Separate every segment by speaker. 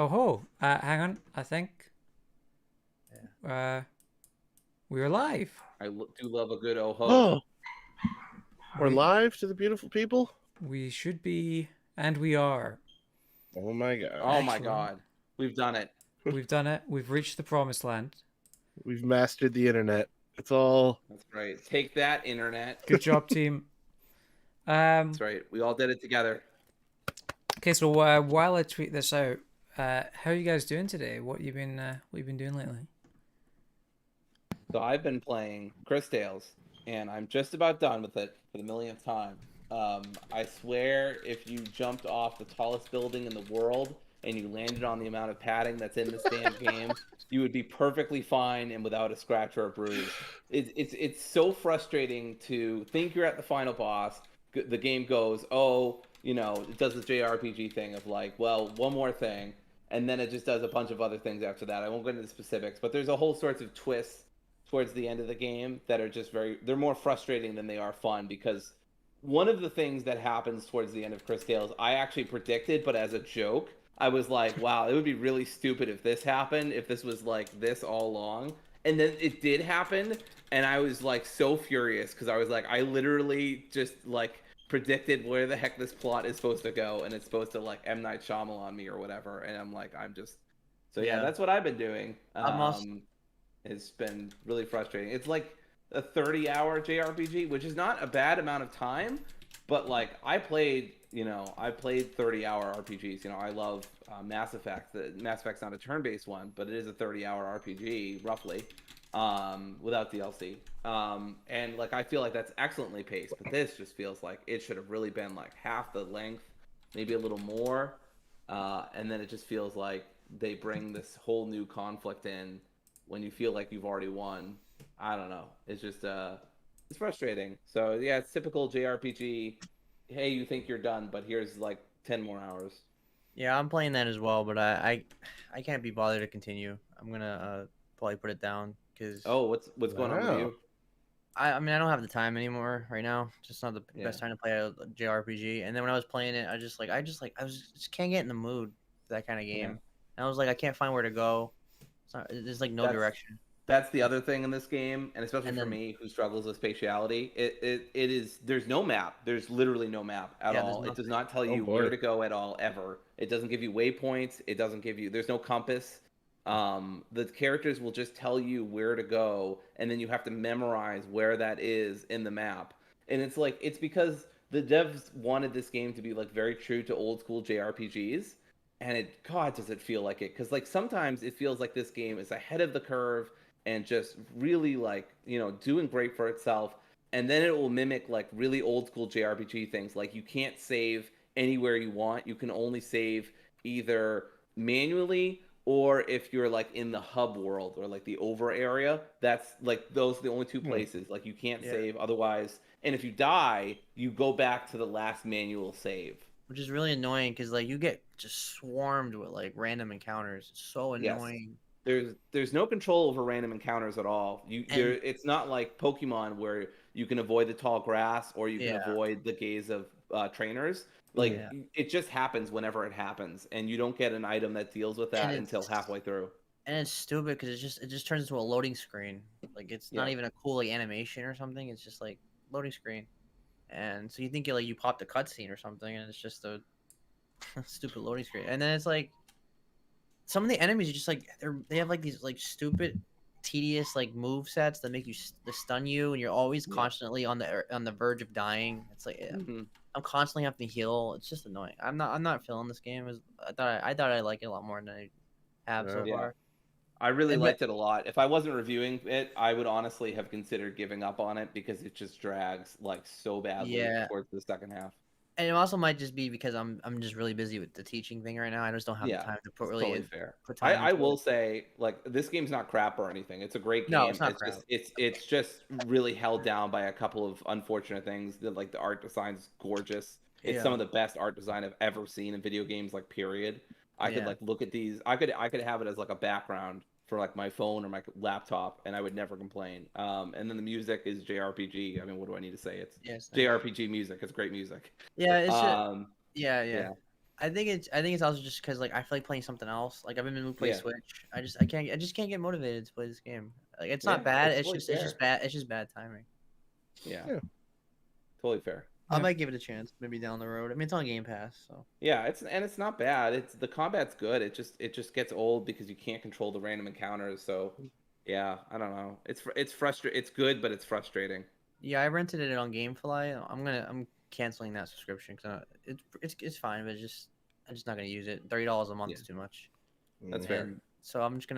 Speaker 1: Oh ho! Hang on. I think uh, we're live.
Speaker 2: Do love a good oh ho.
Speaker 3: Oh, we're
Speaker 1: We
Speaker 3: live to the beautiful people.
Speaker 1: we should be, and we are.
Speaker 3: Oh my god.
Speaker 2: Oh my
Speaker 1: Excellent.
Speaker 2: god. We've done it.
Speaker 1: We've done it. We've reached the promised land.
Speaker 3: We've mastered the internet. It's all
Speaker 2: That's right. Take that, internet.
Speaker 1: Good job, team.
Speaker 2: That's right. We all did it together.
Speaker 1: Okay, so while I tweet this out, how are you guys doing today? What you been doing lately?
Speaker 2: So I've been playing Cris Tales, and I'm just about done with it for the millionth time. I swear, if you jumped off the tallest building in the world and you landed on the amount of padding that's in this damn game, you would be perfectly fine and without a scratch or a bruise. It's so frustrating to think you're at the final boss. The game goes, oh, it does the JRPG thing of like, well, one more thing, and then it just does a bunch of other things after that. I won't go into the specifics, but there's a whole sorts of twists towards the end of the game that are just they're more frustrating than they are fun, because one of the things that happens towards the end of Cris Tales I actually predicted, but as a joke. I was like, wow, it would be really stupid if this happened, if this was like this all along. And then it did happen, and I was like so furious because I was like, I literally just like predicted where the heck this plot is supposed to go, and it's supposed to like M. Night Shyamalan me or whatever. And I'm like, I'm just so yeah,
Speaker 4: Yeah.
Speaker 2: that's what I've been doing.
Speaker 4: I'm also
Speaker 2: It's been really frustrating. It's like a 30-hour JRPG, which is not a bad amount of time, but like I played 30-hour RPGs. I love Mass Effect. Mass Effect's not a turn-based one, but it is a 30-hour RPG roughly, without DLC. And like I feel like that's excellently paced, but this just feels like it should have really been like half the length, maybe a little more. And then it just feels like they bring this whole new conflict in when you feel like you've already won. I don't know. It's just it's frustrating. So yeah, it's typical JRPG. Hey, you think you're done, but here's like 10 more hours.
Speaker 4: yeah, I'm playing that as well, but I can't be bothered to continue. I'm gonna probably put it down because
Speaker 2: Oh, what's going on with
Speaker 3: wow.
Speaker 2: you?
Speaker 4: I mean I don't have the time anymore right now. Just not the
Speaker 2: Yeah.
Speaker 4: best time to play a JRPG. And then when I was playing it, just can't get in the mood for that kind of game.
Speaker 2: Yeah.
Speaker 4: And I was like I can't find where to go. There's like no
Speaker 2: That's
Speaker 4: direction.
Speaker 2: that's the other thing in this game, and especially
Speaker 4: And
Speaker 2: for
Speaker 4: then
Speaker 2: me who struggles with spatiality. It is there's no map. There's literally no map at
Speaker 4: yeah, there's
Speaker 2: all. It does
Speaker 4: nothing.
Speaker 2: not tell
Speaker 3: Oh
Speaker 2: you
Speaker 3: boy.
Speaker 2: where to go at all ever. It doesn't give you waypoints. It doesn't give you there's no compass. The characters will just tell you where to go, and then you have to memorize where that is in the map. And it's like it's because the devs wanted this game to be like very true to old school JRPGs, and God does it feel like it, because like sometimes it feels like this game is ahead of the curve and just really like doing great for itself, and then it will mimic like really old school JRPG things, like you can't save anywhere you want. You can only save either manually, or if you're like in the hub world or like the over area. That's like those are the only two
Speaker 3: Hmm.
Speaker 2: places like you can't
Speaker 4: Yeah.
Speaker 2: save otherwise, and if you die you go back to the last manual save.
Speaker 4: Which is really annoying because like you get just swarmed with like random encounters. It's so
Speaker 2: Yes.
Speaker 4: annoying.
Speaker 2: There's no control over random encounters at all.
Speaker 4: And
Speaker 2: It's not like Pokemon where you can avoid the tall grass or you can
Speaker 4: yeah,
Speaker 2: avoid the gaze of trainers. Like
Speaker 3: Hmm.
Speaker 4: yeah.
Speaker 2: it just happens whenever it happens, and you don't get an item that deals with
Speaker 4: And
Speaker 2: that until
Speaker 4: it's
Speaker 2: halfway through.
Speaker 4: and it's stupid because it just turns into a loading screen. Like it's not
Speaker 2: Yeah.
Speaker 4: even a cool like animation or something. It's just like loading screen. And so you think you popped a cutscene or something, and it's just a stupid loading screen. And then it's like some of the enemies are just like they have like these like stupid, tedious like move sets that make you to stun you, and you're always
Speaker 2: Yeah.
Speaker 4: constantly on the verge of dying. It's like
Speaker 2: Hmm.
Speaker 4: I'm constantly having to heal. It's just annoying. I'm not feeling this game. I thought I like it a lot more than I have so
Speaker 3: Yeah.
Speaker 2: Yeah.
Speaker 4: far.
Speaker 2: I really
Speaker 4: And but
Speaker 2: liked it a lot. If I wasn't reviewing it, I would honestly have considered giving up on it because it just drags like so badly
Speaker 4: yeah,
Speaker 2: towards the second half.
Speaker 4: and it also might just be because I'm just really busy with the teaching thing right now. I just don't have the
Speaker 2: Yeah,
Speaker 4: time to put
Speaker 2: it's
Speaker 4: really
Speaker 2: totally fair.
Speaker 4: put
Speaker 2: I
Speaker 4: time
Speaker 2: I
Speaker 4: into
Speaker 2: will
Speaker 4: it.
Speaker 2: say, like, this game's not crap or anything. It's a great
Speaker 4: No,
Speaker 2: game.
Speaker 4: it's not
Speaker 2: It's
Speaker 4: crap.
Speaker 2: just it's just really held down by a couple of unfortunate things. Like the art design's gorgeous. It's some
Speaker 4: Yeah,
Speaker 2: of the best art design I've ever seen in video games, like period. I could
Speaker 4: yeah.
Speaker 2: like look at these. I could have it as like a background for like my phone or my laptop, and I would never complain. And then the music is JRPG. I mean, what do I need to say? It's
Speaker 4: Yeah, it's nice.
Speaker 2: JRPG music. It's great music.
Speaker 4: Yeah, it's just
Speaker 2: Um,
Speaker 4: yeah, yeah.
Speaker 2: yeah.
Speaker 4: I think it's also just because like I feel like playing something else. Like I've been able to play
Speaker 2: Yeah.
Speaker 4: Switch. I just can't get motivated to play this game. Like it's not
Speaker 2: Yeah,
Speaker 4: bad.
Speaker 2: it's
Speaker 4: It's
Speaker 2: totally
Speaker 4: just it's just
Speaker 2: fair.
Speaker 4: bad. It's just bad timing.
Speaker 2: Yeah.
Speaker 3: Yeah.
Speaker 2: Totally fair.
Speaker 4: I
Speaker 1: Yeah.
Speaker 4: might give it a chance, maybe down the road. I mean, it's on Game Pass, so
Speaker 2: Yeah, it's not bad. It's the combat's good. It just gets old because you can't control the random encounters. So, yeah, I don't know. It's frustrating. It's good, but it's frustrating.
Speaker 4: yeah, I rented it on GameFly. I'm canceling that subscription because it's fine, but I'm just not gonna use it. $30 a month
Speaker 2: Yeah.
Speaker 4: is too much.
Speaker 2: That's fair.
Speaker 4: And so I'll just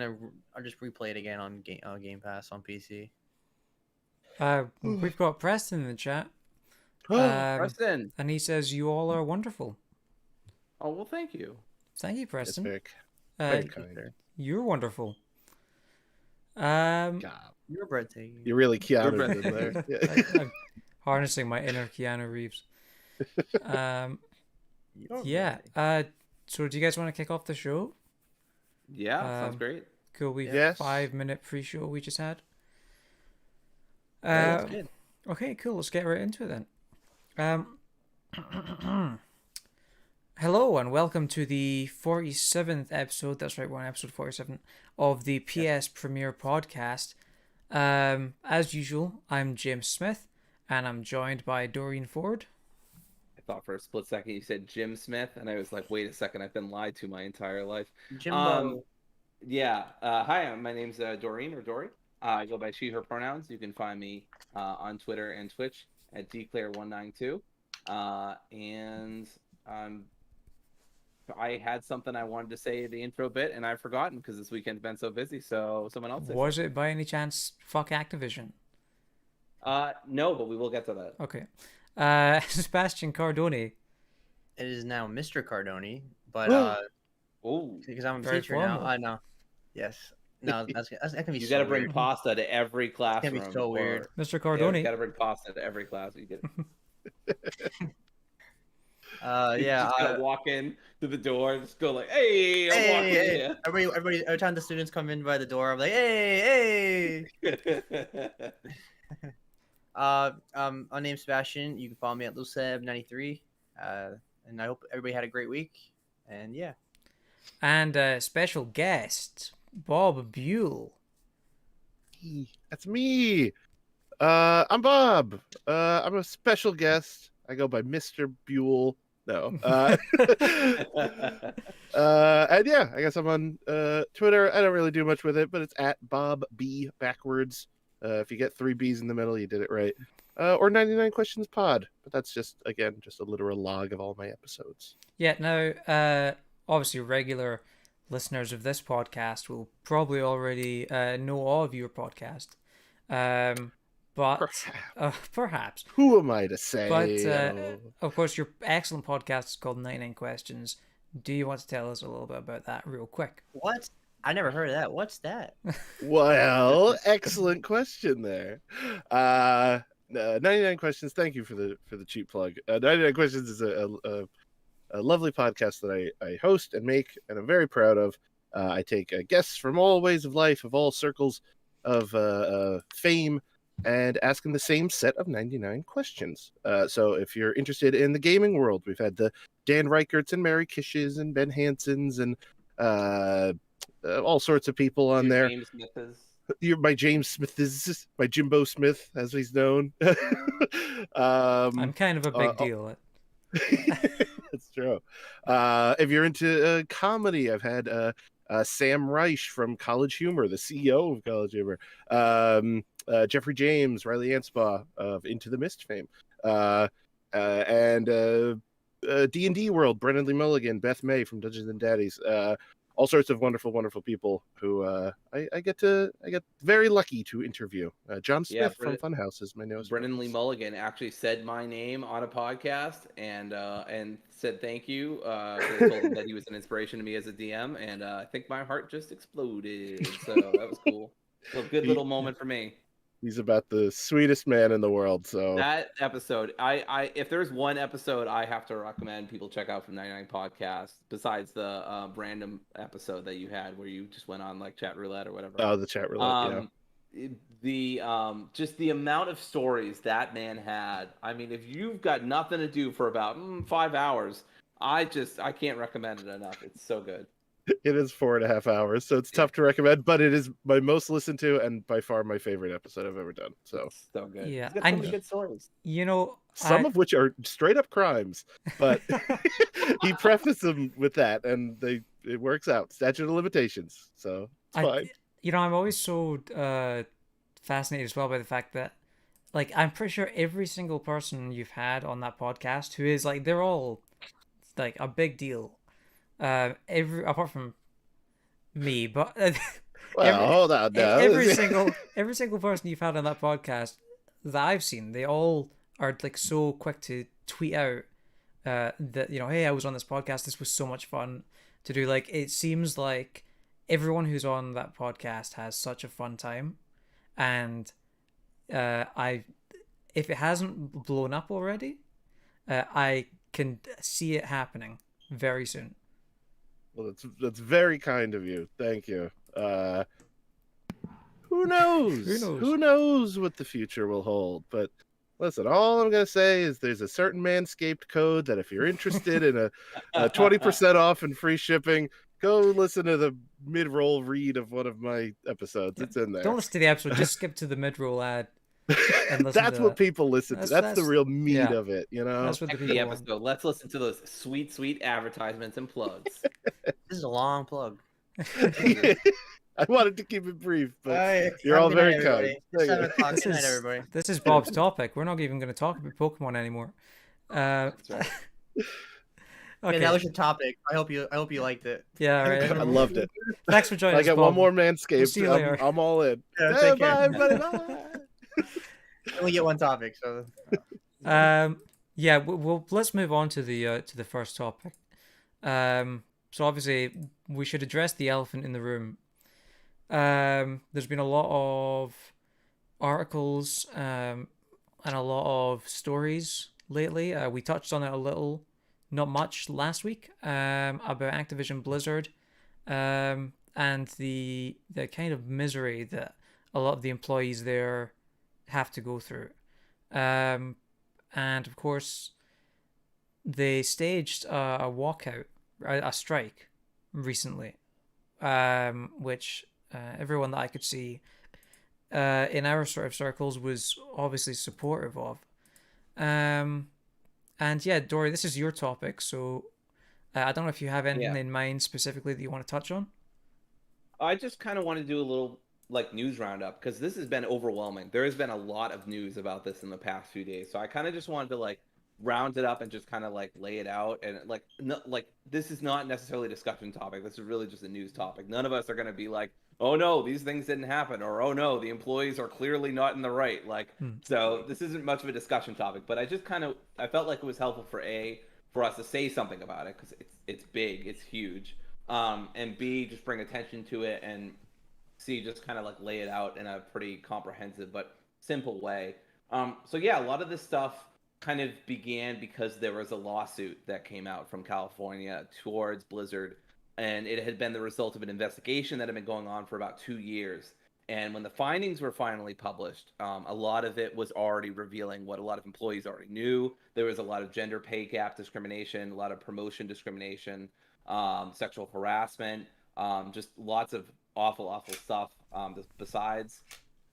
Speaker 4: replay it again on Game Pass on PC.
Speaker 1: We've got Preston in the chat,
Speaker 2: Preston.
Speaker 1: and he says you all are wonderful.
Speaker 2: Oh well, thank you.
Speaker 1: Thank you,
Speaker 3: That's
Speaker 1: Preston.
Speaker 3: very,
Speaker 1: Uh,
Speaker 3: very kind.
Speaker 1: you're wonderful.
Speaker 3: God.
Speaker 4: You're breathtaking.
Speaker 3: You're really Keanu
Speaker 2: You're
Speaker 3: in there.
Speaker 1: I'm harnessing my inner Keanu Reeves.
Speaker 4: You're
Speaker 1: Yeah.
Speaker 4: breathtaking.
Speaker 1: So do you guys want to kick off the show?
Speaker 2: Yeah, sounds
Speaker 1: Um,
Speaker 2: great.
Speaker 1: Cool. We
Speaker 3: Yes.
Speaker 1: 5-minute pre-show we just had.
Speaker 4: Yeah, that's good.
Speaker 1: Okay, cool. Let's get right into it then. Hello and welcome to the 47th episode. That's right, we're on episode 47 of the PS Premiere podcast. As usual, I'm James Smith, and I'm joined by Doreen Ford.
Speaker 2: I thought for a split second you said Jim Smith, and I was like, wait a second, I've been lied to my entire life.
Speaker 4: Jimbo.
Speaker 2: Yeah. Hi, my name's Doreen or Dory. I go by she/her pronouns. You can find me on Twitter and Twitch at dclaire192. And I had something I wanted to say the intro bit, and I've forgotten because this weekend's been so busy. So someone else.
Speaker 1: Was it by any chance fuck Activision?
Speaker 2: No, but we will get to that.
Speaker 1: Okay. Sebastian Cardone.
Speaker 4: It is now Mr. Cardone, but
Speaker 2: Oh,
Speaker 4: because I'm a
Speaker 1: Very
Speaker 4: teacher now,
Speaker 1: formal.
Speaker 4: I know. Yes. No, that can be
Speaker 2: you
Speaker 4: so
Speaker 2: got to bring
Speaker 4: weird.
Speaker 2: pasta to every
Speaker 4: That
Speaker 2: classroom.
Speaker 4: can be so weird.
Speaker 1: Mr.
Speaker 2: You
Speaker 1: Cardone.
Speaker 2: got to bring pasta to every class. You get.
Speaker 4: Yeah.
Speaker 2: You just gotta walk in to the door and just go like, "Hey, I'm walking
Speaker 4: Hey. Every time the students come in by the door, I'm like, hey.
Speaker 2: here."
Speaker 4: My name's Sebastian. You can follow me at Luceb93. And I hope everybody had a great week. And yeah.
Speaker 1: And special guest, Bob Buel.
Speaker 3: That's me. I'm Bob. I'm a special guest. I go by Mr. Buell. No. And yeah, I guess I'm on Twitter. I don't really do much with it, but it's at Bob B backwards. If you get 3 B's in the middle, you did it right. Or 99 Questions Pod. But that's just a literal log of all my episodes.
Speaker 1: Yeah, now, obviously, regular listeners of this podcast will probably already know of your podcast. But perhaps.
Speaker 3: Who am I to say?
Speaker 1: But, of course, your excellent podcast is called 99 Questions. Do you want to tell us a little bit about that real quick?
Speaker 4: What? I never heard of that. What's that?
Speaker 3: Well, excellent question there. 99 Questions. Thank you for the cheap plug. 99 Questions is a lovely podcast that I host and make, and I'm very proud of. I take guests from all ways of life, of all circles of fame, and ask them the same set of 99 questions. So if you're interested in the gaming world, we've had the Dan Reicherts and Mary Kishes and Ben Hansons and all sorts of people on there.
Speaker 2: James Smith is.
Speaker 3: You're my James Smith is my Jimbo Smith, as he's known.
Speaker 1: I'm kind of a big deal.
Speaker 3: That's true. If you're into comedy, I've had Sam Reich from College Humor, the CEO of College Humor. Jeffrey James, Riley Anspaugh of Into the Mist fame. And D&D World, Brennan Lee Mulligan, Beth May from Dungeons and Daddies. All sorts of wonderful, wonderful people who I get very lucky to interview. John Smith from Funhouse is my newest.
Speaker 2: Brennan Lee Mulligan actually said my name on a podcast and said thank you. 'Cause I told him that he was an inspiration to me as a DM, and I think my heart just exploded. So that was cool. So good little moment for me.
Speaker 3: He's about the sweetest man in the world. So
Speaker 2: that episode, I if there's one episode I have to recommend people check out from 99 Podcast, besides the random episode that you had where you just went on like chat roulette or whatever.
Speaker 3: Oh, the chat roulette.
Speaker 2: Yeah. Just the amount of stories that man had. I mean, if you've got nothing to do for about 5 hours, I can't recommend it enough. It's so good.
Speaker 3: It is 4.5 hours, so it's tough to recommend, but it is my most listened to and by far my favorite episode I've ever done. So
Speaker 2: It's so good.
Speaker 1: Yeah,
Speaker 2: He's got so many good stories.
Speaker 1: You know,
Speaker 3: some of which are straight up crimes, but he prefaced them with that, and it works out. Statute of limitations, so it's fine.
Speaker 1: You know, I'm always so fascinated as well by the fact that, like, I'm pretty sure every single person you've had on that podcast who is like, they're all like a big deal. Apart from me, but
Speaker 3: Well, hold on now.
Speaker 1: every single person you've had on that podcast that I've seen, they all are like so quick to tweet out that, you know, hey, I was on this podcast. This was so much fun to do. Like, it seems like everyone who's on that podcast has such a fun time, and if it hasn't blown up already, I can see it happening very soon.
Speaker 3: Well, that's very kind of you. Thank you. Who knows? Who knows what the future will hold? But listen, all I'm going to say is there's a certain Manscaped code that if you're interested in a 20% off and free shipping, go listen to the mid-roll read of one of my episodes. It's in there.
Speaker 1: Don't listen to the episode. Just skip to the mid-roll ad.
Speaker 3: That's what people listen to. That's the real meat of it, you know?
Speaker 1: That's what
Speaker 2: the episode. Let's listen to those sweet, sweet advertisements and plugs.
Speaker 4: This is a long plug.
Speaker 3: I wanted to keep it brief, but you're all very kind.
Speaker 4: 7 o'clock. Good night, everybody.
Speaker 1: This is Bob's topic. We're not even going to talk about Pokemon anymore.
Speaker 2: That's right.
Speaker 1: Okay.
Speaker 4: Yeah, that was your topic. I hope you liked it.
Speaker 1: Yeah, right.
Speaker 3: I loved it.
Speaker 1: Thanks for joining us,
Speaker 3: I got
Speaker 1: Bob.
Speaker 3: one more Manscaped.
Speaker 1: We'll see you later.
Speaker 3: I'm all in.
Speaker 4: Yeah, take care.
Speaker 3: Bye, everybody. Bye.
Speaker 4: I only get one topic, so.
Speaker 1: Yeah. Well, let's move on to the first topic. So obviously we should address the elephant in the room. There's been a lot of articles and a lot of stories lately. We touched on it a little, not much last week, about Activision Blizzard, and the kind of misery that a lot of the employees there have to go through. And of course, they staged a walkout, a strike recently, which everyone that I could see in our sort of circles was obviously supportive of. And yeah, Dory, this is your topic, so I don't know if you have anything in mind specifically that you want to touch on.
Speaker 2: I just kind of want to do a little news roundup because this has been overwhelming. There has been a lot of news about this in the past few days, so I kind of just wanted to round it up and just kind of lay it out. And this is not necessarily a discussion topic. This is really just a news topic. None of us are going to be like, oh no, these things didn't happen, or oh no, the employees are clearly not in the right. So this isn't much of a discussion topic, but I just I felt like it was helpful for us to say something about it because it's big, it's huge, and B, just bring attention to it, and C, just kind of lay it out in a pretty comprehensive but simple way. So yeah, a lot of this stuff kind of began because there was a lawsuit that came out from California towards Blizzard, and it had been the result of an investigation that had been going on for about 2 years. And when the findings were finally published, a lot of it was already revealing what a lot of employees already knew. There was a lot of gender pay gap discrimination, a lot of promotion discrimination, sexual harassment, just lots of awful stuff besides.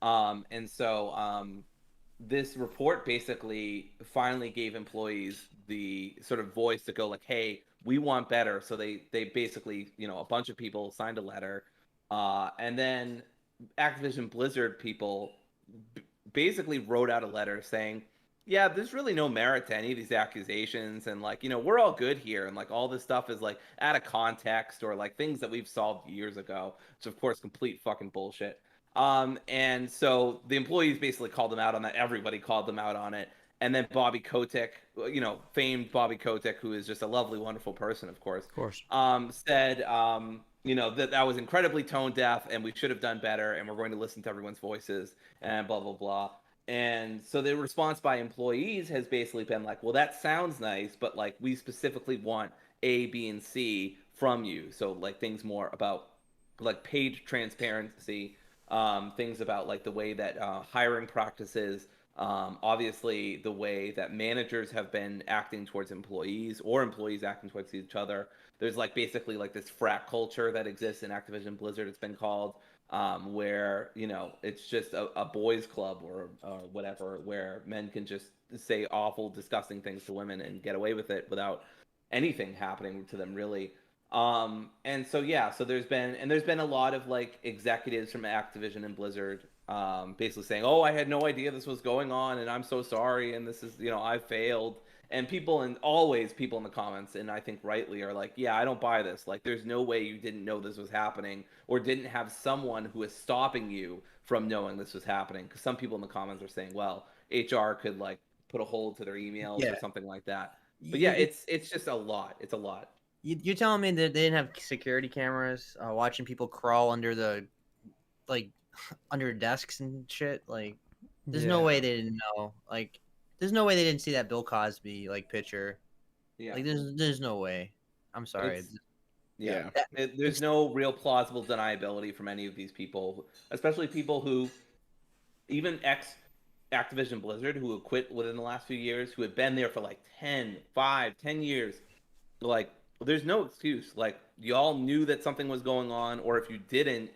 Speaker 2: And so this report basically finally gave employees the sort of voice to go hey, we want better. So they basically, a bunch of people signed a letter, and then Activision Blizzard people basically wrote out a letter saying, yeah, there's really no merit to any of these accusations, and we're all good here, and all this stuff is out of context, or things that we've solved years ago, which of course complete fucking bullshit. And so the employees basically called them out on that. Everybody called them out on it. And then Bobby Kotick, famed Bobby Kotick, who is just a lovely, wonderful person, of course, said, that was incredibly tone deaf and we should have done better, and we're going to listen to everyone's voices and blah, blah, blah. And so the response by employees has basically been well, that sounds nice, but we specifically want A, B, and C from you. So things more about page transparency, things about the way that hiring practices Obviously, the way that managers have been acting towards employees or employees acting towards each other. There's like basically like this frat culture that exists in Activision Blizzard. It's been called, where it's just a boys' club or whatever, where men can just say awful, disgusting things to women and get away with it without anything happening to them really. And so yeah, so there's been a lot of like executives from Activision and Blizzard, basically saying, "Oh, I had no idea this was going on, and I'm so sorry, and this is I failed." And always people in the comments, and I think rightly, are like, "Yeah, I don't buy this. Like, there's no way you didn't know this was happening, or didn't have someone who is stopping you from knowing this was happening." Because some people in the comments are saying, "Well, HR could like put a hold to their emails
Speaker 4: Yeah.
Speaker 2: or something like that." But yeah, it's just a lot. It's a lot.
Speaker 4: You're telling me that they didn't have security cameras watching people crawl under the like under desks and shit? Like, there's no way they didn't know. Like, there's no way they didn't see that Bill Cosby like picture.
Speaker 2: Yeah.
Speaker 4: Like, there's no way. I'm sorry.
Speaker 2: Yeah. There's no real plausible deniability from any of these people, especially people who, even ex Activision Blizzard, who have quit within the last few years, who have been there for like 10 years. Like, there's no excuse. Like, y'all knew that something was going on, or if you didn't,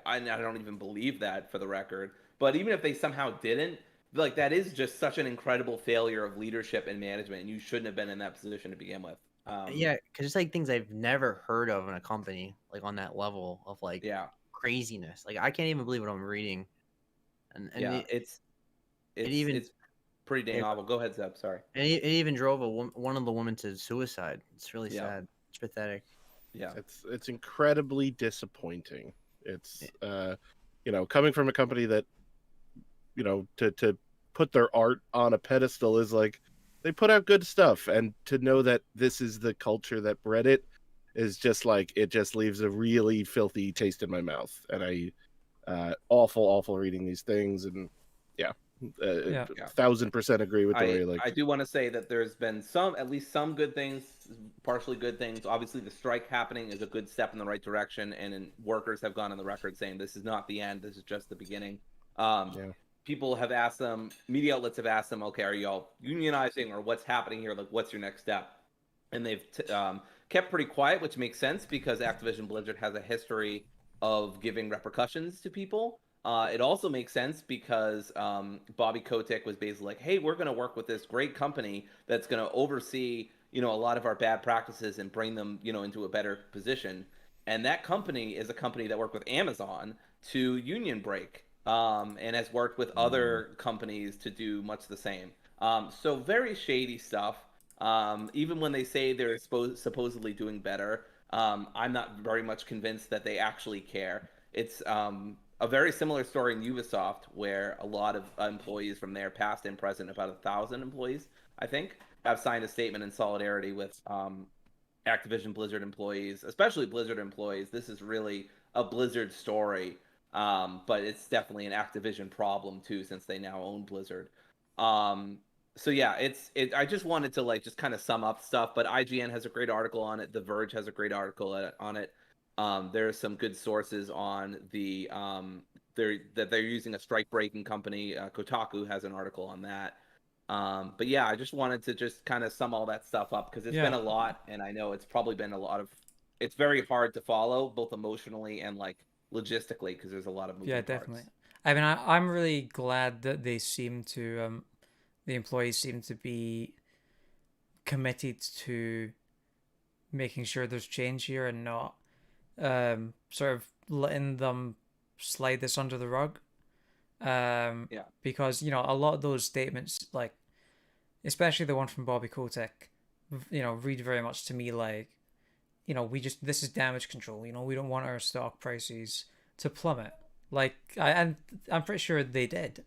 Speaker 2: I don't even believe that, for the record. But even if they somehow didn't, like, that is just such an incredible failure of leadership and management, and you shouldn't have been in that position to begin with.
Speaker 4: Yeah, because it's like things I've never heard of in a company, like on that level of like craziness. Like, I can't even believe what I'm reading. And
Speaker 2: yeah, it's pretty dang awful. Go ahead, Zeb. Sorry.
Speaker 4: And it even drove one of the women to suicide. It's really sad. It's pathetic.
Speaker 2: Yeah,
Speaker 3: it's incredibly disappointing. It's coming from a company that to put their art on a pedestal is like, they put out good stuff, and to know that this is the culture that bred it is just like, it just leaves a really filthy taste in my mouth. And I awful reading these things. And 1000% agree with Dory. Like,
Speaker 2: I do want to say that there's been at least some good things, partially good things. Obviously, the strike happening is a good step in the right direction, and workers have gone on the record saying this is not the end, this is just the beginning. People have asked them, media outlets have asked them, okay, are y'all unionizing, or what's happening here? Like, what's your next step? And they've kept pretty quiet, which makes sense because Activision Blizzard has a history of giving repercussions to people. It also makes sense because Bobby Kotick was basically like, hey, we're going to work with this great company that's going to oversee, a lot of our bad practices and bring them, into a better position. And that company is a company that worked with Amazon to union break, and has worked with other companies to do much the same. So very shady stuff. Even when they say they're supposedly doing better, I'm not very much convinced that they actually care. It's a very similar story in Ubisoft, where a lot of employees from there, past and present, about 1,000 employees, I think, have signed a statement in solidarity with Activision Blizzard employees, especially Blizzard employees. This is really a Blizzard story, but it's definitely an Activision problem too, since they now own Blizzard. So yeah, I just wanted to just kind of sum up stuff, but IGN has a great article on it. The Verge has a great article on it. There are some good sources on they're using a strike breaking company. Kotaku has an article on that. But yeah, I just wanted to just kind of sum all that stuff up, because it's been a lot, and I know it's probably been it's very hard to follow, both emotionally and like logistically, because there's a lot of moving parts.
Speaker 1: Definitely. I mean, I'm really glad that they seem to the employees seem to be committed to making sure there's change here, and not sort of letting them slide this under the rug. Because a lot of those statements, like especially the one from Bobby Kotick, read very much to me like, this is damage control. We don't want our stock prices to plummet. Like, I'm pretty sure they did.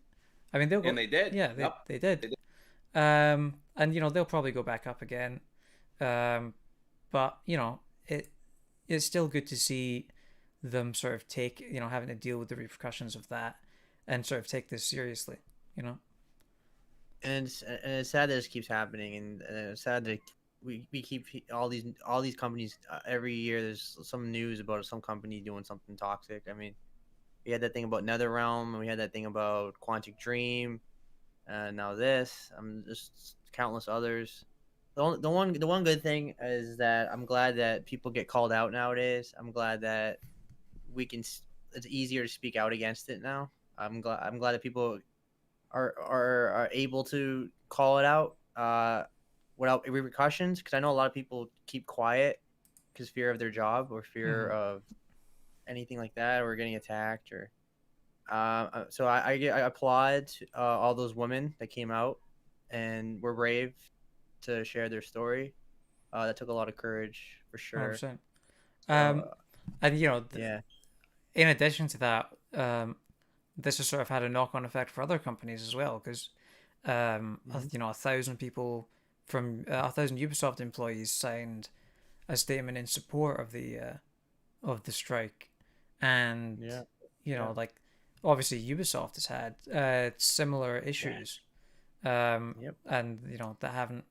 Speaker 1: I mean,
Speaker 2: they did.
Speaker 1: Yeah, they did. And they'll probably go back up again. But it's still good to see them sort of take, having to deal with the repercussions of that, and sort of take this seriously,
Speaker 4: And it's sad that this keeps happening, and it's sad that we keep all these companies every year. There's some news about some company doing something toxic. I mean, we had that thing about NetherRealm, and we had that thing about Quantic Dream. and now this. I'm just countless others. The one good thing is that I'm glad that people get called out nowadays. I'm glad that it's easier to speak out against it now. I'm glad that people are able to call it out without repercussions, because I know a lot of people keep quiet because fear of their job or fear of anything like that, or getting attacked, or so I applaud all those women that came out and were brave to share their story. That took a lot of courage for sure.
Speaker 1: 100%.
Speaker 4: Uh,
Speaker 1: And
Speaker 4: yeah.
Speaker 1: in addition to that, this has sort of had a knock-on effect for other companies as well, because 1,000 people from 1,000 Ubisoft employees signed a statement in support of the strike, and like obviously Ubisoft has had similar issues, and that haven't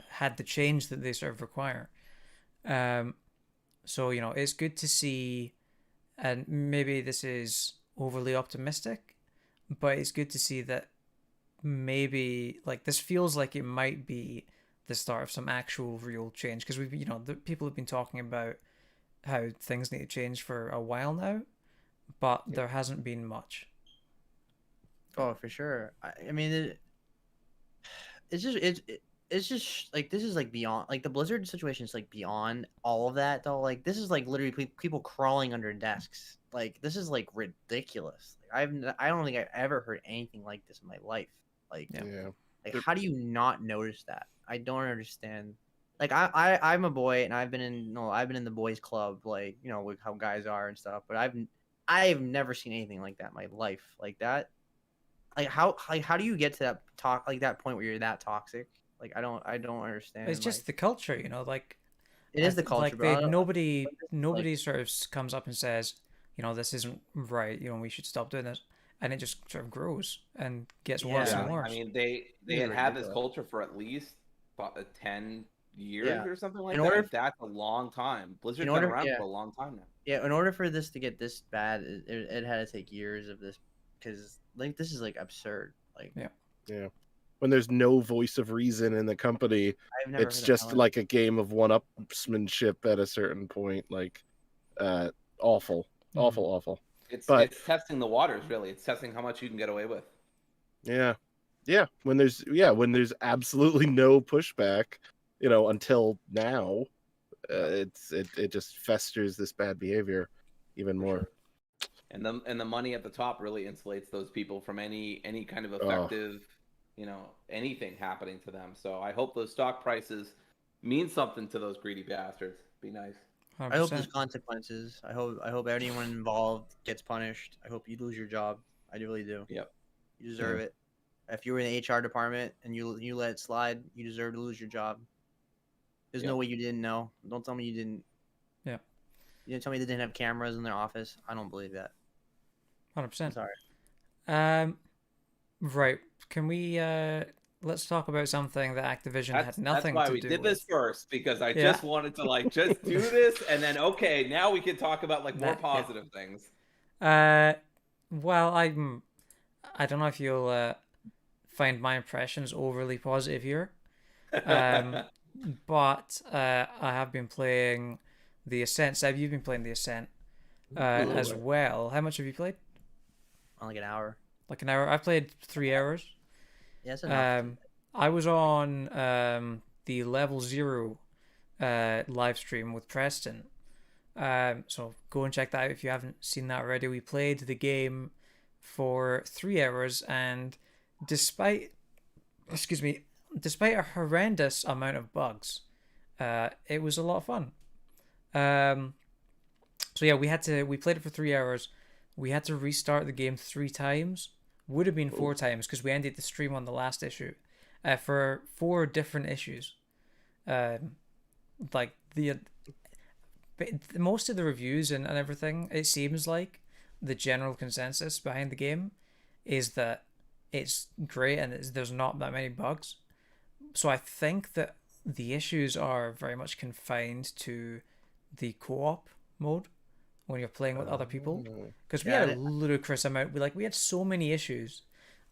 Speaker 1: had the change that they sort of require. So it's good to see, and maybe this is overly optimistic, but it's good to see that maybe like this feels like it might be the start of some actual real change, because we've the people have been talking about how things need to change for a while now, but there hasn't been much.
Speaker 4: Oh, for sure. I mean, it's just like, this is like beyond, like the Blizzard situation is like beyond all of that though. Like this is like literally people crawling under desks. Like this is like ridiculous. Like, I don't think I've ever heard anything like this in my life. Like like how do you not notice that? I don't understand. Like I'm a boy, and I've been in the boys club, like with how guys are and stuff. But I've never seen anything like that in my life. Like that. Like how do you get to that point where you're that toxic? Like I don't understand.
Speaker 1: It's just
Speaker 4: like,
Speaker 1: the culture, like
Speaker 4: it is the culture,
Speaker 1: like
Speaker 4: but
Speaker 1: nobody
Speaker 4: like,
Speaker 1: sort of comes up and says, this isn't right, we should stop doing this, and it just sort of grows and gets worse and worse.
Speaker 2: I mean, they had this culture for at least 10 years or something like that. That's a long time. Blizzard's been around for a long time now.
Speaker 4: Yeah, in order for this to get this bad, it had to take years of this, because like this is like absurd. Like
Speaker 3: yeah. When there's no voice of reason in the company, it's just like a game of one-upsmanship at a certain point. Like, awful.
Speaker 2: It's testing the waters, really. It's testing how much you can get away with.
Speaker 3: Yeah. When there's absolutely no pushback, until now, it just festers this bad behavior even more.
Speaker 2: Sure. And the money at the top really insulates those people from any kind of effective, anything happening to them. So I hope those stock prices mean something to those greedy bastards. Be nice.
Speaker 1: 100%.
Speaker 4: I hope there's consequences. I hope anyone involved gets punished. I hope you lose your job. I really do.
Speaker 2: Yep.
Speaker 4: You deserve it. If you were in the HR department and you let it slide, you deserve to lose your job. There's no way you didn't know. Don't tell me you didn't.
Speaker 1: Yeah.
Speaker 4: You didn't tell me they didn't have cameras in their office. I don't believe that.
Speaker 1: 100%.
Speaker 4: Sorry.
Speaker 1: Right. Can we let's talk about something that Activision had nothing to do with.
Speaker 2: That's why we did this first, because I just wanted to just do this, and then now we can talk about more positive things.
Speaker 1: Well, I don't know if you'll find my impressions overly positive here. But I have been playing the Ascent. Seb, you've been playing the Ascent as well. How much have you played?
Speaker 4: Like an hour.
Speaker 1: Like an hour? I've played 3 hours.
Speaker 4: Yes, enough.
Speaker 1: I was on the Level 0 live stream with Preston. So go and check that out if you haven't seen that already. We played the game for 3 hours, and despite a horrendous amount of bugs, it was a lot of fun. So yeah, we played it for 3 hours. We had to restart the game 3 times. Would have been 4 times, because we ended the stream on the last issue, for 4 different issues. Like most of the reviews and everything, it seems like the general consensus behind the game is that it's great and there's not that many bugs. So I think that the issues are very much confined to the co-op mode when you're playing with other people, because we had a ludicrous amount. We had so many issues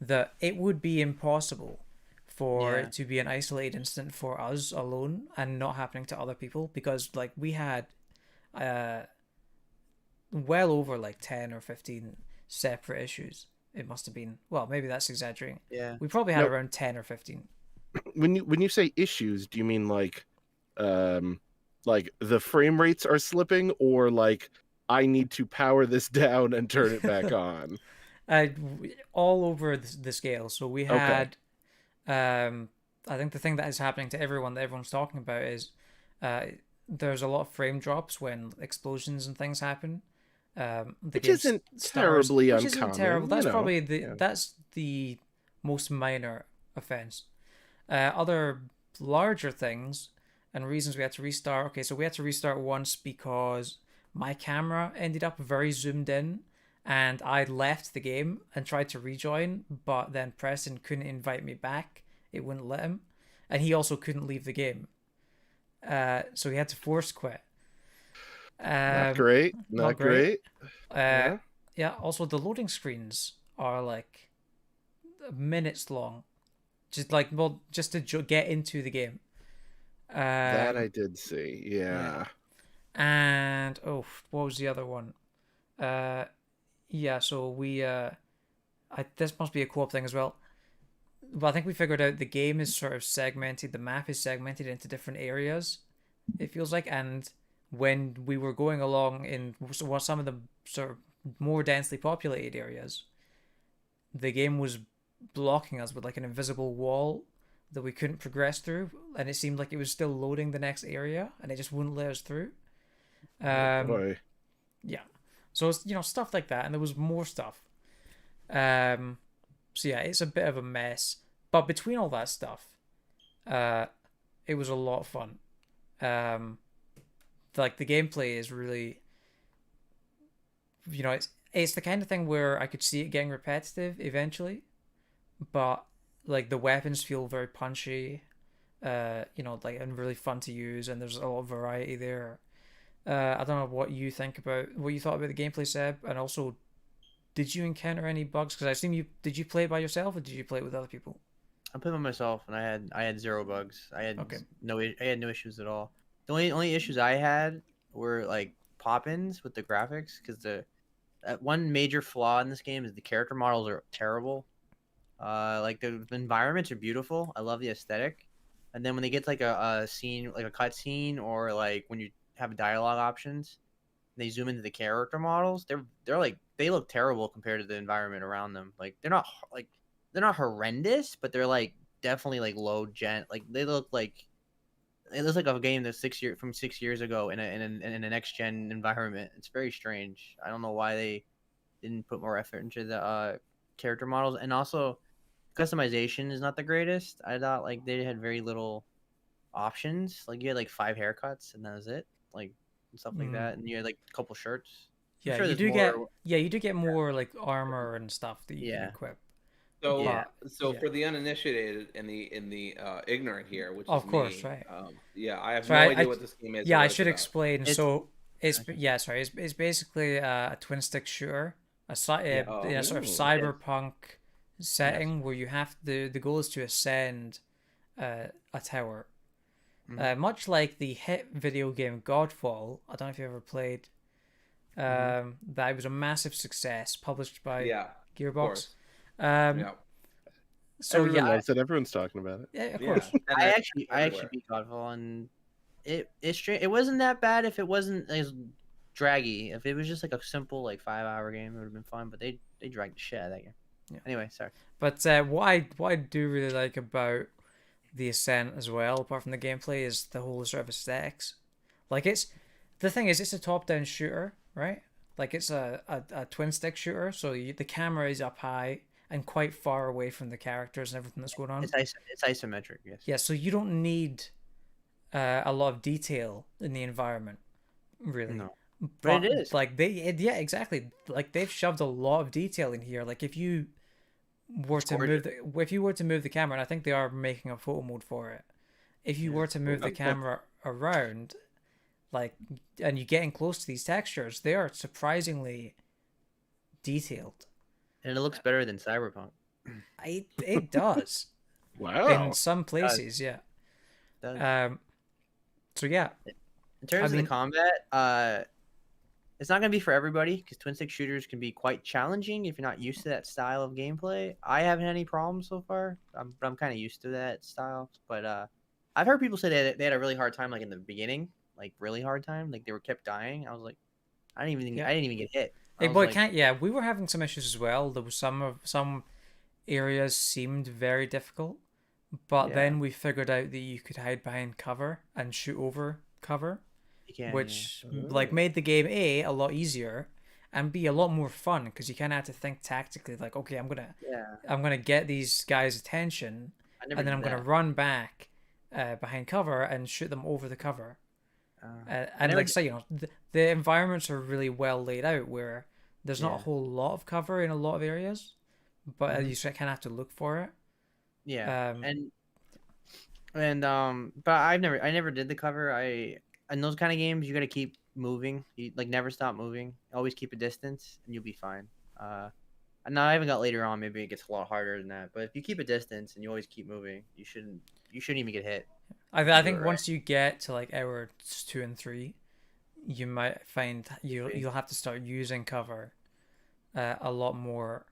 Speaker 1: that it would be impossible for
Speaker 4: Yeah.
Speaker 1: it to be an isolated incident for us alone and not happening to other people, because like we had well over like 10 or 15 separate issues. It must have been, well, maybe that's exaggerating.
Speaker 4: Yeah.
Speaker 1: We probably had
Speaker 3: No.
Speaker 1: around 10 or 15.
Speaker 3: When you say issues, do you mean like the frame rates are slipping, or like I need to power this down and turn it back on?
Speaker 1: All over the scale. So we
Speaker 3: Okay.
Speaker 1: had I think the thing that is happening to everyone that everyone's talking about is there's a lot of frame drops when explosions and things happen. The
Speaker 3: Which
Speaker 1: game
Speaker 3: isn't
Speaker 1: stutters,
Speaker 3: terribly
Speaker 1: which
Speaker 3: uncommon.
Speaker 1: isn't terrible. That's
Speaker 3: you know.
Speaker 1: probably
Speaker 3: Yeah.
Speaker 1: that's the most minor offense. Other larger things and reasons we had to restart. Okay, so we had to restart once because my camera ended up very zoomed in, and I left the game and tried to rejoin, but then Preston couldn't invite me back. It wouldn't let him, and he also couldn't leave the game. So he had to force quit.
Speaker 3: Not great. Not great.
Speaker 1: Yeah. Also, the loading screens are like minutes long, just to get into the game.
Speaker 3: That I did see. Yeah.
Speaker 1: And what was the other one? So we this must be a co-op thing as well. Well, I think we figured out the game is sort of segmented. The map is segmented into different areas, it feels like. And when we were going along in some of the sort of more densely populated areas, the game was blocking us with like an invisible wall that we couldn't progress through, and it seemed like it was still loading the next area, and it just wouldn't let us through.
Speaker 3: Boy.
Speaker 1: Yeah. So it's, stuff like that, and there was more stuff. So yeah, it's a bit of a mess. But between all that stuff, it was a lot of fun. Like the gameplay is really, it's the kind of thing where I could see it getting repetitive eventually, but like the weapons feel very punchy, and really fun to use, and there's a lot of variety there. I don't know what you thought about the gameplay, Seb, and also, did you encounter any bugs? Because I assume did you play it by yourself or did you play it with other people?
Speaker 4: I played by myself, and I had zero bugs. I had
Speaker 1: Okay.
Speaker 4: no issues at all. The only issues I had were like pop-ins with the graphics, because one major flaw in this game is the character models are terrible. Like the environments are beautiful. I love the aesthetic, and then when they get to like a scene, like a cut scene, or like when you have dialogue options, they zoom into the character models. They're like, they look terrible compared to the environment around them. Like they're not horrendous, but they're like definitely like low gen. Like it looks like a game that's 6 years ago in a next gen environment. It's very strange. I don't know why they didn't put more effort into the character models, and also customization is not the greatest. I thought like they had very little options. Like you had like 5 haircuts and that was it. Like and stuff like that, and you had like a couple shirts.
Speaker 1: Yeah,
Speaker 4: sure
Speaker 1: you
Speaker 4: there's
Speaker 1: you do get more like armor and stuff that you can equip.
Speaker 2: So,
Speaker 4: Yeah.
Speaker 2: for the uninitiated and the ignorant here, which
Speaker 1: Of
Speaker 2: is
Speaker 1: course,
Speaker 2: me,
Speaker 1: right.
Speaker 2: I have
Speaker 1: Sorry,
Speaker 2: no idea what this game is.
Speaker 1: Yeah,
Speaker 2: or
Speaker 1: I
Speaker 2: what it's
Speaker 1: should
Speaker 2: about.
Speaker 1: explain. It's basically a twin stick shooter, in a sort of cyberpunk setting where you have the goal is to ascend a tower. Much like the hit video game Godfall. I don't know if you ever played. That was a massive success, published by Gearbox. So
Speaker 3: Everyone loves it. Everyone's talking about it.
Speaker 1: Yeah, of course.
Speaker 4: I actually beat Godfall, and it wasn't that bad if it wasn't as draggy. If it was just like a simple like 5-hour game, it would have been fun. But they dragged the shit out of that game. Yeah. Anyway, sorry.
Speaker 1: But what I do really like about the Ascent as well, apart from the gameplay, is the whole sort of aesthetics. Like it's a top-down shooter, right? Like it's a twin stick shooter, so the camera is up high and quite far away from the characters and everything that's going on.
Speaker 4: It's isometric, yes.
Speaker 1: Yeah, so you don't need a lot of detail in the environment, really.
Speaker 4: No, but it is.
Speaker 1: Like exactly. Like they've shoved a lot of detail in here. Like if you were to move the camera, and I think they are making a photo mode for it. If you were to move the camera around, like, and you getting close to these textures, they are surprisingly detailed.
Speaker 4: And it looks better than Cyberpunk.
Speaker 1: It does in
Speaker 3: Wow.
Speaker 1: some places, yeah.
Speaker 4: Does.
Speaker 1: So yeah,
Speaker 4: In terms of
Speaker 1: mean-
Speaker 4: the combat, it's not gonna be for everybody because twin stick shooters can be quite challenging if you're not used to that style of gameplay. I haven't had any problems so far. But I'm kind of used to that style. But I've heard people say they had a really hard time like in the beginning, like really hard time, like they were kept dying. I was like,
Speaker 1: Yeah.
Speaker 4: I didn't even get hit. I
Speaker 1: hey
Speaker 4: was
Speaker 1: boy,
Speaker 4: like,
Speaker 1: can't yeah. We were having some issues as well. There was some areas seemed very difficult, but
Speaker 4: Yeah.
Speaker 1: then we figured out that you could hide behind cover and shoot over cover,
Speaker 4: you can,
Speaker 1: which
Speaker 4: yeah.
Speaker 1: like made the game a lot easier and b a lot more fun because you kind of had to think tactically. Like, okay,
Speaker 4: Yeah,
Speaker 1: I'm gonna get these guys' attention,
Speaker 4: I never
Speaker 1: and then
Speaker 4: did
Speaker 1: I'm gonna
Speaker 4: that.
Speaker 1: run back behind cover and shoot them over the cover.
Speaker 4: I
Speaker 1: And
Speaker 4: never
Speaker 1: like
Speaker 4: did-
Speaker 1: say, the environments are really well laid out where there's not a
Speaker 4: Yeah.
Speaker 1: whole lot of cover in a lot of areas, but
Speaker 4: Mhm.
Speaker 1: you kind of have to look for it.
Speaker 4: Yeah,
Speaker 1: Um,
Speaker 4: but I never did the cover. In those kind of games, you got to keep moving. You like never stop moving. Always keep a distance, and you'll be fine. And now I haven't got later on. Maybe it gets a lot harder than that. But if you keep a distance and you always keep moving, you shouldn't even get hit.
Speaker 1: I
Speaker 4: You do
Speaker 1: think
Speaker 4: it right.
Speaker 1: once you get to like hour 2 and 3, you might find you'll have to start using cover a lot more.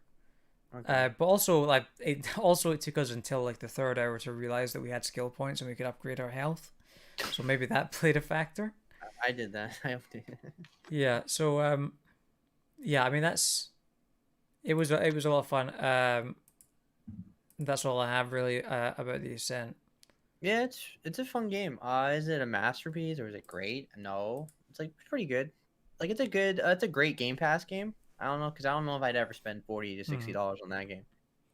Speaker 4: Okay.
Speaker 1: But also like it took us until like the third hour to realize that we had skill points and we could upgrade our health. So maybe that played a factor.
Speaker 4: I did that. I hope to.
Speaker 1: Yeah. So yeah. I mean it was a lot of fun. That's all I have really about the Ascent.
Speaker 4: Yeah, it's a fun game. Is it a masterpiece or is it great? No, it's like pretty good. Like it's a great Game Pass game. I don't know because I don't know if I'd ever spend $40 to $60 on that game.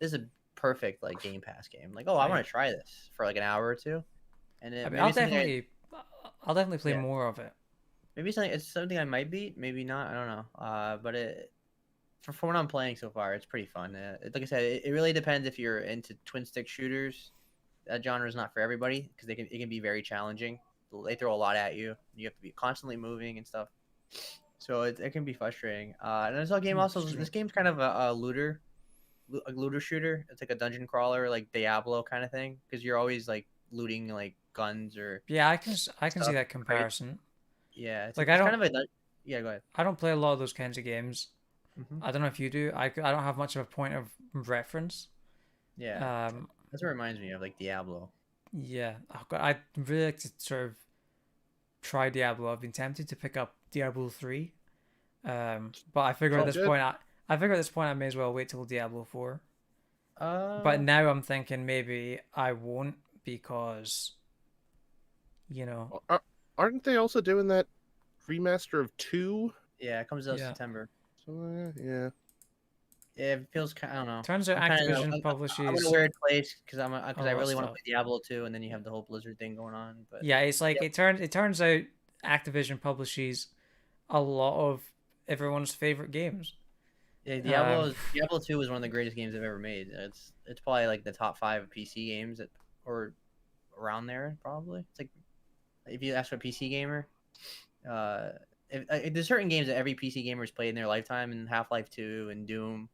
Speaker 4: This is a perfect like Game Pass game. Like, oh, I want to try this for like an hour or two, and
Speaker 1: I
Speaker 4: it,
Speaker 1: mean,
Speaker 4: maybe it's something
Speaker 1: I'll definitely play
Speaker 4: Yeah.
Speaker 1: more of it.
Speaker 4: maybe it's something I might beat, maybe not. I don't know. But for what I'm playing so far, it's pretty fun. Like I said, it really depends if you're into twin stick shooters. That genre is not for everybody because it can be very challenging. They throw a lot at you. You have to be constantly moving and stuff. So it can be frustrating. And this whole game also
Speaker 1: It's true.
Speaker 4: this game's kind of a looter shooter. It's like a dungeon crawler, like Diablo kind of thing, because you're always like looting like guns or
Speaker 1: Yeah, I can see
Speaker 4: stuff,
Speaker 1: that comparison.
Speaker 4: yeah. It's
Speaker 1: Like
Speaker 4: it's kind of yeah. Go ahead.
Speaker 1: I don't play a lot of those kinds of games.
Speaker 4: Hmm.
Speaker 1: I don't know if you do. I don't have much of a point of reference.
Speaker 4: Yeah,
Speaker 1: Um,
Speaker 4: that's what it reminds me of, like Diablo.
Speaker 1: yeah, I'd really like to sort of try Diablo. I've been tempted to pick up Diablo 3. But I figure at
Speaker 3: Sounds
Speaker 1: this
Speaker 3: good.
Speaker 1: point, I figure at this point I may as well wait till Diablo 4.
Speaker 4: Uh,
Speaker 1: But now I'm thinking maybe I won't because, you know,
Speaker 3: Aren't they also doing that remaster of 2?
Speaker 4: yeah, it comes out
Speaker 1: Yeah.
Speaker 4: September.
Speaker 3: So, yeah.
Speaker 4: Yeah, it feels kind. I don't know.
Speaker 1: turns out
Speaker 4: I'm kinda-
Speaker 1: Activision
Speaker 4: I'm in
Speaker 1: publishes.
Speaker 4: a weird place because
Speaker 1: a
Speaker 4: I
Speaker 1: lot of
Speaker 4: really want to
Speaker 1: stuff.
Speaker 4: play Diablo 2, and then you have the whole Blizzard thing going on. But
Speaker 1: Yeah, it's like
Speaker 4: Yep.
Speaker 1: it turns out Activision publishes a lot of everyone's favorite games.
Speaker 4: yeah,
Speaker 1: Um,
Speaker 4: Diablo 2 is one of the greatest games I've ever made. It's probably like the top 5 PC games or around there probably. It's like if you ask for a PC gamer, there's certain games that every PC gamer has played in their lifetime, and Half-Life 2 and Doom,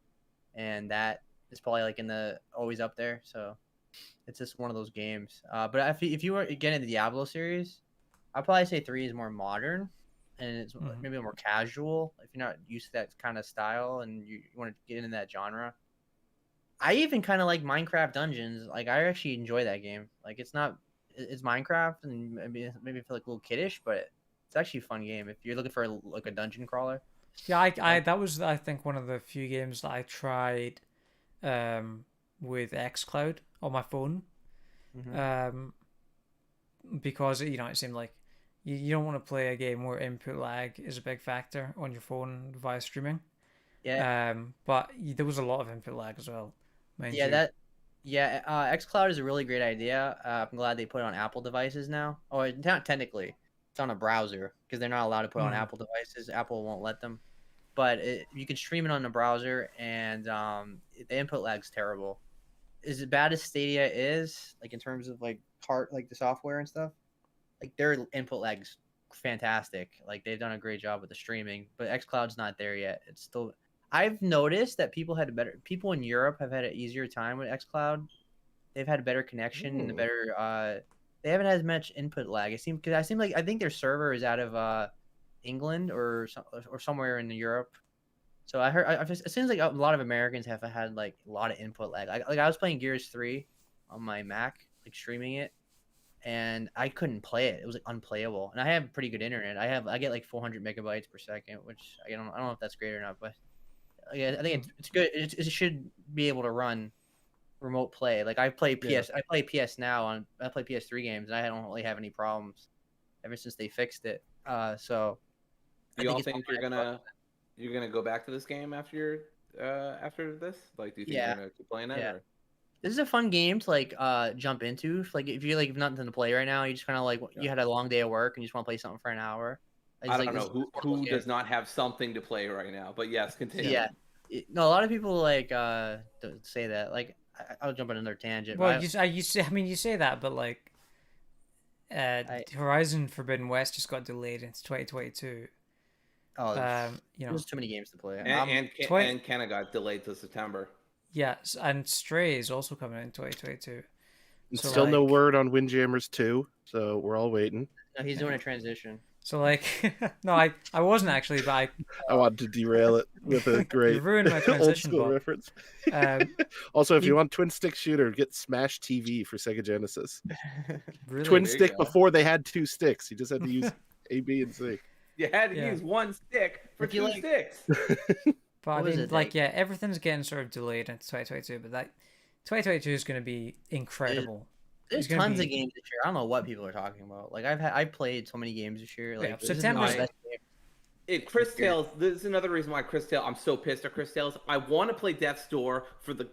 Speaker 4: and that is probably like in the always up there. So it's just one of those games. But if you were getting the Diablo series, I'd probably say 3 is more modern and it's
Speaker 1: Mhm.
Speaker 4: maybe more casual if you're not used to that kind of style and you want to get into that genre. I even kind of like Minecraft Dungeons. Like I actually enjoy that game. Like it's it's Minecraft and maybe feel like a little kiddish, but it's actually a fun game if you're looking for like a dungeon crawler.
Speaker 1: Yeah, I that was I think one of the few games that I tried with xCloud on my phone.
Speaker 4: Mhm.
Speaker 1: Because it seemed like you don't want to play a game where input lag is a big factor on your phone via streaming.
Speaker 4: Yeah,
Speaker 1: But there was a lot of input lag as well, mind
Speaker 4: yeah,
Speaker 1: you.
Speaker 4: xCloud is a really great idea. I'm glad they put it on Apple devices now. Oh, it's not technically, it's on a browser because they're not allowed to put it on
Speaker 1: Mhm.
Speaker 4: Apple devices. Apple won't let them. But you can stream it on the browser, and the input lag's terrible. As bad as Stadia is, like in terms of like like the software and stuff, like their input lag's fantastic. Like they've done a great job with the streaming, but xCloud's not there yet. It's still I've noticed that people in Europe have had an easier time with xCloud. They've had a better connection and a better they haven't had as much input lag. I think their server is out of England or somewhere in Europe. So it seems like a lot of Americans have had like a lot of input lag. I was playing Gears 3 on my Mac, like streaming it, and I couldn't play it. It was like unplayable. And I have pretty good internet. I get like 400 megabytes per second, which I don't know if that's great or not, but I think it's good. It should be able to run remote play. Like I play PS Now I play PS3 games, and I don't really have any problems ever since they fixed it. So
Speaker 2: do you all think you're gonna go back to this game after this? Like, do you think you're gonna keep playing it?
Speaker 4: Yeah.
Speaker 2: Or?
Speaker 4: This is a fun game to like jump into. Like if you like nothing to play right now, you just kind of like you had a long day of work and you just want to play something for an hour.
Speaker 2: I don't know who does not have something to play right now, but yes, continue.
Speaker 4: Yeah, no, a lot of people like don't say that. Like I'll jump on another tangent.
Speaker 1: Well, you say that, but like, Horizon Forbidden West just got delayed into 2022.
Speaker 4: Oh,
Speaker 1: you know,
Speaker 4: there's too many games to play.
Speaker 2: And Kenna got delayed to September.
Speaker 1: Yes, and Stray is also coming out in 2022. So
Speaker 3: still no word on Windjammers 2, so we're all waiting.
Speaker 4: No, he's doing a transition.
Speaker 1: So like, no, I wasn't actually, but
Speaker 3: I wanted to derail it with a great
Speaker 1: you ruined my transition,
Speaker 3: old school
Speaker 1: Bob.
Speaker 3: reference. Also, if you want twin stick shooter, get Smash TV for Sega Genesis.
Speaker 1: Really?
Speaker 3: Twin stick before they had 2 sticks. You just had to use A, B, and C.
Speaker 2: You had to use 1 stick for 2 sticks.
Speaker 1: But I mean, everything's getting sort of delayed into 2022, but that 2022 is going to be incredible.
Speaker 4: There's tons of games this year. I don't know what people are talking about. Like I played so many games this year. Like
Speaker 1: September.
Speaker 2: Cris Tales. This is another reason why Cris Tales. I'm so pissed at Cris Tales. I want to play Death's Door for the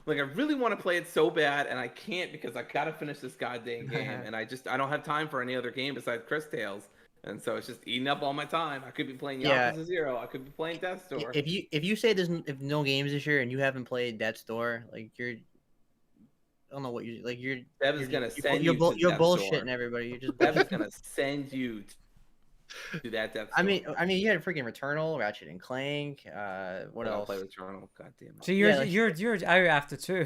Speaker 2: like. I really want to play it so bad, and I can't because I gotta finish this goddamn game, and I don't have time for any other game besides Cris Tales. And so it's just eating up all my time. I could be playing Yakuza 0. I could be playing Death's Door.
Speaker 4: If you say there's no games this year and you haven't played Death's Door, like I don't know what you like. You're bullshitting everybody. You're just
Speaker 2: Dev is gonna send you to that Death's Door.
Speaker 4: I mean, you had freaking Returnal, Ratchet and Clank. What else?
Speaker 2: Play Returnal. God damn it.
Speaker 1: So you're out after 2.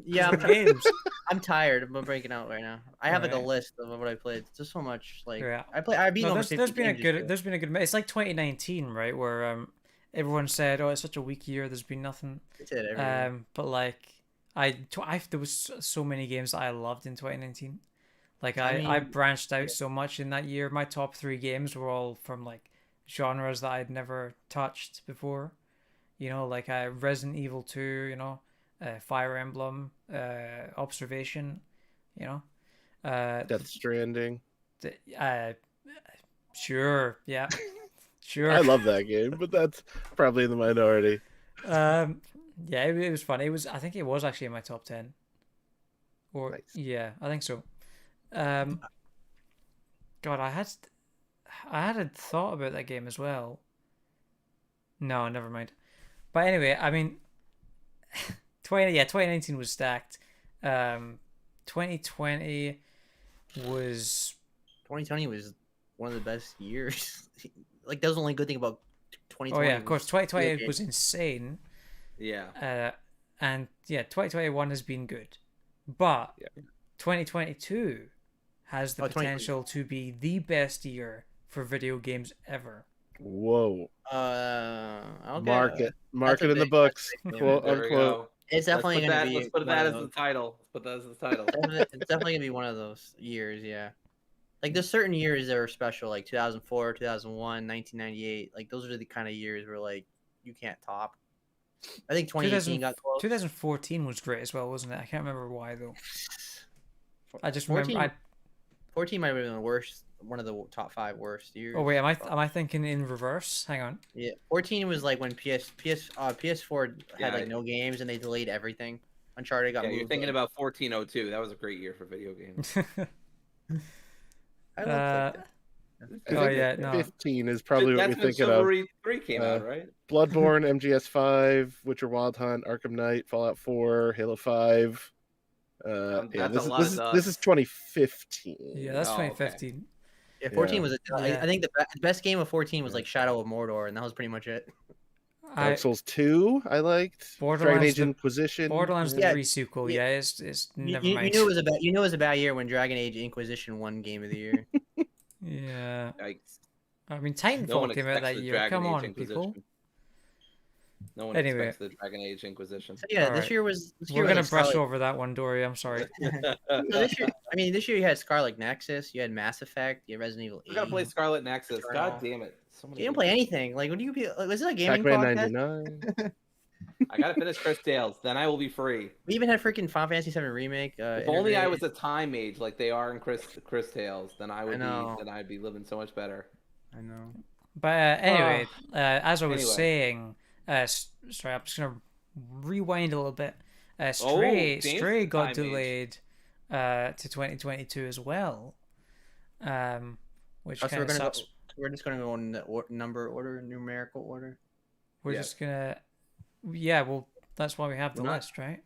Speaker 4: Yeah,
Speaker 1: games.
Speaker 4: I'm tired. I'm breaking out right now. I have like a list of what I played. It's just so much. Like I beat over 50
Speaker 1: there's been a good. It's like 2019, right? Where everyone said, "Oh, it's such a weak year. There's been nothing." But like there was so many games that I loved in 2019. Like I branched out so much in that year. My top 3 games were all from like genres that I'd never touched before. You know, like Resident Evil 2. You know. Fire Emblem, Observation, you know,
Speaker 3: Death Stranding.
Speaker 1: Sure, yeah, sure.
Speaker 3: I love that game, but that's probably in the minority.
Speaker 1: Yeah, it was fun. I think it was actually in my top 10. Or nice. Yeah, I think so. God, I hadn't thought about that game as well. No, never mind. But anyway, I mean. 2019 was stacked. 2020 was one of the best years. Like that was the only good thing about 2020. Oh yeah, of course. 2020 was insane.
Speaker 2: Yeah.
Speaker 1: And 2021 has been good, but 2022 has the potential to be the best year for video games ever.
Speaker 3: Whoa.
Speaker 4: Okay.
Speaker 3: Mark it in the books. Quote unquote.
Speaker 4: It's definitely gonna be.
Speaker 2: Let's put that as the title.
Speaker 4: It's definitely gonna be one of those years, yeah. Like there's certain years that are special, like 2004, 2001, 1998. Like those are the kind of years where like you can't top. I think 2018 got close.
Speaker 1: 2014 was great as well, wasn't it? I can't remember why though. I just
Speaker 4: 14,
Speaker 1: remember.
Speaker 4: 14 might have been the worst. One of the top 5 worst years.
Speaker 1: Oh wait, am I thinking in reverse? Hang on.
Speaker 4: Yeah, 14 was like when PS4 had like no games and they delayed everything. Uncharted got moved.
Speaker 2: You're thinking about 1402. That was a great year for video games.
Speaker 4: I like
Speaker 3: that. No. 15 is probably what you're thinking of.
Speaker 2: 3 came out, right?
Speaker 3: Bloodborne, MGS5, Witcher Wild Hunt, Arkham Knight, Fallout 4, Halo 5. This is 2015.
Speaker 1: Yeah, that's 2015.
Speaker 4: Okay. Yeah, 14 was. I think the best game of 14 was like Shadow of Mordor, and that was pretty much it.
Speaker 3: Dark Souls 2, I liked. Dragon Age Inquisition.
Speaker 1: Borderlands the
Speaker 4: Yeah.
Speaker 1: pre-sequel, yeah, it's never
Speaker 4: You
Speaker 1: mind.
Speaker 4: knew it was a bad year when Dragon Age Inquisition won Game of the Year.
Speaker 1: Yeah,
Speaker 2: Yikes.
Speaker 1: I mean
Speaker 2: No one
Speaker 1: Titanfall came out
Speaker 2: expects
Speaker 1: that
Speaker 2: the
Speaker 1: year.
Speaker 2: Dragon
Speaker 1: Come
Speaker 2: Age
Speaker 1: on,
Speaker 2: Inquisition.
Speaker 1: people.
Speaker 2: No one
Speaker 1: Anyway.
Speaker 2: expects the Dragon Age Inquisition.
Speaker 4: So yeah,
Speaker 1: Alright.
Speaker 4: this year was.
Speaker 1: We're gonna
Speaker 4: was
Speaker 1: brush
Speaker 4: Scarlet-
Speaker 1: over that one, Dory. I'm sorry.
Speaker 4: So this year you had Scarlet Nexus, you had Mass Effect, you had Resident Evil 8.
Speaker 2: We gotta play Scarlet Nexus.
Speaker 4: Eternal.
Speaker 2: God damn it! So many
Speaker 4: You didn't play anything. Like, what do you? Was it a gaming
Speaker 3: Pac-Man
Speaker 4: podcast?
Speaker 3: 99.
Speaker 2: I gotta finish Cris Tales, then I will be free.
Speaker 4: We even had freaking Final Fantasy VII remake.
Speaker 2: If only I was a time mage like they are in Cris Tales, then
Speaker 4: know.
Speaker 2: I'd be living so much better.
Speaker 4: I know.
Speaker 1: But anyway, as I was
Speaker 2: Anyway.
Speaker 1: saying, sorry, I'm just gonna rewind a little bit.
Speaker 2: James
Speaker 1: Stray got
Speaker 2: time
Speaker 1: delayed to 2022 as well, which
Speaker 4: So
Speaker 1: kind of sucks.
Speaker 4: we're just gonna go in the number order, numerical order.
Speaker 1: We're
Speaker 2: Yeah.
Speaker 1: just gonna, yeah. Well, that's why we have the
Speaker 2: We're not-
Speaker 1: list, right?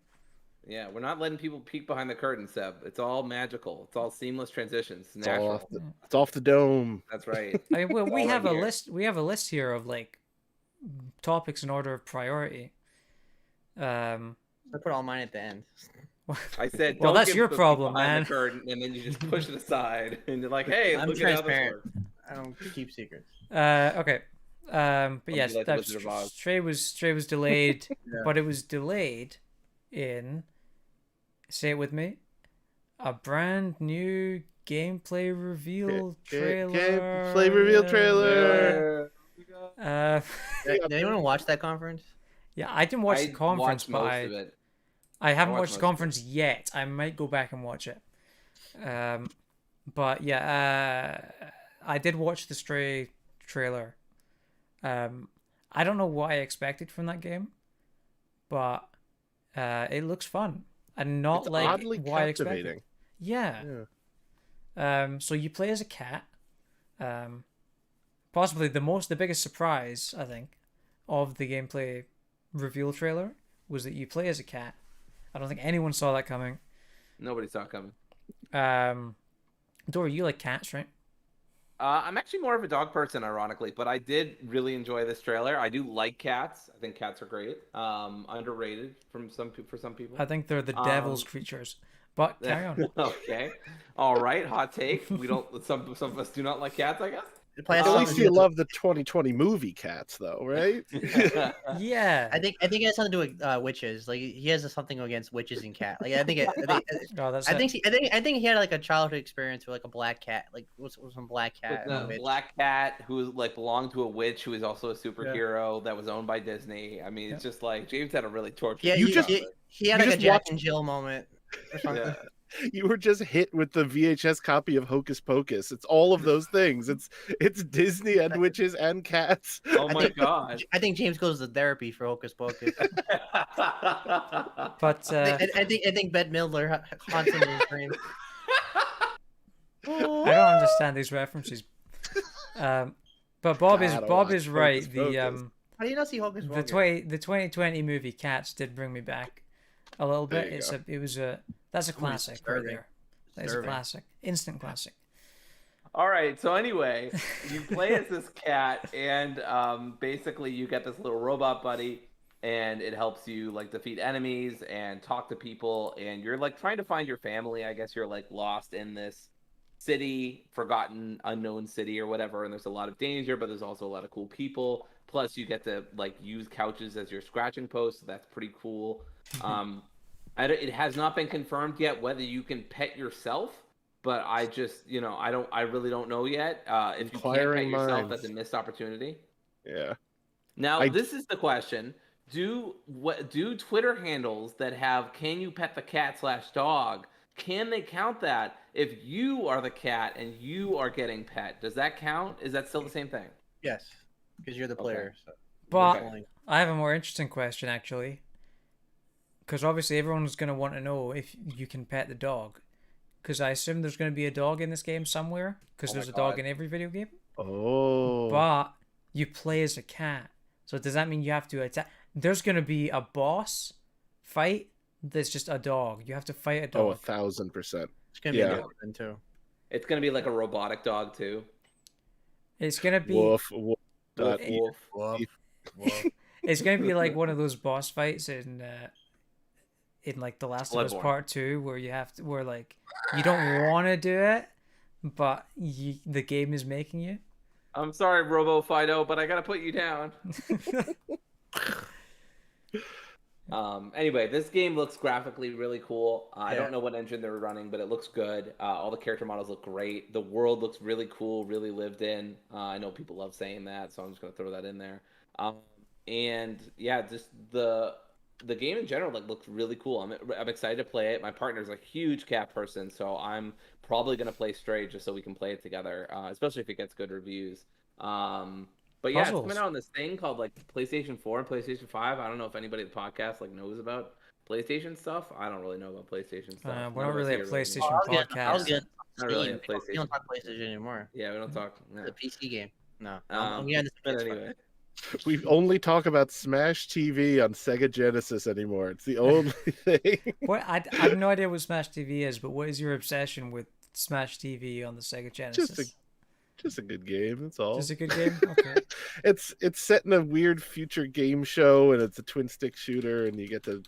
Speaker 2: Yeah, we're not letting people peek behind the curtain, Seb. It's all magical. It's all seamless transitions.
Speaker 3: It's all
Speaker 2: Natural.
Speaker 3: it's off the dome.
Speaker 2: That's right.
Speaker 1: I mean, we
Speaker 2: all
Speaker 1: have a
Speaker 2: right here.
Speaker 1: list. We have a list here of like topics in order of priority.
Speaker 4: I put all mine at the end.
Speaker 2: I said,
Speaker 1: Well,
Speaker 2: don't
Speaker 1: that's
Speaker 2: give
Speaker 1: your
Speaker 2: the peek
Speaker 1: problem,
Speaker 2: behind
Speaker 1: man.
Speaker 2: The curtain, and then you just push it aside, and you're like, "Hey,
Speaker 4: I'm
Speaker 2: look at how this
Speaker 4: transparent.
Speaker 2: works."
Speaker 4: I don't keep secrets.
Speaker 1: Okay. But yes,
Speaker 2: like the
Speaker 1: that
Speaker 2: Wizard of Oz.
Speaker 1: Stray was delayed,
Speaker 4: Yeah.
Speaker 1: but it was delayed in, say it with me, a brand new gameplay reveal trailer.
Speaker 3: Gameplay reveal trailer.
Speaker 4: Did anyone watch that conference?
Speaker 1: Yeah, I didn't watch the
Speaker 2: I
Speaker 1: conference,
Speaker 2: watched
Speaker 1: but
Speaker 2: most of it.
Speaker 1: I haven't
Speaker 2: watched
Speaker 1: watched the
Speaker 2: most of it.
Speaker 1: conference yet. I might go back and watch it. But yeah, I did watch the Stray trailer. I don't know what I expected from that game, but it looks fun and not
Speaker 3: It's
Speaker 1: like
Speaker 3: oddly
Speaker 1: what I expected.
Speaker 3: captivating.
Speaker 1: Yeah.
Speaker 3: Yeah.
Speaker 1: So you play as a cat. Possibly the biggest surprise, I think, of the gameplay reveal trailer was that you play as a cat. I don't think anyone saw that coming.
Speaker 2: Nobody saw it coming.
Speaker 1: Dory, you like cats, right?
Speaker 2: I'm actually more of a dog person, ironically, but I did really enjoy this trailer. I do like cats. I think cats are great. Underrated for some people.
Speaker 1: I think they're the devil's creatures. But carry on.
Speaker 2: Okay. All right. Hot take. We don't. Some of us do not like cats, I guess.
Speaker 3: At least you love the 2020 movie Cats, though, right?
Speaker 1: Yeah.
Speaker 4: I think it has something to do with witches. Like he has something against witches and cat. Like I think
Speaker 1: Oh, that's
Speaker 4: I
Speaker 1: it.
Speaker 4: think he had like a childhood experience with like a black cat, like was some black cat.
Speaker 2: With
Speaker 4: witch.
Speaker 2: a black cat who like belonged to a witch who is also a superhero that was owned by Disney. I mean, it's just like James had a really tortured.
Speaker 4: Yeah,
Speaker 3: You
Speaker 4: he,
Speaker 3: just-
Speaker 4: he had
Speaker 3: you
Speaker 4: like a
Speaker 3: just
Speaker 4: Jack
Speaker 3: watched-
Speaker 4: and Jill moment or something.
Speaker 2: Yeah.
Speaker 3: You were just hit with the VHS copy of Hocus Pocus. It's all of those things. It's Disney and witches and cats.
Speaker 2: Oh my god.
Speaker 4: I think James goes to therapy for Hocus Pocus.
Speaker 1: But
Speaker 4: I think Bette Midler haunts him in his dreams.
Speaker 1: I don't understand these references. But Bob
Speaker 3: Gotta
Speaker 1: is
Speaker 3: watch
Speaker 1: right.
Speaker 3: Hocus
Speaker 1: The
Speaker 3: Pocus.
Speaker 4: How do you not see Hocus
Speaker 1: the
Speaker 4: Pocus?
Speaker 1: 2020 movie Cats did bring me back a little
Speaker 3: There
Speaker 1: bit.
Speaker 3: you
Speaker 1: That's a classic right
Speaker 4: disturbing.
Speaker 1: there. That is a
Speaker 4: Disturbing.
Speaker 1: classic, instant classic.
Speaker 2: All right. So anyway, you play as this cat, and basically you get this little robot buddy, and it helps you like defeat enemies and talk to people, and you're like trying to find your family. I guess you're like lost in this city, forgotten, unknown city or whatever, and there's a lot of danger, but there's also a lot of cool people. Plus, you get to like use couches as your scratching post. So that's pretty cool. It has not been confirmed yet whether you can pet yourself, but I just, I really don't know yet. If you can't pet
Speaker 3: Inquiring
Speaker 2: yourself,
Speaker 3: minds.
Speaker 2: that's a missed opportunity.
Speaker 3: Yeah.
Speaker 2: Now, this is the question: Do Twitter handles that have "Can you pet the cat/dog"? Can they count that if you are the cat and you are getting pet? Does that count? Is that still the same thing?
Speaker 4: Yes, because you're the player. So.
Speaker 1: But
Speaker 2: Okay.
Speaker 1: I have a more interesting question actually, because obviously everyone's going to want to know if you can pet the dog, because I assume there's going to be a dog in this game somewhere, because
Speaker 2: Oh
Speaker 1: there's
Speaker 2: my
Speaker 1: a dog
Speaker 2: God.
Speaker 1: in every video game.
Speaker 3: Oh.
Speaker 1: But you play as a cat, so does that mean you have to attack? There's going to be a boss fight that's just a dog. You have to fight a
Speaker 3: Oh,
Speaker 1: dog.
Speaker 3: 1000%.
Speaker 4: It's gonna be
Speaker 3: Yeah.
Speaker 4: a good one too.
Speaker 2: It's gonna be like a robotic dog too.
Speaker 1: It's going to be
Speaker 3: Woof. Woof.
Speaker 2: Woof,
Speaker 3: Eat.
Speaker 2: woof.
Speaker 3: Eat.
Speaker 1: It's gonna be like one of those boss fights in like The Last of Us
Speaker 2: Bloodborne.
Speaker 1: Part 2, where where like you don't want to do it, but the game is making you.
Speaker 2: I'm sorry, Robo Fido, but I gotta put you down. Anyway, this game looks graphically really cool. I don't know what engine they're running, but it looks good. All the character models look great. The world looks really cool, really lived in. I know people love saying that, so I'm just gonna throw that in there. And yeah, just the game in general looks really cool. I'm excited to play it. My partner's a huge cat person, so I'm probably gonna play Stray just so we can play it together, especially if it gets good reviews. But yeah,
Speaker 1: Puzzles.
Speaker 2: it's coming out on this thing called like PlayStation 4 and PlayStation 5. I don't know if anybody at the podcast like knows about PlayStation stuff. I don't really know about PlayStation stuff.
Speaker 1: We're not really a PlayStation
Speaker 4: I was
Speaker 1: podcast.
Speaker 4: good.
Speaker 2: Not really a
Speaker 4: We
Speaker 2: PlayStation.
Speaker 4: don't talk PlayStation anymore.
Speaker 2: Yeah, we don't talk. No.
Speaker 4: The PC game. No.
Speaker 2: But anyway,
Speaker 3: We only talk about Smash TV on Sega Genesis anymore. It's the only thing.
Speaker 1: What I have no idea what Smash TV is, but what is your obsession with Smash TV on the Sega Genesis?
Speaker 3: Just a good game. That's all.
Speaker 1: Just a good game. Okay.
Speaker 3: It's set in a weird future game show, and it's a twin stick shooter, and you get to.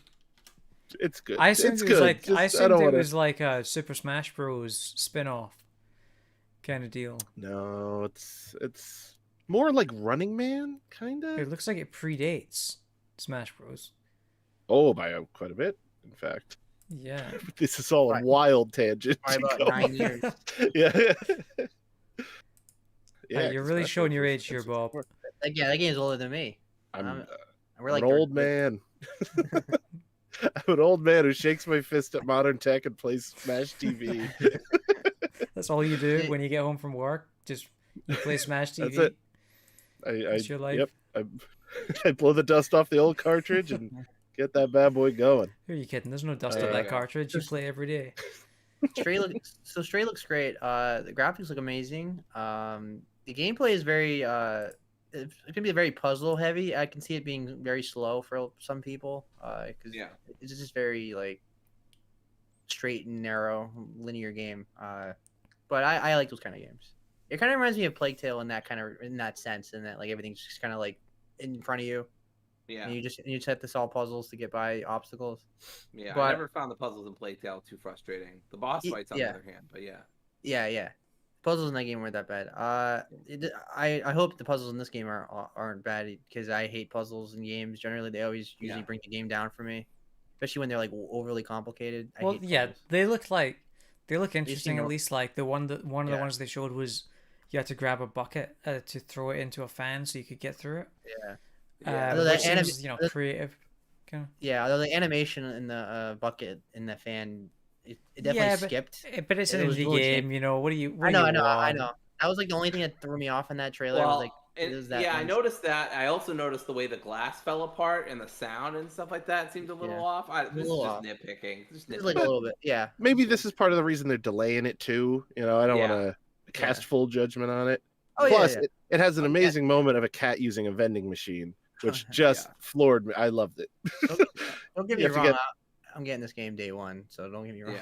Speaker 3: It's good.
Speaker 1: I assumed
Speaker 3: it's
Speaker 1: it was
Speaker 3: good.
Speaker 1: like
Speaker 3: Just,
Speaker 1: I
Speaker 3: I
Speaker 1: assumed
Speaker 3: don't
Speaker 1: it
Speaker 3: wanna...
Speaker 1: was like a Super Smash Bros. Spin-off kind of deal.
Speaker 3: No, it's more like Running Man, kind
Speaker 1: It
Speaker 3: of.
Speaker 1: looks like it predates Smash Bros.
Speaker 3: Oh, by quite a bit, in fact.
Speaker 1: Yeah.
Speaker 3: This is all a
Speaker 4: Right.
Speaker 3: wild tangent.
Speaker 4: Probably
Speaker 3: to
Speaker 4: about
Speaker 3: go
Speaker 4: 9
Speaker 3: on.
Speaker 4: years.
Speaker 3: Yeah.
Speaker 1: You're really
Speaker 3: Smash
Speaker 1: showing your
Speaker 3: Bros.
Speaker 1: age here, Bob.
Speaker 4: Yeah, that game's older than me.
Speaker 3: I'm
Speaker 4: We're
Speaker 3: an
Speaker 4: like
Speaker 3: old man. I'm an old man who shakes my fist at modern tech and plays Smash TV.
Speaker 1: That's all you do when you get home from work. Just you play Smash TV.
Speaker 3: That's it.
Speaker 1: That's your life.
Speaker 3: Yep. I blow the dust off the old cartridge and get that bad boy going.
Speaker 1: Who are you kidding? There's no dust on
Speaker 3: Yeah.
Speaker 1: that cartridge. You play every day.
Speaker 4: Stray looks great. The graphics look amazing. The gameplay is very it can be very puzzle heavy. I can see it being very slow for some people. Because it's just very like straight and narrow linear game. But I like those kind of games. It kind of reminds me of Plague Tale in that sense, in that like everything's just kind of like in front of you.
Speaker 2: yeah,
Speaker 4: And you just have to solve puzzles to get by obstacles.
Speaker 2: yeah.
Speaker 4: but-
Speaker 2: I never found the puzzles in Plague Tale too frustrating. The boss fights, on the
Speaker 4: yeah.
Speaker 2: other hand, but yeah.
Speaker 4: Yeah. Puzzles in that game weren't that bad. I hope the puzzles in this game aren't bad, because I hate puzzles in games. Generally, they always usually bring the game down for me, especially when they're like overly complicated. I
Speaker 1: Well,
Speaker 4: hate
Speaker 1: yeah,
Speaker 4: puzzles.
Speaker 1: they look interesting.
Speaker 4: seem
Speaker 1: At
Speaker 4: to-
Speaker 1: least like one of the
Speaker 4: Yeah.
Speaker 1: ones they showed was you had to grab a bucket to throw it into a fan so you could get through it.
Speaker 4: Yeah.
Speaker 2: Yeah.
Speaker 4: Although
Speaker 1: Which
Speaker 4: that
Speaker 1: seems creative. Kind of.
Speaker 4: Yeah, although the animation in the bucket in the fan, it definitely skipped.
Speaker 1: But it's an
Speaker 4: It was
Speaker 1: indie
Speaker 4: really
Speaker 1: game, you know. What do you?
Speaker 4: I know.
Speaker 1: Want?
Speaker 4: That was like the only thing that threw me off in that trailer.
Speaker 2: Well,
Speaker 4: was like,
Speaker 2: and-
Speaker 4: is that
Speaker 2: yeah, I
Speaker 4: one-
Speaker 2: noticed that. I also noticed the way the glass fell apart and the sound and stuff like that seemed a little
Speaker 4: Yeah.
Speaker 2: off. This is
Speaker 4: little
Speaker 2: just
Speaker 4: off.
Speaker 2: nitpicking. Just
Speaker 4: It was like a
Speaker 2: nitpicking.
Speaker 4: little bit. Yeah.
Speaker 3: Maybe this is part of the reason they're delaying it too. You know, I don't
Speaker 2: Yeah.
Speaker 3: want to cast full judgment on it.
Speaker 4: Oh
Speaker 3: Plus,
Speaker 4: yeah.
Speaker 3: it has an amazing moment of a cat using a vending machine, which just
Speaker 2: Yeah.
Speaker 3: floored me. I loved it.
Speaker 4: Don't get me
Speaker 3: You have to
Speaker 4: wrong.
Speaker 3: get-
Speaker 4: I'm getting this game day one, so don't get me wrong.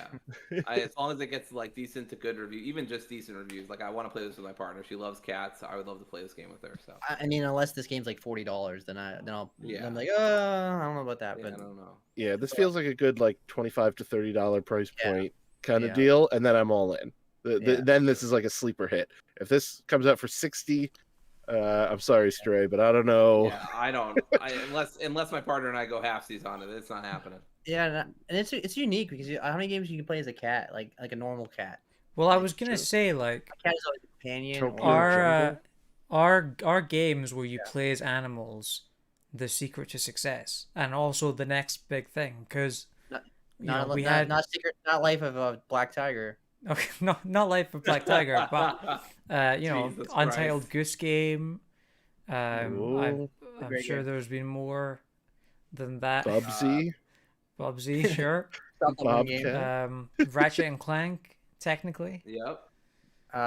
Speaker 2: Yeah. As long as it gets like decent to good review, even just decent reviews. Like I want to play this with my partner. She loves cats. I would love to play this game with her. So
Speaker 4: I mean, unless this game's like $40, then I'm like, I don't know about that.
Speaker 2: yeah, I
Speaker 4: But
Speaker 2: don't know.
Speaker 3: Yeah, this feels like a good like $25 to $30 price
Speaker 4: Yeah.
Speaker 3: point kind of
Speaker 4: Yeah.
Speaker 3: deal, and then I'm all in.
Speaker 4: Yeah.
Speaker 3: Then this is like a sleeper hit. If this comes out for 60, I'm sorry, Stray, but I don't know.
Speaker 2: Yeah, I don't. Unless my partner and I go halfsies on it, it's not happening.
Speaker 4: yeah, and it's unique because how many games you can play as a cat, like a normal cat?
Speaker 1: Well, I was gonna
Speaker 3: True.
Speaker 1: say like
Speaker 4: A cat is always a companion.
Speaker 3: Tokyo
Speaker 4: Or,
Speaker 1: our games where you play as animals, the secret to success, and also the next big thing, because
Speaker 4: not Life of a Black Tiger.
Speaker 1: okay, not Life of Black Tiger, but
Speaker 2: Jesus
Speaker 1: Untitled
Speaker 2: Christ.
Speaker 1: Goose Game.
Speaker 3: Ooh.
Speaker 1: I'm
Speaker 4: Great
Speaker 1: sure
Speaker 4: game.
Speaker 1: there's been more than that.
Speaker 3: Bubsy,
Speaker 1: Bubsy, sure.
Speaker 4: Stop the one
Speaker 3: Bobcat.
Speaker 4: game.
Speaker 1: Ratchet and Clank, technically.
Speaker 2: Yep.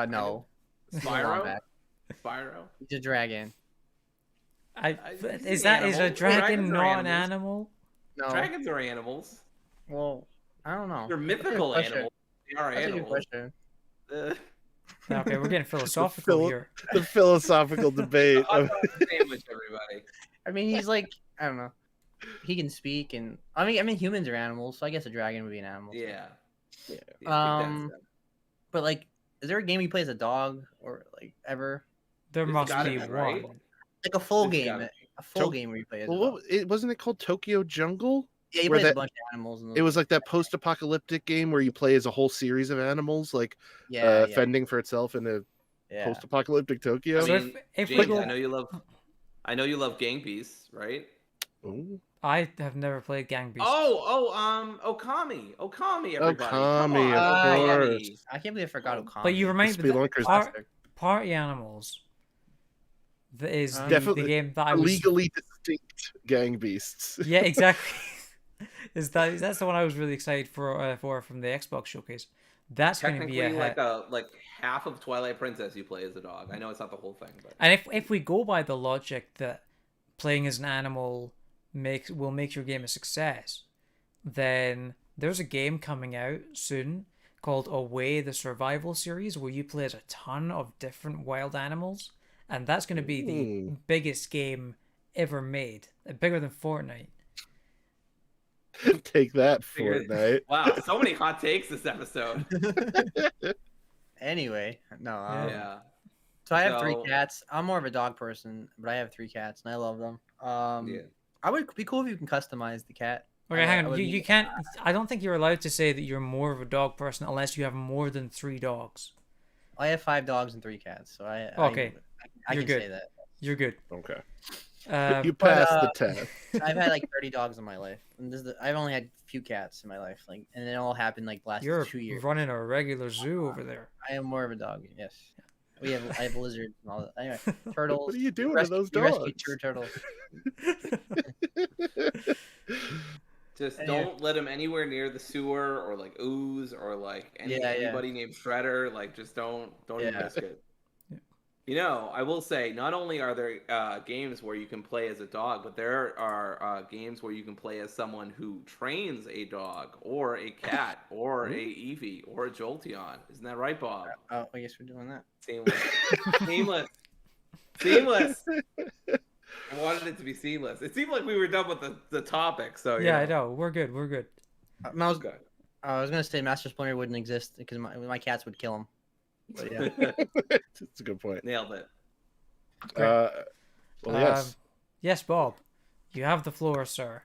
Speaker 4: No.
Speaker 2: Spyro. Spyro.
Speaker 4: He's a dragon.
Speaker 1: Is
Speaker 2: an
Speaker 1: a
Speaker 2: animal.
Speaker 1: dragon
Speaker 2: Dragons are
Speaker 1: not an
Speaker 2: animals.
Speaker 1: animal?
Speaker 4: No.
Speaker 2: Dragons are animals.
Speaker 4: Well, I don't know.
Speaker 2: They're mythical
Speaker 4: That's a good
Speaker 2: animals. They are
Speaker 4: That's a good
Speaker 2: animals.
Speaker 4: question.
Speaker 2: Uh,
Speaker 1: Okay, we're getting philosophical here.
Speaker 3: the philosophical debate.
Speaker 2: I'll have a sandwich, everyone. everybody.
Speaker 4: I mean, he's like, I don't know. He can speak, and I mean, humans are animals, so I guess a dragon would be an animal. So.
Speaker 2: Yeah.
Speaker 3: Yeah.
Speaker 4: But like, is there a game you play as a dog or like ever?
Speaker 1: There
Speaker 2: There's
Speaker 1: must
Speaker 2: gotta
Speaker 1: be
Speaker 2: be, right?
Speaker 1: one.
Speaker 4: Like a full
Speaker 2: There's
Speaker 4: game,
Speaker 2: gotta
Speaker 4: a full game where you play as a
Speaker 3: Well,
Speaker 4: dog.
Speaker 3: wasn't it called Tokyo Jungle?
Speaker 4: Yeah, you
Speaker 3: where
Speaker 4: play as a
Speaker 3: that-
Speaker 4: bunch of animals. In
Speaker 3: It was like that post-apocalyptic game where you play as a whole series of animals, like
Speaker 4: yeah,
Speaker 3: fending for itself in a
Speaker 4: yeah.
Speaker 3: post-apocalyptic Tokyo.
Speaker 2: I
Speaker 1: So
Speaker 2: mean,
Speaker 1: if we
Speaker 2: James,
Speaker 1: go-
Speaker 2: I know you love Gang Beasts, right?
Speaker 3: Ooh.
Speaker 1: I have never played Gang Beasts.
Speaker 2: Okami, everybody. Come
Speaker 3: Okami,
Speaker 2: on,
Speaker 3: of
Speaker 2: Okami.
Speaker 3: course.
Speaker 4: I can't believe I forgot Okami.
Speaker 1: But you remind me that
Speaker 3: Spelunkers.
Speaker 1: Party Animals is the
Speaker 3: Definitely
Speaker 1: game that I was...
Speaker 3: legally distinct gang beasts.
Speaker 1: Yeah, exactly. That's the one I was really excited for from the Xbox showcase. That's going to be a hit.
Speaker 2: like half of Twilight Princess you play as a dog. I know it's not the whole thing, but
Speaker 1: And if we go by the logic that playing as an animal will make your game a success, then there's a game coming out soon called Away the Survival Series where you play as a ton of different wild animals, and that's going to be the biggest game ever made, bigger than Fortnite.
Speaker 3: Take that, Fortnite.
Speaker 2: wow, so many hot takes this episode.
Speaker 4: Anyway, no.
Speaker 2: Yeah.
Speaker 4: So I have 3 cats. I'm more of a dog person, but I have 3 cats and I love them.
Speaker 2: Yeah.
Speaker 4: I would be cool if you can customize the cat.
Speaker 1: Okay, hang on. You can't. I don't think you're allowed to say that you're more of a dog person unless you have more than 3 dogs.
Speaker 4: I have 5 dogs and 3 cats, so
Speaker 1: Okay.
Speaker 4: I
Speaker 1: You're
Speaker 4: can
Speaker 1: good.
Speaker 4: say that.
Speaker 1: You're good.
Speaker 3: Okay.
Speaker 1: You
Speaker 3: passed the test.
Speaker 4: I've had like 30 dogs in my life, and I've only had a few cats in my life, like, and it all happened like last
Speaker 1: You're
Speaker 4: 2 years.
Speaker 1: running a regular zoo over there.
Speaker 4: I am more of a dog. Yes. I have lizards and all that. Anyway, turtles.
Speaker 3: What are you doing to those dogs?
Speaker 4: Rescue 2 turtles.
Speaker 2: Just don't let him anywhere near the sewer or like ooze or like anybody named Shredder. Like, just don't even risk it. You know, I will say, not only are there games where you can play as a dog, but there are games where you can play as someone who trains a dog or a cat or a Eevee or a Jolteon. Isn't that right, Bob?
Speaker 4: Oh, I guess we're doing that.
Speaker 2: Seamless. Seamless. I wanted it to be seamless. It seemed like we were done with the topic, so
Speaker 1: yeah, I know. We're good. We're good.
Speaker 4: I was gonna say Master Splinter wouldn't exist because my cats would kill him. But yeah,
Speaker 3: that's a good point.
Speaker 2: Nailed it.
Speaker 3: Yes.
Speaker 1: Yes, Bob. You have the floor, sir.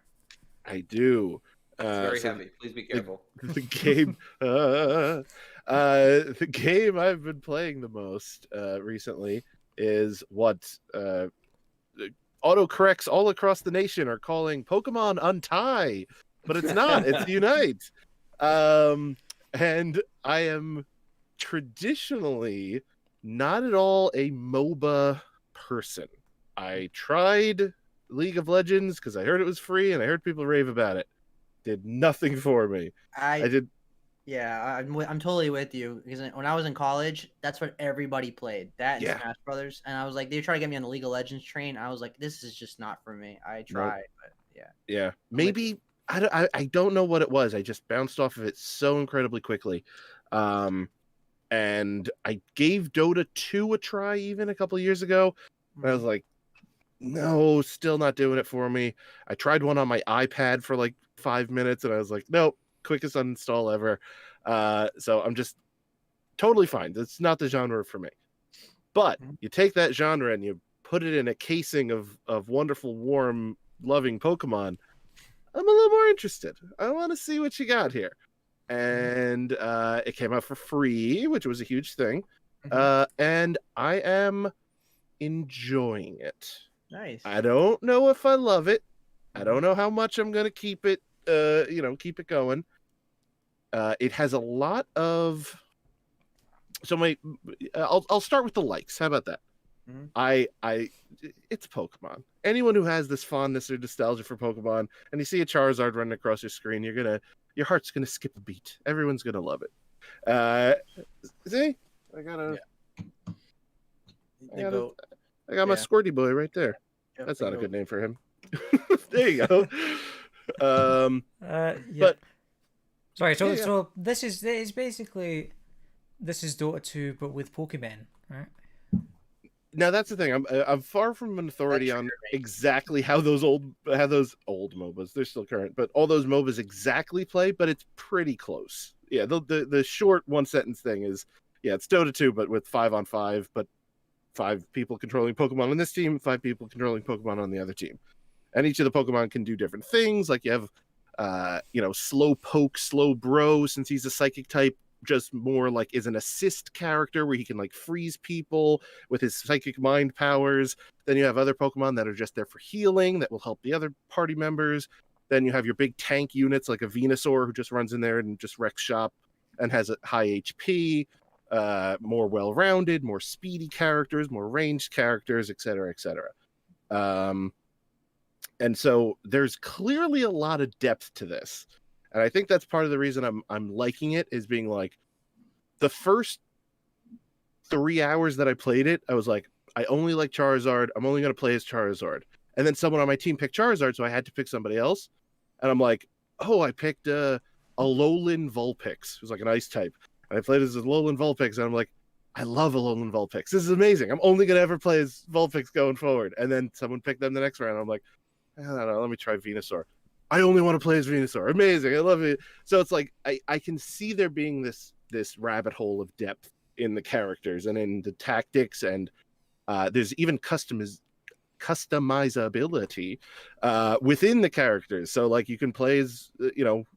Speaker 3: I do.
Speaker 2: It's very heavy. Please be careful.
Speaker 3: The game. The game I've been playing the most recently is what autocorrects all across the nation are calling Pokemon Untie, but it's not. It's Unite. And I am traditionally not at all a MOBA person. I tried League of Legends because I heard it was free and I heard people rave about it. Did nothing for me. I did.
Speaker 4: Yeah, I'm totally with you because when I was in college, that's what everybody played. That and Smash Brothers, and I was like, they were trying to get me on the League of Legends train. I was like, this is just not for me. I tried, but yeah.
Speaker 3: Yeah, maybe I don't know what it was. I just bounced off of it so incredibly quickly. And I gave Dota 2 a try even a couple of years ago. And I was like, no, still not doing it for me. I tried one on my iPad for like 5 minutes and I was like, nope, quickest uninstall ever. So I'm just totally fine. That's not the genre for me. But you take that genre and you put it in a casing of wonderful, warm, loving Pokemon, I'm a little more interested. I want to see what you got here. And it came out for free, which was a huge thing. And I am enjoying it.
Speaker 4: Nice.
Speaker 3: I don't know if I love it. I don't know how much I'm gonna keep it going. It has a lot of I'll start with the likes. How about that? It's Pokemon. Anyone who has this fondness or nostalgia for Pokemon and you see a Charizard running across your screen, your heart's gonna skip a beat. Everyone's gonna love it. See? I got my Squirty boy right there.
Speaker 4: Yep,
Speaker 3: that's not a good name for him. There you go. But
Speaker 1: sorry, so this is basically Dota 2 but with Pokemon, right?
Speaker 3: Now that's the thing. I'm far from an authority on exactly how those old MOBAs, they're still current, but all those MOBAs exactly play, but it's pretty close. Yeah, the short one sentence thing is, yeah, it's Dota 2, but with 5-on-5, but 5 people controlling Pokemon on this team, 5 people controlling Pokemon on the other team. And each of the Pokemon can do different things. Like you have Slow Poke, Slow Bro, since he's a psychic type, just more like is an assist character where he can like freeze people with his psychic mind powers. Then you have other Pokemon that are just there for healing that will help the other party members. Then you have your big tank units like a Venusaur who just runs in there and just wrecks shop and has a high HP, more well-rounded, more speedy characters, more ranged characters, etc., etc. And so there's clearly a lot of depth to this. And I think that's part of the reason I'm liking it, is being like, the first 3 hours that I played it, I was like, I only like Charizard. I'm only going to play as Charizard. And then someone on my team picked Charizard, so I had to pick somebody else. And I'm like, oh, I picked a Alolan Vulpix. It was like an ice type. And I played as a Alolan Vulpix, and I'm like, I love Alolan Vulpix. This is amazing. I'm only going to ever play as Vulpix going forward. And then someone picked them the next round. I'm like, I don't know, let me try Venusaur. I only want to play as Venusaur. Amazing. I love it. So it's like, I can see there being this rabbit hole of depth in the characters and in the tactics. And there's even customizability within the characters. So like you can play as,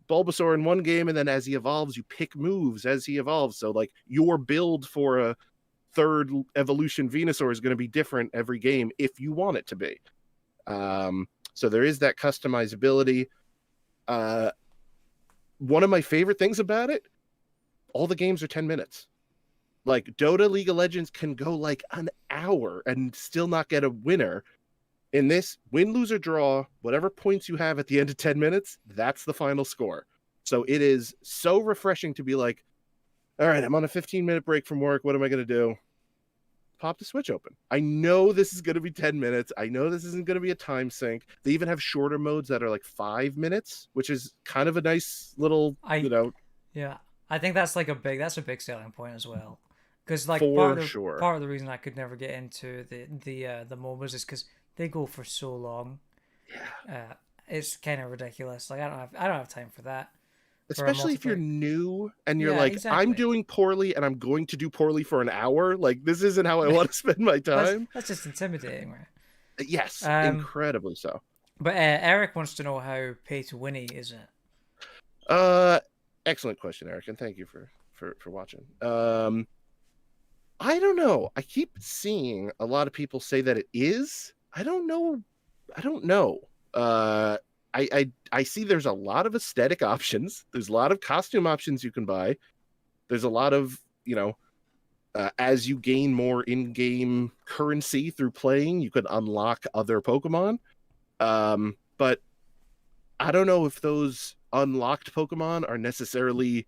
Speaker 3: Bulbasaur in one game, and then as he evolves, you pick moves as he evolves. So like your build for a third evolution Venusaur is going to be different every game if you want it to be. So there is that customizability. One of my favorite things about it, all the games are 10 minutes. Like Dota, League of Legends can go like an hour and still not get a winner. In this, win, lose, or draw, whatever points you have at the end of 10 minutes, that's the final score. So it is so refreshing to be like, all right, I'm on a 15-minute break from work. What am I going to do? Pop the Switch open. I know this is going to be 10 minutes. I know this isn't going to be a time sink. They even have shorter modes that are like 5 minutes, which is kind of a nice little,
Speaker 1: Yeah, I think that's like a big selling point as well. Because like
Speaker 3: part
Speaker 1: of the reason I could never get into the MOBAs is because they go for so long.
Speaker 3: Yeah,
Speaker 1: it's kind of ridiculous. Like I don't have time for that.
Speaker 3: Especially if you're new and you're like,
Speaker 1: exactly.
Speaker 3: I'm doing poorly and I'm going to do poorly for an hour. Like, this isn't how I want to spend my time.
Speaker 1: That's just intimidating, right?
Speaker 3: Yes, incredibly so.
Speaker 1: But Eric wants to know how pay to winny is it?
Speaker 3: Excellent question, Eric, and thank you for watching. I don't know. I keep seeing a lot of people say that it is. I don't know. I see there's a lot of aesthetic options. There's a lot of costume options you can buy. There's a lot of, as you gain more in-game currency through playing, you can unlock other Pokemon. But I don't know if those unlocked Pokemon are necessarily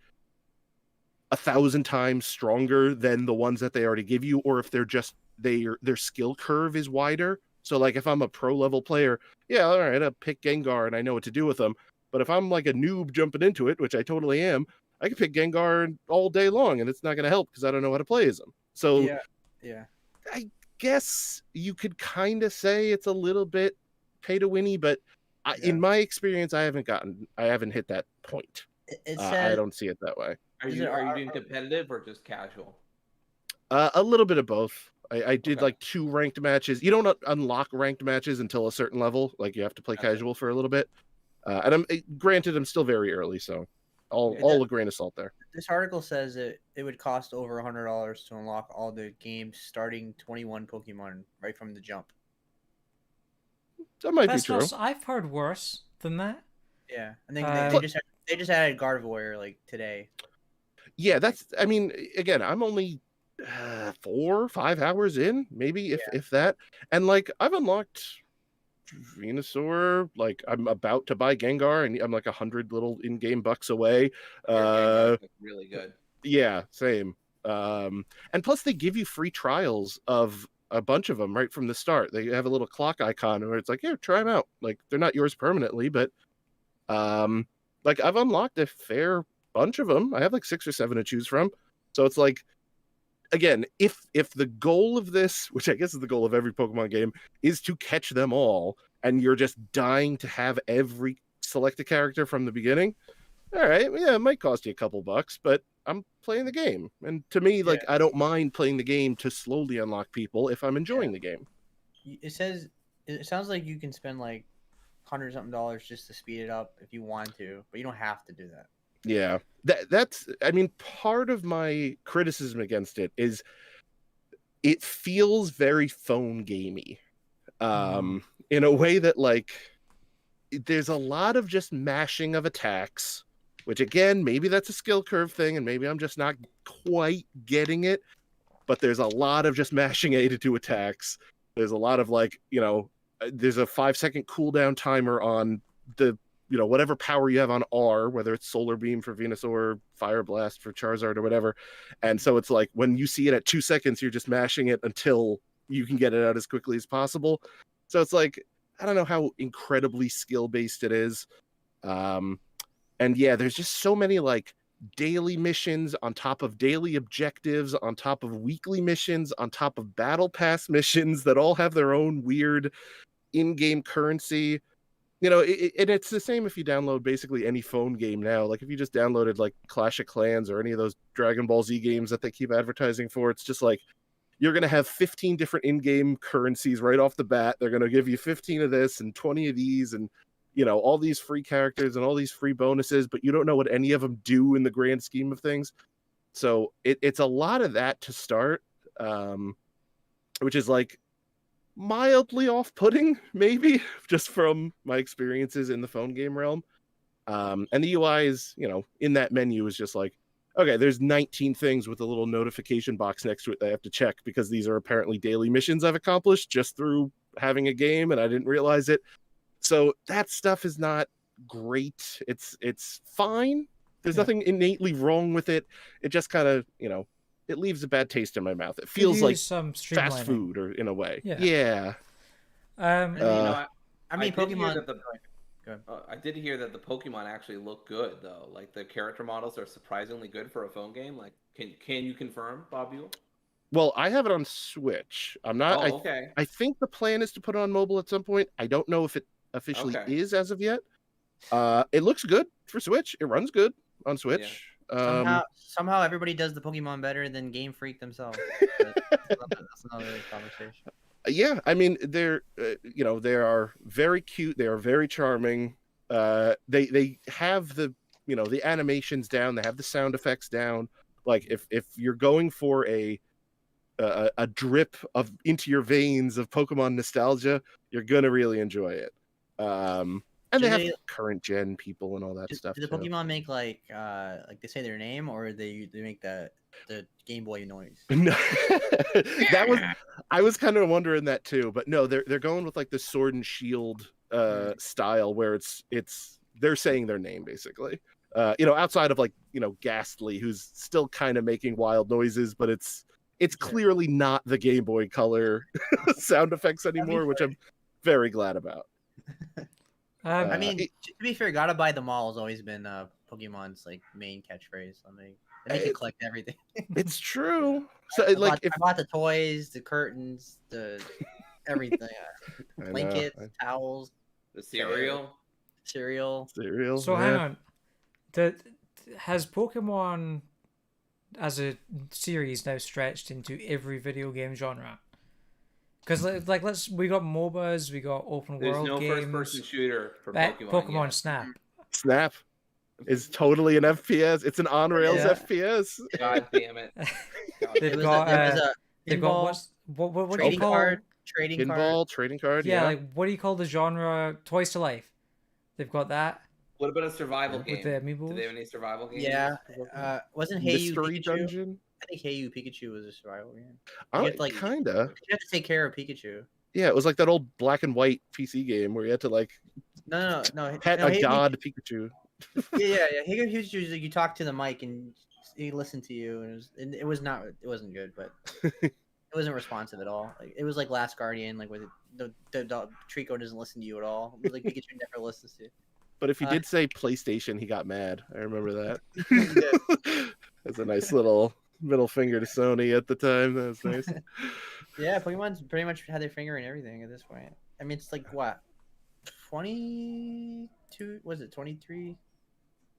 Speaker 3: 1,000 times stronger than the ones that they already give you, or if they're just their skill curve is wider. So like if I'm a pro level player, yeah, all right, I'll pick Gengar and I know what to do with them. But if I'm like a noob jumping into it, which I totally am, I can pick Gengar all day long and it's not going to help because I don't know how to play as him. So
Speaker 4: yeah,
Speaker 3: I guess you could kind of say it's a little bit pay to winny, but in my experience, I haven't hit that point. I don't see it that way.
Speaker 2: Are you doing competitive or just casual?
Speaker 3: A little bit of both. I did like 2 ranked matches. You don't unlock ranked matches until a certain level. Like you have to play casual for a little bit. And I'm still very early, so all a grain of salt there.
Speaker 4: This article says it would cost over $100 to unlock all the game's starting 21 Pokemon right from the jump.
Speaker 3: That might be true.
Speaker 1: I've heard worse than that.
Speaker 4: Yeah, I think they just added Gardevoir like today.
Speaker 3: Yeah, again, I'm only 4 or 5 hours in, maybe if that, and like I've unlocked Venusaur. Like I'm about to buy Gengar, and I'm like 100 little in-game bucks away.
Speaker 2: Really good.
Speaker 3: Yeah, same. And plus they give you free trials of a bunch of them right from the start. They have a little clock icon where it's like, yeah, try them out. Like they're not yours permanently, but like I've unlocked a fair bunch of them. I have like 6 or 7 to choose from. So it's like again, if the goal of this, which I guess is the goal of every Pokemon game, is to catch them all, and you're just dying to have every selected character from the beginning, all right, yeah, it might cost you a couple bucks, but I'm playing the game. And to me, like, I don't mind playing the game to slowly unlock people if I'm enjoying the game.
Speaker 4: It sounds like you can spend like $100-something just to speed it up if you want to, but you don't have to do that.
Speaker 3: Yeah, that's, I mean, part of my criticism against it is it feels very phone gamey, in a way that, like, there's a lot of just mashing of attacks, which, again, maybe that's a skill curve thing, and maybe I'm just not quite getting it, but there's a lot of just mashing A to do attacks. There's a lot of, like, you know, there's a 5-second cooldown timer on the, you know, whatever power you have on R, whether it's Solar Beam for Venusaur, Fire Blast for Charizard or whatever. And so it's like, when you see it at 2 seconds, you're just mashing it until you can get it out as quickly as possible. So it's like, I don't know how incredibly skill-based it is. And yeah, there's just so many, like, daily missions on top of daily objectives, on top of weekly missions, on top of battle pass missions that all have their own weird in-game currency. You know, and it's the same if you download basically any phone game now. Like, if you just downloaded, like, Clash of Clans or any of those Dragon Ball Z games that they keep advertising for, it's just like, you're going to have 15 different in-game currencies right off the bat. They're going to give you 15 of this and 20 of these and, you know, all these free characters and all these free bonuses, but you don't know what any of them do in the grand scheme of things. So it's a lot of that to start, which is, like, mildly off-putting, maybe, just from my experiences in the phone game realm. And the UI is, you know, in that menu is just like, okay, there's 19 things with a little notification box next to it that I have to check because these are apparently daily missions I've accomplished just through having a game and I didn't realize it. So that stuff is not great. It's fine. There's nothing innately wrong with it. It just kind of, you know, it leaves a bad taste in my mouth. It feels like
Speaker 1: some
Speaker 3: fast food, or in a way.
Speaker 1: Yeah.
Speaker 3: Yeah.
Speaker 2: You know,
Speaker 4: I mean, Pokemon.
Speaker 2: I did hear that the Pokemon actually look good, though. Like, the character models are surprisingly good for a phone game. Like, can you confirm, Bob Buel?
Speaker 3: Well, I have it on Switch. I'm not.
Speaker 2: Oh, okay.
Speaker 3: I think the plan is to put it on mobile at some point. I don't know if it officially is as of yet. It looks good for Switch. It runs good on Switch.
Speaker 4: Somehow everybody does the Pokemon better than Game Freak themselves. That's another conversation.
Speaker 3: Yeah, I mean, they're you know, they are very cute. They are very charming. They have the, you know, the animations down. They have the sound effects down. Like, if you're going for a drip of into your veins of Pokemon nostalgia, you're gonna really enjoy it. And they have current gen people and all that stuff.
Speaker 4: Do the Pokemon make like they say their name, or they make the Game Boy noise?
Speaker 3: No, I was kind of wondering that too, but no, they're going with like the Sword and Shield style, where they're saying their name basically. You know, outside of, like, you know, Ghastly, who's still kind of making wild noises, but it's clearly not the Game Boy Color sound effects anymore, which I'm very glad about.
Speaker 4: I mean, to be fair, gotta buy them all has always been Pokemon's, like, main catchphrase. I mean, they make you collect everything.
Speaker 3: It's true. So
Speaker 4: I bought the toys, the curtains, the everything, blankets, towels,
Speaker 2: the cereal.
Speaker 1: So hang on, has Pokemon as a series now stretched into every video game genre? Because, like, we got MOBAs, we got open world games.
Speaker 2: There's no first-person shooter for
Speaker 1: Pokemon
Speaker 2: yet.
Speaker 1: Snap.
Speaker 3: Snap is totally an FPS. It's an on-rails FPS.
Speaker 2: God damn it.
Speaker 1: They've got what do you call
Speaker 4: trading
Speaker 3: card.
Speaker 1: Yeah, like, what do you call the genre? Toys to Life. They've got that.
Speaker 2: What about a survival game?
Speaker 1: With the amiibos?
Speaker 2: Do they have any survival games?
Speaker 4: Yeah. Wasn't Hey You
Speaker 3: Mystery
Speaker 4: Pikachu?
Speaker 3: Dungeon?
Speaker 4: I think Hey You Pikachu was a survival game.
Speaker 3: Kinda.
Speaker 4: You have to take care of Pikachu.
Speaker 3: Yeah, it was like that old black and white PC game where you had to, like,
Speaker 4: no,
Speaker 3: pet a god Pikachu.
Speaker 4: Yeah. Hey You Pikachu is like, you talk to the mic and he listened to you, and it wasn't good, but it wasn't responsive at all. Like, it was like Last Guardian, like, with the Trico doesn't listen to you at all. It was like Pikachu never listens to you.
Speaker 3: But if you did say PlayStation, he got mad. I remember that. That's a nice little Middle finger to Sony at the time. That was nice.
Speaker 4: Yeah, Pokemon's pretty much had their finger in everything at this point. I mean, it's like what, 22? Was it 23?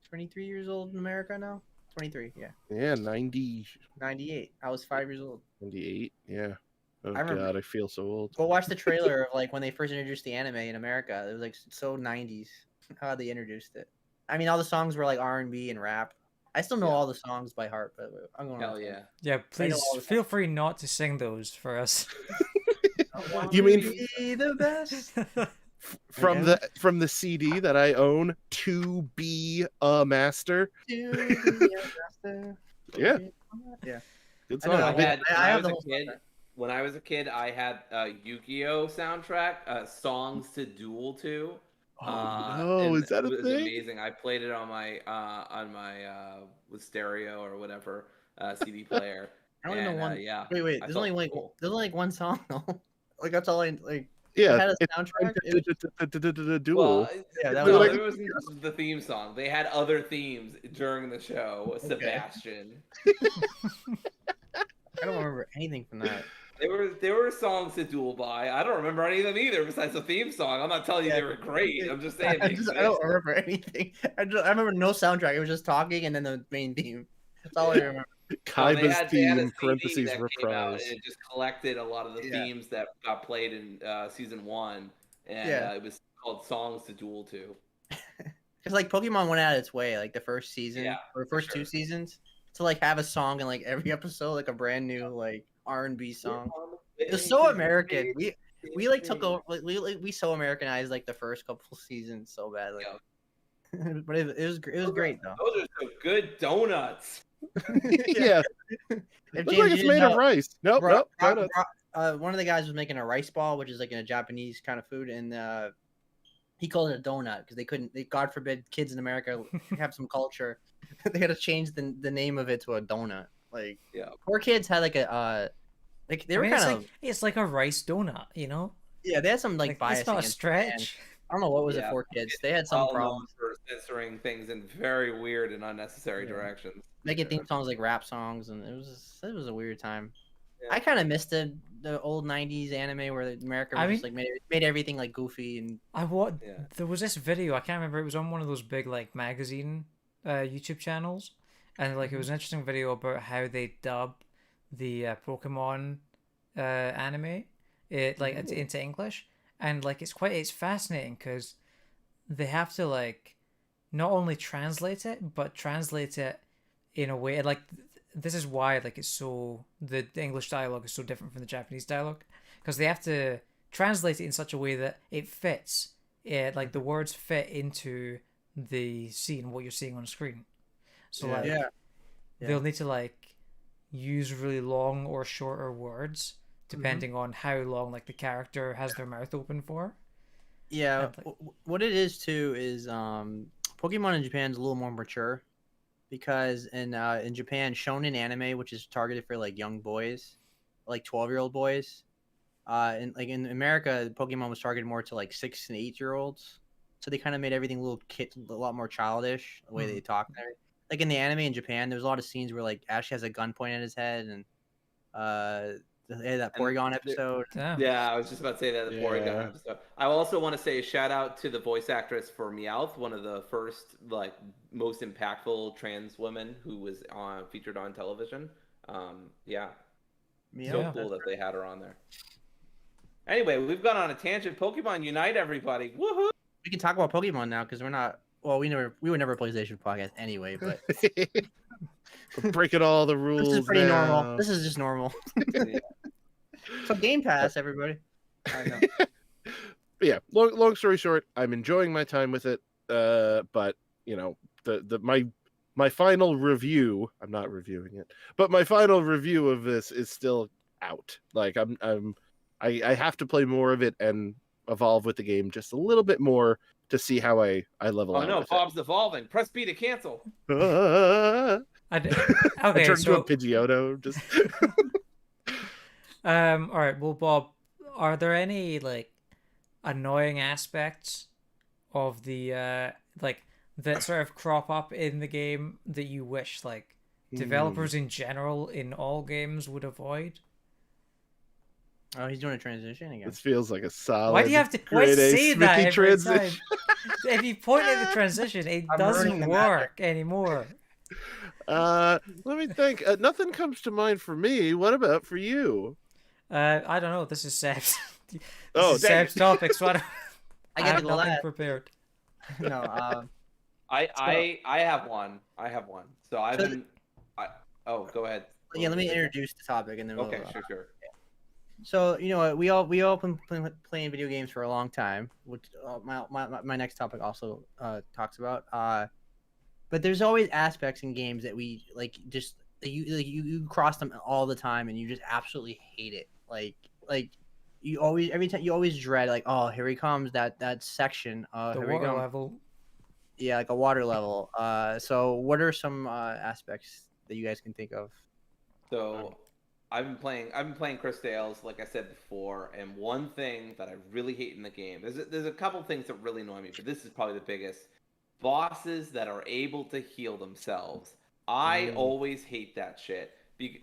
Speaker 4: 23 years old in America now. 23, yeah.
Speaker 3: Yeah, 90,
Speaker 4: 98. I was 5 years old.
Speaker 3: 98. Yeah. Oh
Speaker 4: I remember.
Speaker 3: God, I feel so old.
Speaker 4: Go watch the trailer of like when they first introduced the anime in America. It was like so 90s how they introduced it. I mean, all the songs were like R&B and rap. I still know all the songs by heart, but I'm going.
Speaker 2: Hell yeah.
Speaker 1: Yeah, please
Speaker 4: all the
Speaker 1: feel free not to sing those for us.
Speaker 3: You mean
Speaker 4: be the best?
Speaker 3: from the CD that I own, To Be a Master? Yeah.
Speaker 4: Yeah.
Speaker 3: Good
Speaker 4: I know,
Speaker 3: song.
Speaker 2: When I was a kid, I had Yu-Gi-Oh soundtrack, songs to duel to.
Speaker 3: Oh, is that a
Speaker 2: thing? It was
Speaker 3: thing?
Speaker 2: amazing. I played it on my with stereo or whatever CD player.
Speaker 4: I only know one.
Speaker 2: Yeah.
Speaker 4: Wait.
Speaker 2: I
Speaker 4: There's
Speaker 2: felt
Speaker 4: only like
Speaker 2: cool.
Speaker 4: there's only like one song though. Like that's all I like.
Speaker 3: Yeah,
Speaker 4: It had a soundtrack. It
Speaker 3: duel.
Speaker 4: Yeah, that
Speaker 2: no,
Speaker 4: was-
Speaker 2: it wasn't just the theme song. They had other themes during the show.
Speaker 4: Okay.
Speaker 2: Sebastian.
Speaker 4: I don't remember anything from that.
Speaker 2: There were songs to duel by. I don't remember any of them either, besides the theme song. I'm not telling you they were great. I'm just saying.
Speaker 4: I don't remember anything. I remember no soundtrack. It was just talking and then the main theme. That's all I remember.
Speaker 3: Kaiba's
Speaker 2: they had a
Speaker 3: theme,
Speaker 2: CD
Speaker 3: parentheses,
Speaker 2: that came out,
Speaker 3: reprise.
Speaker 2: and it just collected a lot of the themes that got played in season 1, and it was called Songs to Duel To.
Speaker 4: Because like Pokemon went out of its way, like the first season or first
Speaker 2: sure.
Speaker 4: 2 seasons, to like have a song in like every episode, like a brand new like R&B song. It was so American. We like took over. Like, we so Americanized like the first couple seasons so badly. But it was great though.
Speaker 2: Those are some good donuts.
Speaker 3: Yeah.
Speaker 4: If
Speaker 3: Looks like it's made of rice. Nope. Donuts.
Speaker 4: One of the guys was making a rice ball, which is like in a Japanese kind of food, and he called it a donut because they couldn't. God forbid, kids in America have some culture. They had to change the name of it to a donut. Like, poor kids had like a like they were kind of.
Speaker 1: It's like a rice donut, you know.
Speaker 4: Yeah, they had some like bias.
Speaker 1: It's not a stretch.
Speaker 4: I don't know what was it for kids. They had some problems
Speaker 2: for censoring things in very weird and unnecessary directions.
Speaker 4: Making theme songs like rap songs, and it was a weird time. I kind of missed the old '90s anime where America was just like made everything like goofy and.
Speaker 1: There was this video, I can't remember. It was on one of those big like magazine YouTube channels, and like it was an interesting video about how they dub the Pokemon anime into English, and like it's fascinating because they have to like not only translate it but translate it in a way like this is why like it's so the English dialogue is so different from the Japanese dialogue because they have to translate it in such a way that it fits like the words fit into the scene, what you're seeing on screen. So they'll need to like use really long or shorter words depending on how long like the character has their mouth open for.
Speaker 4: Yeah, what it is too is Pokemon in Japan is a little more mature because in Japan, shonen anime, which is targeted for like young boys, like 12-year-old boys, and like in America, Pokemon was targeted more to like 6 and 8-year-olds. So they kind of made everything a lot more childish, the way they talk. Like in the anime in Japan, there's a lot of scenes where like Ash has a gun pointed at his head, and that Porygon episode.
Speaker 2: Yeah, I was just about to say that, the Porygon episode. I also want to say a shout out to the voice actress for Meowth, one of the first like most impactful trans women who was featured on television. So cool that they had her on there. Anyway, we've gone on a tangent. Pokemon Unite, everybody! Woohoo!
Speaker 4: We can talk about Pokemon now because we're not. Well, we were never a PlayStation podcast anyway, but
Speaker 3: breaking all the rules.
Speaker 4: This is pretty
Speaker 3: now.
Speaker 4: normal. This is just normal. So Game Pass, everybody. I know.
Speaker 3: Yeah. Long story short, I'm enjoying my time with it. But you know, my final review. I'm not reviewing it, but my final review of this is still out. Like I have to play more of it and evolve with the game just a little bit more to see how I level out.
Speaker 2: Oh no, Bob's evolving. Press B to cancel.
Speaker 1: Okay,
Speaker 3: I turned into a Pidgeotto. Just.
Speaker 1: All right. Well, Bob, are there any like annoying aspects of the like that sort of crop up in the game that you wish like developers in general in all games would avoid.
Speaker 4: Oh, he's doing a transition again.
Speaker 3: This feels like a solid.
Speaker 1: Why do you have to
Speaker 3: grade A
Speaker 1: say that
Speaker 3: Smithy
Speaker 1: every
Speaker 3: transition.
Speaker 1: time? If you point at the transition, it
Speaker 4: I'm
Speaker 1: doesn't
Speaker 4: ruining the
Speaker 1: work anymore.
Speaker 3: Let me think. Nothing comes to mind for me. What about for you?
Speaker 1: I don't know. This is Seb's. This is
Speaker 3: dang
Speaker 1: Seb's topic, so
Speaker 4: I
Speaker 1: I
Speaker 4: gotta
Speaker 1: have
Speaker 4: go
Speaker 1: nothing
Speaker 4: last.
Speaker 1: prepared.
Speaker 4: No,
Speaker 2: I have one. So I've
Speaker 4: So-
Speaker 2: been. Oh, go ahead.
Speaker 4: yeah. Let me introduce the topic and then we'll.
Speaker 2: Okay, sure.
Speaker 4: So you know what, we all been playing video games for a long time, which my next topic also talks about. But there's always aspects in games that we like just you cross them all the time and you just absolutely hate it. Like you always every time you always dread like, oh, here he comes, that section.
Speaker 1: The
Speaker 4: Here we
Speaker 1: water
Speaker 4: go.
Speaker 1: level.
Speaker 4: Yeah, like a water level. So what are some aspects that you guys can think of?
Speaker 2: So I've been playing Cris Tales, like I said before, and one thing that I really hate in the game, there's a couple things that really annoy me, but this is probably the biggest. Bosses that are able to heal themselves. I always hate that shit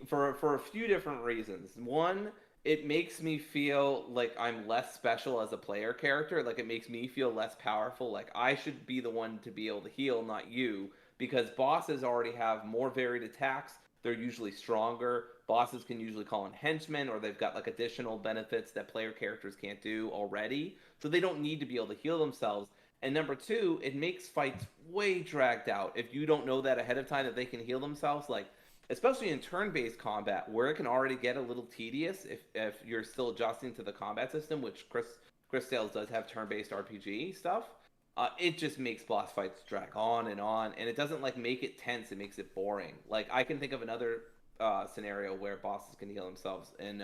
Speaker 2: for a few different reasons. One, it makes me feel like I'm less special as a player character. Like it makes me feel less powerful. Like I should be the one to be able to heal, not you, because bosses already have more varied attacks. They're usually stronger. Bosses can usually call in henchmen, or they've got like additional benefits that player characters can't do already. So they don't need to be able to heal themselves. And number two, it makes fights way dragged out if you don't know that ahead of time that they can heal themselves. Like, especially in turn-based combat, where it can already get a little tedious if you're still adjusting to the combat system, which Cris Tales does have turn-based RPG stuff. It just makes boss fights drag on, and it doesn't like make it tense. It makes it boring. Like I can think of another scenario where bosses can heal themselves in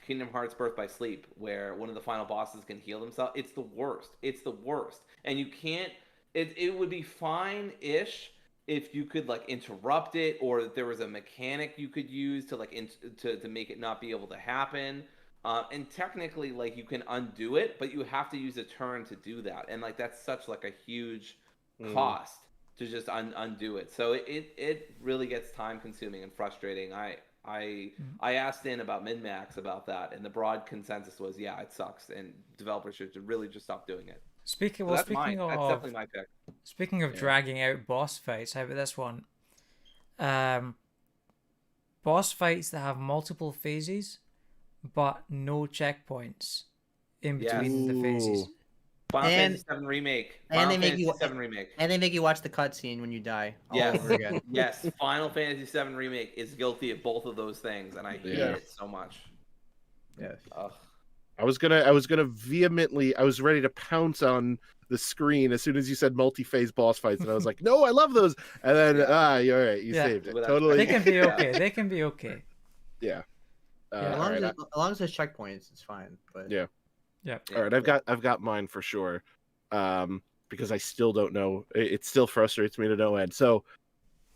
Speaker 2: Kingdom Hearts Birth by Sleep, where one of the final bosses can heal themselves. It's the worst. And you can't. It would be fine-ish if you could like interrupt it, or if there was a mechanic you could use to like to make it not be able to happen. And technically, like you can undo it, but you have to use a turn to do that, and like that's such like a huge cost to just undo it. So it really gets time consuming and frustrating. I asked in about min-max about that, and the broad consensus was, yeah, it sucks, and developers should really just stop doing it.
Speaker 1: Speaking
Speaker 2: So
Speaker 1: of
Speaker 2: that's definitely my pick.
Speaker 1: Speaking of dragging out boss fights, how about this one? Boss fights that have multiple phases, but no checkpoints in between the phases.
Speaker 2: Final
Speaker 4: And-
Speaker 2: Fantasy VII Remake.
Speaker 4: and
Speaker 2: Final
Speaker 4: they make
Speaker 2: Fantasy
Speaker 4: you-
Speaker 2: VII Remake.
Speaker 4: And they make you watch the cutscene when you die all
Speaker 2: Yes.
Speaker 4: over again.
Speaker 2: Yes, Final Fantasy VII Remake is guilty of both of those things, and I hate it so much.
Speaker 4: Yes.
Speaker 2: Ugh.
Speaker 3: I was gonna vehemently. I was ready to pounce on the screen as soon as you said multi-phase boss fights, and I was like, "No, I love those." And then, you're right. You
Speaker 1: Yeah.
Speaker 3: saved it.
Speaker 2: Without
Speaker 3: Totally.
Speaker 1: They can be okay. They can be okay.
Speaker 3: Yeah.
Speaker 1: Yeah.
Speaker 4: As
Speaker 3: All
Speaker 4: long,
Speaker 3: right.
Speaker 4: as long as there's checkpoints, it's fine. But
Speaker 3: Yeah.
Speaker 1: Yeah.
Speaker 3: All right. I've got mine for sure. Because I still don't know. It still frustrates me to no end. So,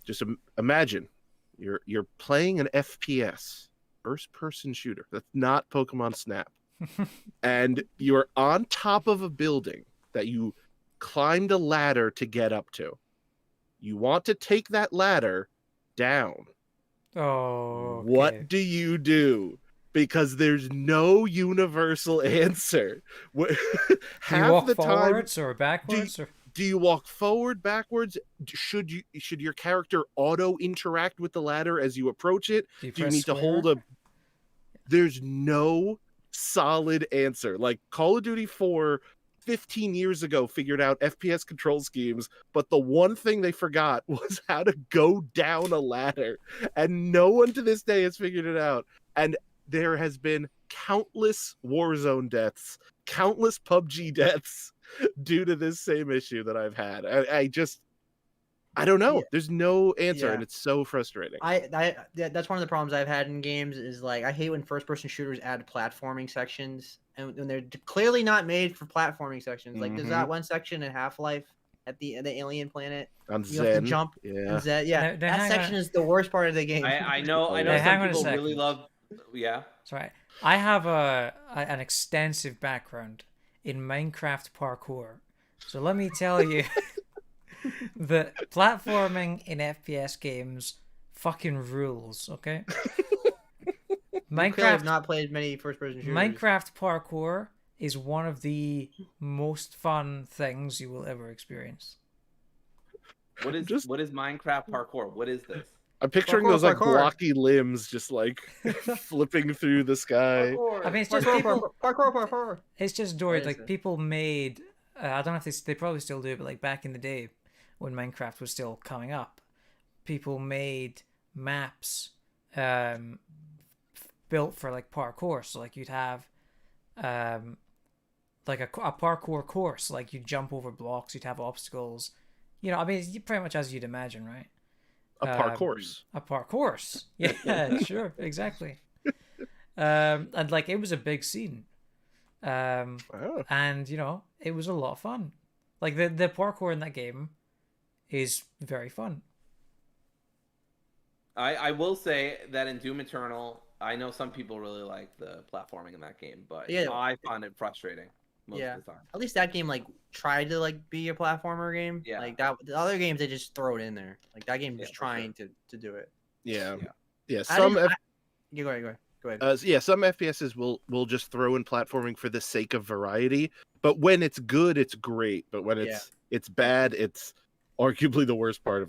Speaker 3: just imagine you're playing an FPS, first-person shooter. That's not Pokemon Snap. And you're on top of a building that you climbed a ladder to get up to. You want to take that ladder down.
Speaker 1: Oh. Okay.
Speaker 3: What do you do? Because there's no universal answer.
Speaker 1: Do you
Speaker 3: Half
Speaker 1: walk
Speaker 3: the time,
Speaker 1: forwards or backwards?
Speaker 3: do you walk forward, backwards? Should your character auto interact with the ladder as you approach it?
Speaker 1: Do you
Speaker 3: Do you
Speaker 1: press
Speaker 3: need to hold
Speaker 1: square?
Speaker 3: There's no solid answer. Like Call of Duty 4 15 years ago figured out FPS control schemes, but the one thing they forgot was how to go down a ladder. And no one to this day has figured it out. And there has been countless Warzone deaths, countless PUBG deaths due to this same issue that I've had. I don't know.
Speaker 4: Yeah.
Speaker 3: There's no answer,
Speaker 4: Yeah.
Speaker 3: and it's so frustrating.
Speaker 4: That's one of the problems I've had in games is like I hate when first person shooters add platforming sections and when they're clearly not made for platforming sections. Like there's that one section in Half-Life at the alien planet.
Speaker 3: On
Speaker 4: You have to
Speaker 3: Zen,
Speaker 4: jump.
Speaker 3: yeah.
Speaker 4: Yeah,
Speaker 1: Now
Speaker 4: that
Speaker 1: hang
Speaker 4: section
Speaker 1: on.
Speaker 4: is the worst part of the game.
Speaker 2: I know
Speaker 1: Hey, hang
Speaker 2: some
Speaker 1: on a
Speaker 2: people really
Speaker 1: second.
Speaker 2: love. Yeah.
Speaker 1: Sorry. I have an extensive background in Minecraft parkour. So let me tell you that platforming in FPS games fucking rules. Okay.
Speaker 4: Clearly have not played many first-person shooters.
Speaker 1: Minecraft parkour is one of the most fun things you will ever experience.
Speaker 2: What is Minecraft parkour? What is this?
Speaker 3: I'm picturing those like blocky limbs just like flipping through the sky.
Speaker 2: Parkour.
Speaker 1: I mean, it's just people.
Speaker 4: Parkour.
Speaker 1: It's just Dory.
Speaker 4: What is
Speaker 1: Like
Speaker 4: it?
Speaker 1: people made. I don't know if they probably still do, but like back in the day when Minecraft was still coming up, people made maps built for like parkour. So like you'd have like a parkour course. Like you'd jump over blocks. You'd have obstacles. You know, I mean, it's pretty much as you'd imagine, right?
Speaker 3: A parcourse.
Speaker 1: A parcourse. Yeah, sure, exactly. And like it was a big scene. And you know, it was a lot of fun. Like the parkour in that game is very fun.
Speaker 2: I will say that in Doom Eternal, I know some people really like the platforming in that game, but
Speaker 4: Yeah.
Speaker 2: I find it frustrating most of the time.
Speaker 4: At least that game like tried to like be a platformer game.
Speaker 2: Yeah.
Speaker 4: Like that, the other games they just throw it in there. Like that game was
Speaker 2: Yeah, for
Speaker 4: trying to do it.
Speaker 3: Yeah.
Speaker 4: Go
Speaker 3: Some
Speaker 4: ahead. Go ahead.
Speaker 3: yeah, some FPSs will just throw in platforming for the sake of variety. But when it's good, it's great. But when it's bad, it's arguably the worst part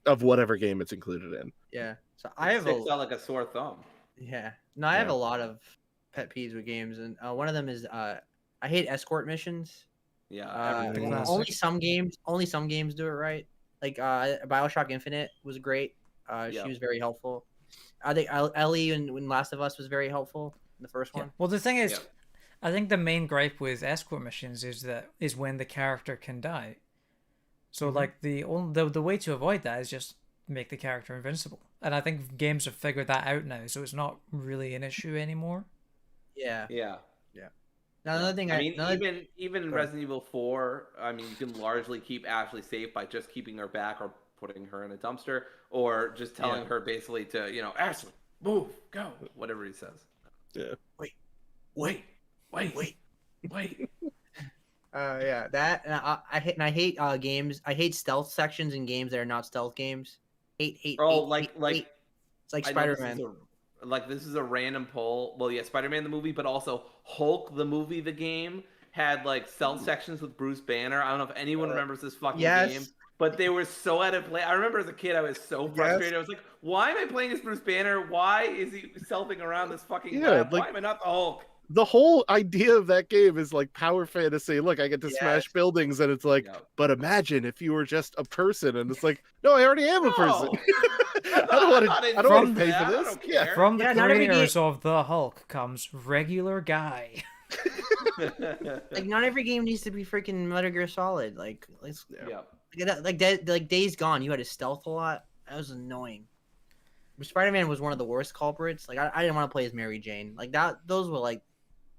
Speaker 3: of whatever game it's included in.
Speaker 4: Yeah. So
Speaker 2: I have sticks out like a sore thumb.
Speaker 4: Yeah. No, I have a lot of pet peeves with games, and one of them is I hate escort missions.
Speaker 2: Yeah.
Speaker 4: Only some games do it right. Like BioShock Infinite was great. She was very helpful. I think Ellie in Last of Us was very helpful in the first one.
Speaker 1: Well, the thing is, I think the main gripe with escort missions is when the character can die. So like the way to avoid that is just make the character invincible. And I think games have figured that out now, so it's not really an issue anymore.
Speaker 4: Yeah.
Speaker 2: Now,
Speaker 4: another thing,
Speaker 2: even in Resident Evil 4, I mean, you can largely keep Ashley safe by just keeping her back or putting her in a dumpster, or just telling her basically to, you know, Ashley, move, go, whatever he says.
Speaker 3: Yeah.
Speaker 2: Wait.
Speaker 4: Yeah, that and I hate games. I hate stealth sections in games that are not stealth games. Hate. It's like Spider-Man.
Speaker 2: This is a random poll. Well, yeah, Spider-Man the movie, but also Hulk the movie, the game had like stealth sections with Bruce Banner. I don't know if anyone remembers this fucking game, but they were so out of play. I remember as a kid, I was so frustrated. I was like, "Why am I playing as Bruce Banner? Why is he stealthing around this fucking map? Why am I not the Hulk?"
Speaker 3: The whole idea of that game is like power fantasy. Look, I get to smash buildings, and it's like, but imagine if you were just a person, and it's like, no, I already am a person. I don't want to pay for this.
Speaker 1: From the creators of the Hulk comes regular guy.
Speaker 4: Like not every game needs to be freaking Metal Gear Solid. Like Days Gone, you had to stealth a lot. That was annoying. Spider-Man was one of the worst culprits. Like I didn't want to play as Mary Jane. Like those were like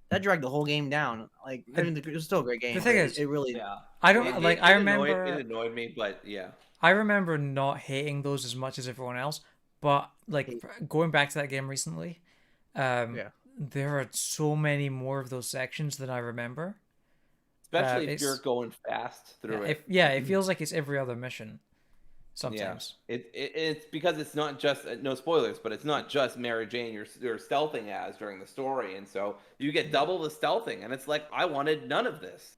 Speaker 4: that dragged the whole game down. Like it was still a great game.
Speaker 1: The thing is,
Speaker 4: it really.
Speaker 1: I don't like. I remember
Speaker 2: it annoyed me, but yeah.
Speaker 1: I remember not hating those as much as everyone else, but like going back to that game recently, there are so many more of those sections than I remember.
Speaker 2: Especially if you're going fast through it.
Speaker 1: It feels like it's every other mission. Sometimes
Speaker 2: it's because it's not just no spoilers, but it's not just Mary Jane you're stealthing as during the story, and so you get double the stealthing, and it's like I wanted none of this.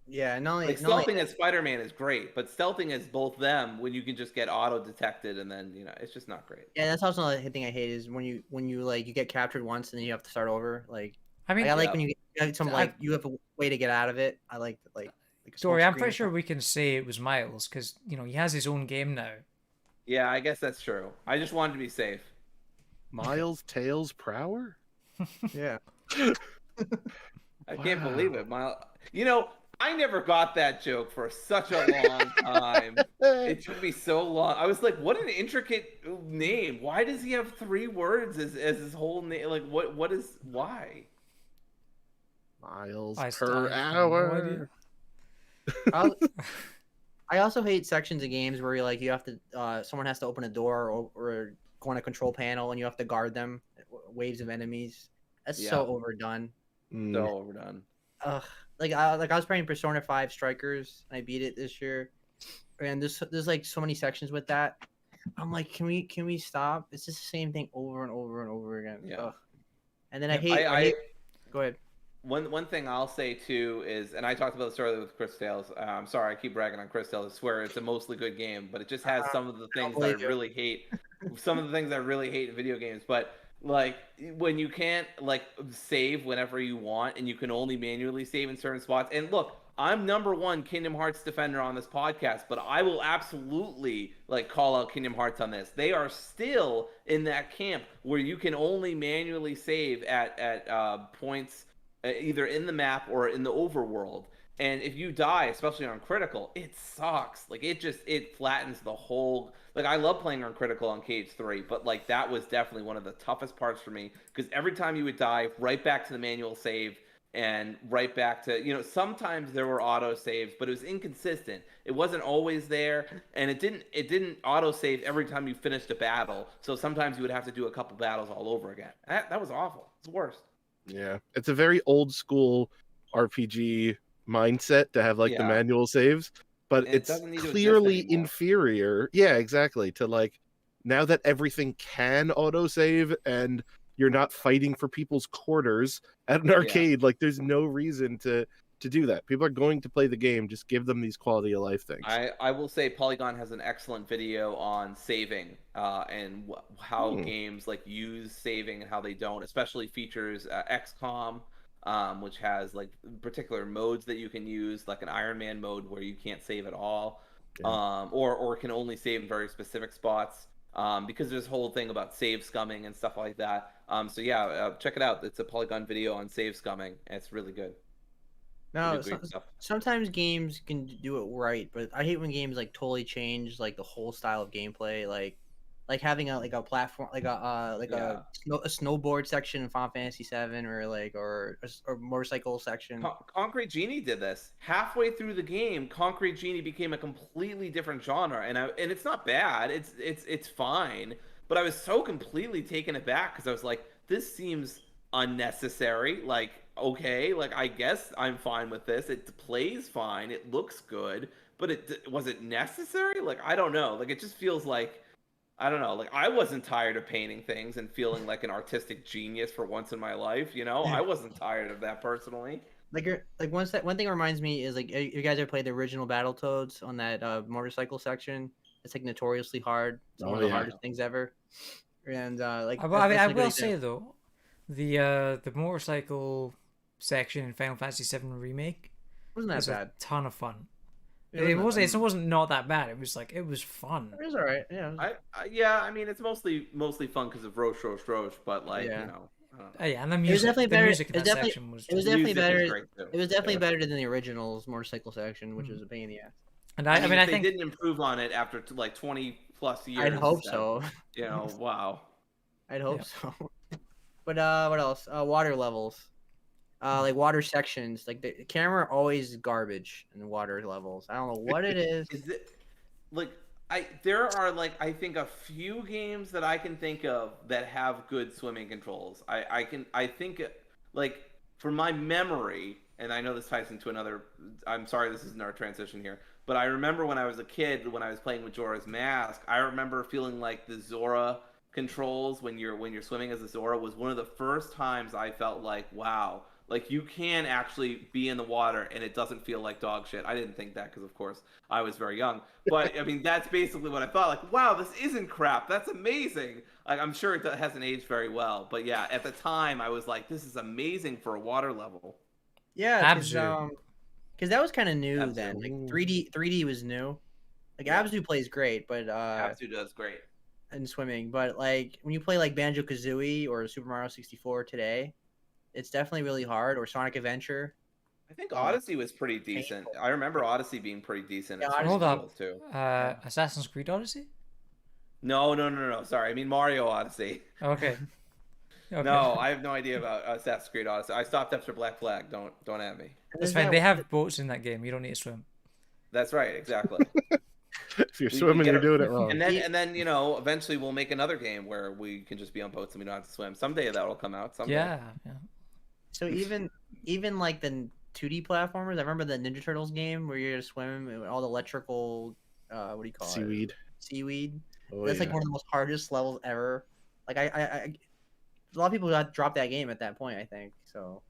Speaker 4: Yeah,
Speaker 2: stealthing as Spider-Man is great, but stealthing as both them when you can just get auto detected, and then it's just not great.
Speaker 4: Yeah, that's also another thing I hate is when you like you get captured once and then you have to start over. Like
Speaker 1: I mean,
Speaker 4: I like when you get some like you have a way to get out of it. I like
Speaker 1: Dory, I'm pretty sure we can say it was Miles because he has his own game now.
Speaker 2: Yeah, I guess that's true. I just wanted to be safe.
Speaker 3: Miles Tails Prower?
Speaker 4: Yeah.
Speaker 2: I can't believe it, Miles. I never got that joke for such a long time. It took me so long. I was like, what an intricate name. Why does he have 3 words as his whole name? Like, why?
Speaker 3: Miles per hour.
Speaker 4: I also hate sections of games where you have to someone has to open a door or go on a control panel and you have to guard them, waves of enemies. That's so overdone.
Speaker 2: So overdone.
Speaker 4: Like I was playing Persona 5 Strikers and I beat it this year, and there's like so many sections with that I'm like, can we stop? It's just the same thing over and over and over again.
Speaker 2: Yeah.
Speaker 4: Ugh. And then I
Speaker 1: Yeah,
Speaker 4: hate. Go ahead.
Speaker 2: One thing I'll say too is, and I talked about the story with Cris Tales. I'm sorry, I keep bragging on Cris Tales. I swear it's a mostly good game, but it just has some of the things that I
Speaker 4: believe you.
Speaker 2: really hate. Some of the things I really hate in video games. But like when you can't like save whenever you want, and you can only manually save in certain spots. And look, I'm #1 Kingdom Hearts defender on this podcast, but I will absolutely like call out Kingdom Hearts on this. They are still in that camp where you can only manually save at points either in the map or in the overworld. And if you die, especially on critical, it sucks. Like it flattens the whole. Like I love playing on critical on KH3, but like that was definitely one of the toughest parts for me because every time you would die, right back to the manual save and right back to sometimes there were auto saves, but it was inconsistent. It wasn't always there, and it didn't auto save every time you finished a battle. So sometimes you would have to do a couple battles all over again. That was awful. It's the worst.
Speaker 3: Yeah, it's a very old school RPG mindset to have like the manual saves, but
Speaker 2: And
Speaker 3: it's
Speaker 2: it doesn't need to exist
Speaker 3: clearly
Speaker 2: anymore.
Speaker 3: inferior. Yeah, exactly. To like now that everything can autosave and you're not fighting for people's quarters at an arcade, like there's no reason to do that. People are going to play the game. Just give them these quality of life things.
Speaker 2: I will say Polygon has an excellent video on saving and how games like use saving and how they don't, especially features XCOM, which has like particular modes that you can use, like an Iron Man mode where you can't save at all, or can only save in very specific spots. Because there's a whole thing about save scumming and stuff like that. So yeah, check it out. It's a Polygon video on save scumming, and it's really good.
Speaker 4: No, sometimes games can do it right, but I hate when games like totally change like the whole style of gameplay, like having a platform a snowboard section in Final Fantasy VII or motorcycle section.
Speaker 2: Concrete Genie did this. Halfway through the game, Concrete Genie became a completely different genre, and it's not bad. It's fine, but I was so completely taken aback because I was like, this seems unnecessary. Like, okay, like I guess I'm fine with this. It plays fine. It looks good, but was it necessary? Like I don't know. Like it just feels like. I don't know, like I wasn't tired of painting things and feeling like an artistic genius for once in my life, I wasn't tired of that personally.
Speaker 4: One thing reminds me is like you guys ever played the original Battletoads on that motorcycle section? It's like notoriously hard. It's one of the hardest things ever. And
Speaker 1: I will say though, the motorcycle section in Final Fantasy VII Remake
Speaker 4: wasn't that bad.
Speaker 1: A ton of fun. It wasn't not that bad. It was fun.
Speaker 4: It was all right. Yeah.
Speaker 2: I mean, it's mostly fun because of Roche, but like
Speaker 1: and the music.
Speaker 4: It was definitely better.
Speaker 1: Music in that section was.
Speaker 4: It was definitely better. It was definitely better than the original's motorcycle section, which was a pain in the ass.
Speaker 1: And I mean, I think
Speaker 2: they didn't improve on it after like 20+ years.
Speaker 4: I'd hope so.
Speaker 2: Wow.
Speaker 4: I'd hope so. But what else? Water levels. Like water sections, like the camera always garbage in the water levels. I don't know what it is.
Speaker 2: Is it like there are like I think a few games that I can think of that have good swimming controls. I think like from my memory, and I know this ties into another. I'm sorry, this isn't our transition here, but I remember when I was a kid, when I was playing with Jorah's Mask, I remember feeling like the Zora controls when you're swimming as a Zora was one of the first times I felt like, wow. Like, you can actually be in the water and it doesn't feel like dog shit. I didn't think that because, of course, I was very young. But, I mean, that's basically what I thought. Like, wow, this isn't crap. That's amazing. Like, I'm sure it hasn't aged very well. But, yeah, at the time, I was like, this is amazing for a water level.
Speaker 4: Yeah, because that was kind of new then. Like, 3D was new. Like, Abzu plays great, but...
Speaker 2: Abzu does great.
Speaker 4: In swimming. But, like, when you play, like, Banjo-Kazooie or Super Mario 64 today... It's definitely really hard, or Sonic Adventure.
Speaker 2: I think Odyssey was pretty decent. I remember Odyssey being pretty decent.
Speaker 1: Hold up. Too. Assassin's Creed Odyssey?
Speaker 2: No. Sorry, I mean Mario Odyssey.
Speaker 1: Okay.
Speaker 2: No, I have no idea about Assassin's Creed Odyssey. I stopped after Black Flag. Don't at me.
Speaker 1: That's fine. They have boats in that game. You don't need to swim.
Speaker 2: That's right. Exactly.
Speaker 3: If you're swimming, you're doing it wrong.
Speaker 2: And then eventually we'll make another game where we can just be on boats and we don't have to swim. Someday that'll come out. Someday.
Speaker 1: Yeah.
Speaker 4: So even like the 2D platformers, I remember the Ninja Turtles game where you're gonna swim with all the electrical, what do you call
Speaker 3: it? Seaweed.
Speaker 4: Seaweed.
Speaker 3: Oh,
Speaker 4: That's like
Speaker 3: yeah.
Speaker 4: one of the most hardest levels ever. Like a lot of people got dropped that game at that point. I think so.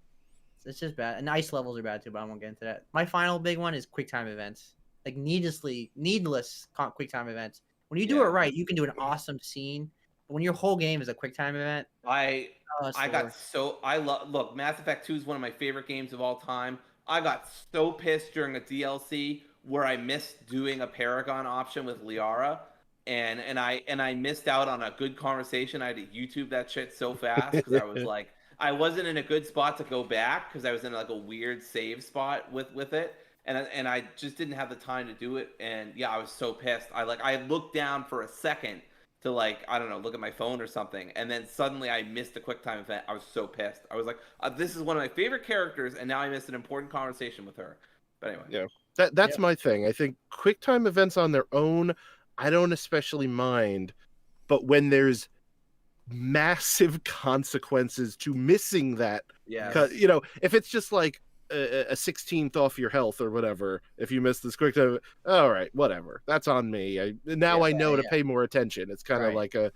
Speaker 4: It's just bad. And ice levels are bad too, but I won't get into that. My final big one is quick time events. Like needless quick time events. When you do it right, you can do an awesome scene. But when your whole game is a quick time event,
Speaker 2: I
Speaker 4: it's
Speaker 2: I
Speaker 4: the
Speaker 2: got
Speaker 4: worst.
Speaker 2: so I love look, Mass Effect 2 is one of my favorite games of all time. I got so pissed during a DLC where I missed doing a Paragon option with Liara, and I missed out on a good conversation. I had to YouTube that shit so fast because I was like I wasn't in a good spot to go back because I was in like a weird save spot with it. And I just didn't have the time to do it. And yeah, I was so pissed. I looked down for a second to like I don't know, look at my phone or something, and then suddenly I missed a QuickTime event. I was so pissed. I was like, "This is one of my favorite characters," and now I missed an important conversation with her. But anyway,
Speaker 3: Yeah. That's my thing. I think QuickTime events on their own, I don't especially mind, but when there's massive consequences to missing that,
Speaker 2: yeah,
Speaker 3: you know, if it's just like a 16th off your health or whatever, if you miss this QuickTime, all right, whatever, that's on me. I know to pay more attention. It's kind of like a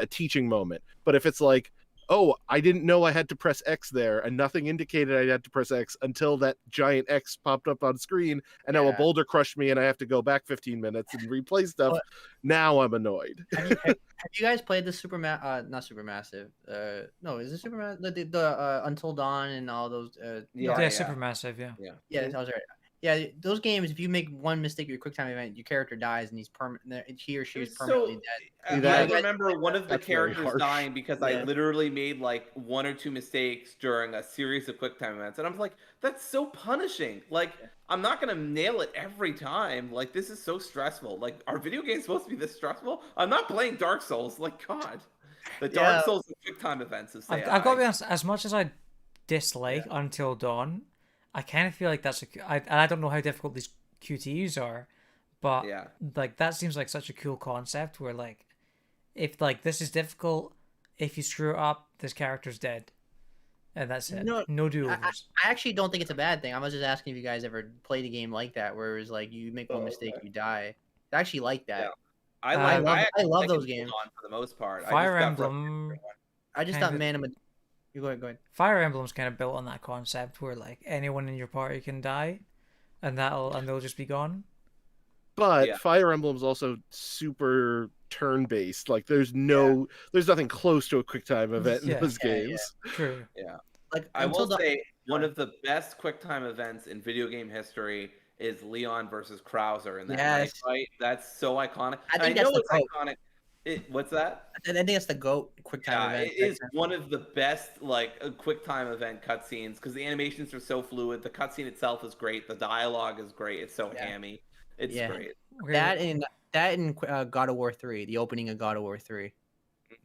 Speaker 3: teaching moment. But if it's like, oh, I didn't know I had to press X there, and nothing indicated I had to press X until that giant X popped up on screen, and now a boulder crushed me, and I have to go back 15 minutes and replay stuff. Now I'm annoyed.
Speaker 4: Have you guys played the not Supermassive? No, is it Supermassive? The Until Dawn and all those.
Speaker 1: Supermassive.
Speaker 4: Yeah, that was right. Yeah, those games. If you make one mistake, your QuickTime event, your character dies, and he or she is permanently dead.
Speaker 2: I remember one of the
Speaker 3: That's very
Speaker 2: characters
Speaker 3: harsh.
Speaker 2: dying because I literally made like one or two mistakes during a series of QuickTime events, and I'm like, that's so punishing. Like, I'm not gonna nail it every time. Like, this is so stressful. Like, are video games supposed to be this stressful? I'm not playing Dark Souls. Like, God, the Dark Souls of QuickTime events is.
Speaker 1: I've got to be honest. As much as I dislike Until Dawn, I kind of feel like I don't know how difficult these QTEs are, but like that seems like such a cool concept where like if like this is difficult, if you screw it up, this character's dead, and that's it. No do-overs.
Speaker 4: I actually don't think it's a bad thing. I was just asking if you guys ever played a game like that where it was like you make one mistake, you die. I actually like that.
Speaker 2: I
Speaker 4: love those games
Speaker 2: for the most part.
Speaker 1: Fire Emblem.
Speaker 4: I just thought, man, you go ahead.
Speaker 1: Fire Emblem's kind of built on that concept where like anyone in your party can die, and they'll just be gone.
Speaker 3: But Fire Emblem's also super turn-based. Like there's nothing close to a QuickTime event in those games.
Speaker 1: True.
Speaker 2: Yeah. Like I will say one of the best QuickTime events in video game history is Leon versus Krauser in that night fight. That's so iconic. I know it's iconic. What's that?
Speaker 4: I think it's the GOAT QuickTime event.
Speaker 2: It is one of the best like QuickTime event cutscenes because the animations are so fluid. The cutscene itself is great. The dialogue is great. It's so hammy. It's great.
Speaker 4: That in God of War 3, the opening of God of War 3.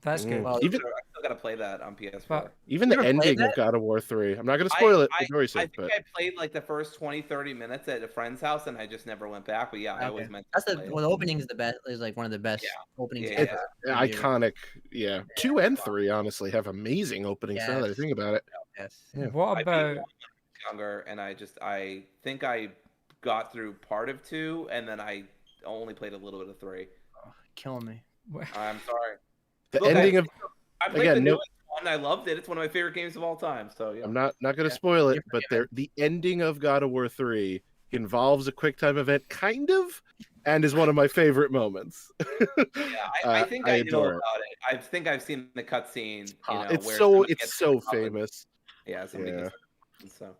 Speaker 1: That's good.
Speaker 2: Well, I still gotta play that on PS4.
Speaker 3: Even the ending of God of War 3. I'm not gonna spoil it.
Speaker 2: I think I played like the first 20-30 minutes at a friend's house, and I just never went back. But I always meant.
Speaker 4: That's the opening is the best. Is like one of the best openings.
Speaker 3: It's iconic. Yeah, 2 and 3 honestly have amazing openings. Now that I think about it.
Speaker 1: What about
Speaker 2: younger? And I think I got through part of 2, and then I only played a little bit of 3.
Speaker 4: Oh, killing me.
Speaker 2: I'm sorry.
Speaker 3: The ending of
Speaker 2: I played the newest one. I loved it. It's one of my favorite games of all time. So
Speaker 3: I'm not going to spoil it, but the ending of God of War 3 involves a QuickTime event, kind of, and is one of my favorite moments.
Speaker 2: I think I know about it. I think I've seen the cutscene.
Speaker 3: It's so famous.
Speaker 2: Yeah, somebody so.